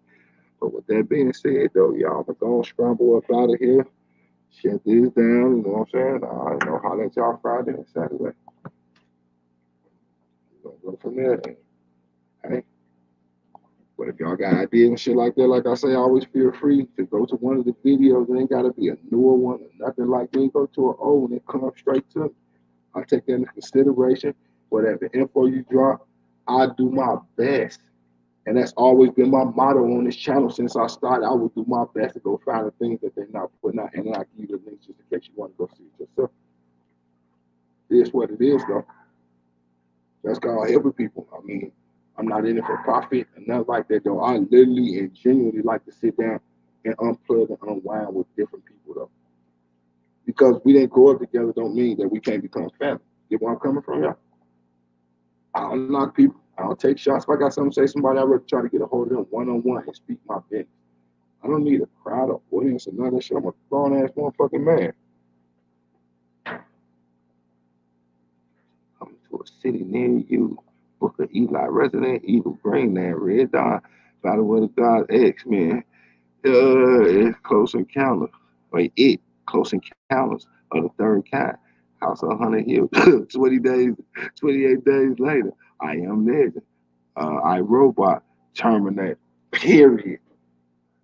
But with that being said, though, y'all, I'm going to scramble up out of here. Shut this down, you know what I'm saying? I know how at y'all Friday and Saturday. We're going to go from there then. Hey. But if y'all got ideas and shit like that, like I say, always feel free to go to one of the videos. It ain't got to be a newer one or nothing like that. Go to an old one and come up straight to me. I take that into consideration. Whatever info you drop, I do my best. And that's always been my motto on this channel since I started. I will do my best to go find the things that they're not putting out. And then I give you the links just in case you want to go see it yourself. It is what it is, though. That's called helping people. I mean, I'm not in it for profit and nothing like that, though. I literally and genuinely like to sit down and unplug and unwind with different people, though. Because we didn't grow up together don't mean that we can't become family. Get where I'm coming from, y'all? I don't knock people. I don't take shots. If I got something to say to somebody, I would try to get a hold of them one-on-one and speak my business. I don't need a crowd or audience or none of that shit. I'm a grown-ass motherfucking man. Coming to a city near you. Booker Eli, Resident Evil, Greenland, Red Dawn, Battle of the Gods, X-Men. It's Close Encounters. Close Encounters of the Third Kind. House of 100 Hills. 28 days later. I Am Legend. I, Robot. Terminator. Period.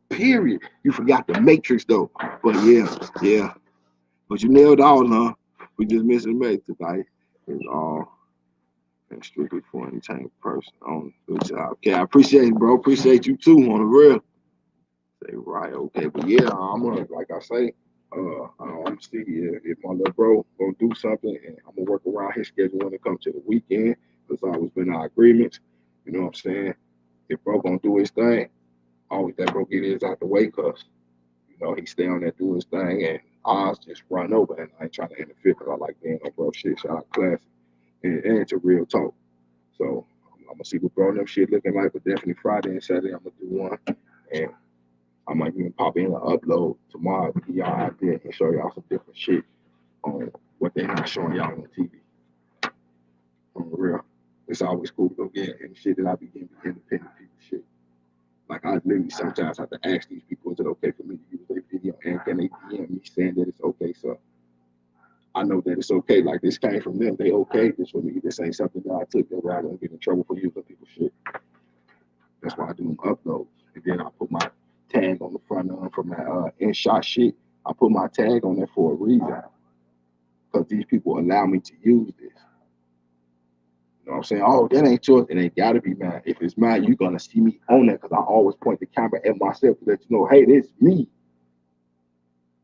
You forgot the Matrix, though. But yeah. But you nailed all, huh? We just missing the Matrix tonight. It's all strictly for entertainment person. Good job. Okay, I appreciate it, bro. Appreciate you too, on the real. Say right, okay. But yeah, I'm gonna, like I say, I'm see if my little bro gonna do something, and I'm gonna work around his schedule when it comes to the weekend. It's always been our agreements. You know what I'm saying? If bro gonna do his thing, always that bro get his out the way, cause he stay on there do his thing, and Oz just run over, and I ain't trying to interfere because I like being on bro shit. Shout out class, and it's a real talk. So I'm gonna see what bro and them shit looking like, but definitely Friday and Saturday I'm gonna do one, and I might even pop in and upload tomorrow to give y'all out there and show y'all some different shit on what they're not showing y'all on TV. On the real, it's always cool to go get and shit that I be getting independent people shit. Like I literally sometimes have to ask these people, is it okay for me to use their video, and can they DM me saying that it's okay? So I know that it's okay. Like this came from them. They okay this for me. This ain't something that I took that I don't get in trouble for using people's shit. That's why I do them uploads. And then I put my tag on the front of them for my in-shot shit. I put my tag on there for a reason. Because these people allow me to use this. You know what I'm saying? Oh, that ain't yours. It ain't got to be mine. If it's mine, you're going to see me on that because I always point the camera at myself to let you know, hey, this is me.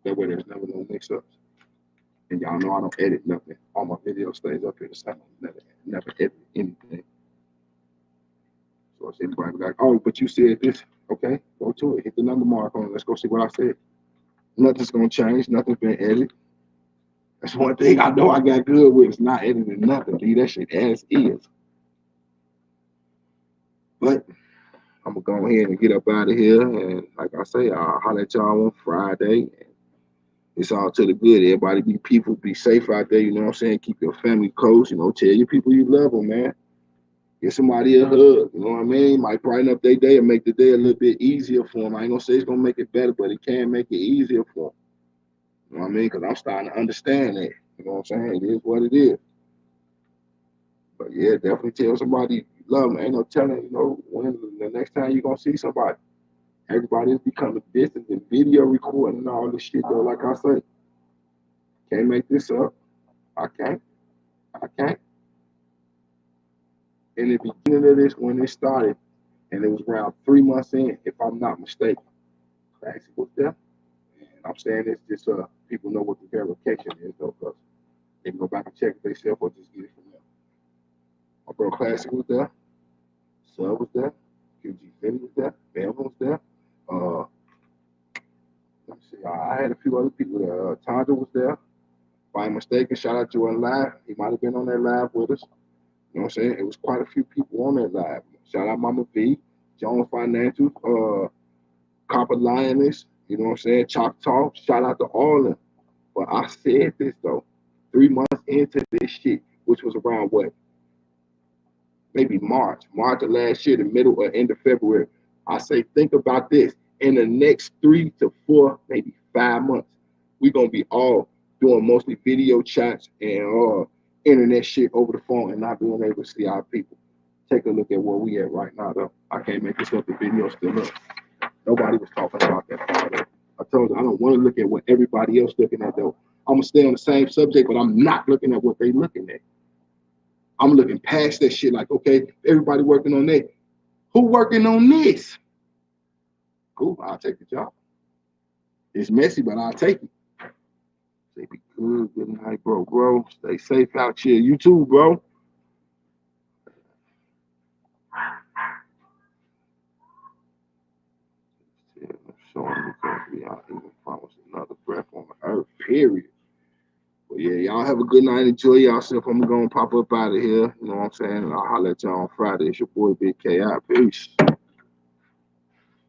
That way there's never no mix-ups. And y'all know I don't edit nothing. All my video stays up here the same. Never edit anything. So if anybody be like, oh, but you said this. Okay, go to it. Hit the number mark on it. Let's go see what I said. Nothing's going to change. Nothing's been edited. That's one thing I know I got good with. It's not editing nothing. Leave that shit as is. But I'm gonna go ahead and get up out of here. And like I say, I'll holler at y'all on Friday. It's all to the good. Everybody be people, be safe out there. You know what I'm saying? Keep your family close. You know, tell your people you love them, man. Get somebody a hug. You know what I mean? Might brighten up their day and make the day a little bit easier for them. I ain't gonna say it's gonna make it better, but it can make it easier for them. You know what I mean? Because I'm starting to understand that. You know what I'm saying? It is what it is. But yeah, definitely tell somebody you love them. Ain't no telling, you know, when the next time you're gonna see somebody. Everybody is becoming distant and video recording and all this shit though. Like I say, can't make this up. I can't. I can't. In the beginning of this, when it started, and it was around 3 months in, if I'm not mistaken, Classic was there. And I'm saying this just so people know what the verification is though, because they can go back and check it themselves or just get it from them. My bro Classic was there. Sub was there. QG Fitty was there. Bam was there. Uh, let me see. I had a few other people there. Tandra was there. If I'm mistaken, shout out to him live. He might have been on that live with us. You know what I'm saying? It was quite a few people on that live. Shout out Mama V, Jones Financial, Copper Lioness, you know what I'm saying? Choctaw. Shout out to all of them. But I said this though, 3 months into this shit, which was around what? Maybe March of last year, the middle or end of February. I say, think about this. In the next 3 to 4, maybe 5 months, we're gonna be all doing mostly video chats and internet shit over the phone and not being able to see our people. Take a look at where we at right now, though. I can't make this up. The video still up. Nobody was talking about that part of it. I told you I don't want to look at what everybody else looking at, though. I'm gonna stay on the same subject, but I'm not looking at what they looking at. I'm looking past that shit like, okay, everybody working on that. Who working on this? Cool, I'll take the job. It's messy, but I'll take it. Say be good, good night, bro. Stay safe out here. You too, bro. Yeah, showing because we are even promised another breath on the earth, period. But yeah, y'all have a good night. Enjoy yourself. I'm gonna pop up out of here. You know what I'm saying? And I'll holler at y'all on Friday. It's your boy Big KI. Peace.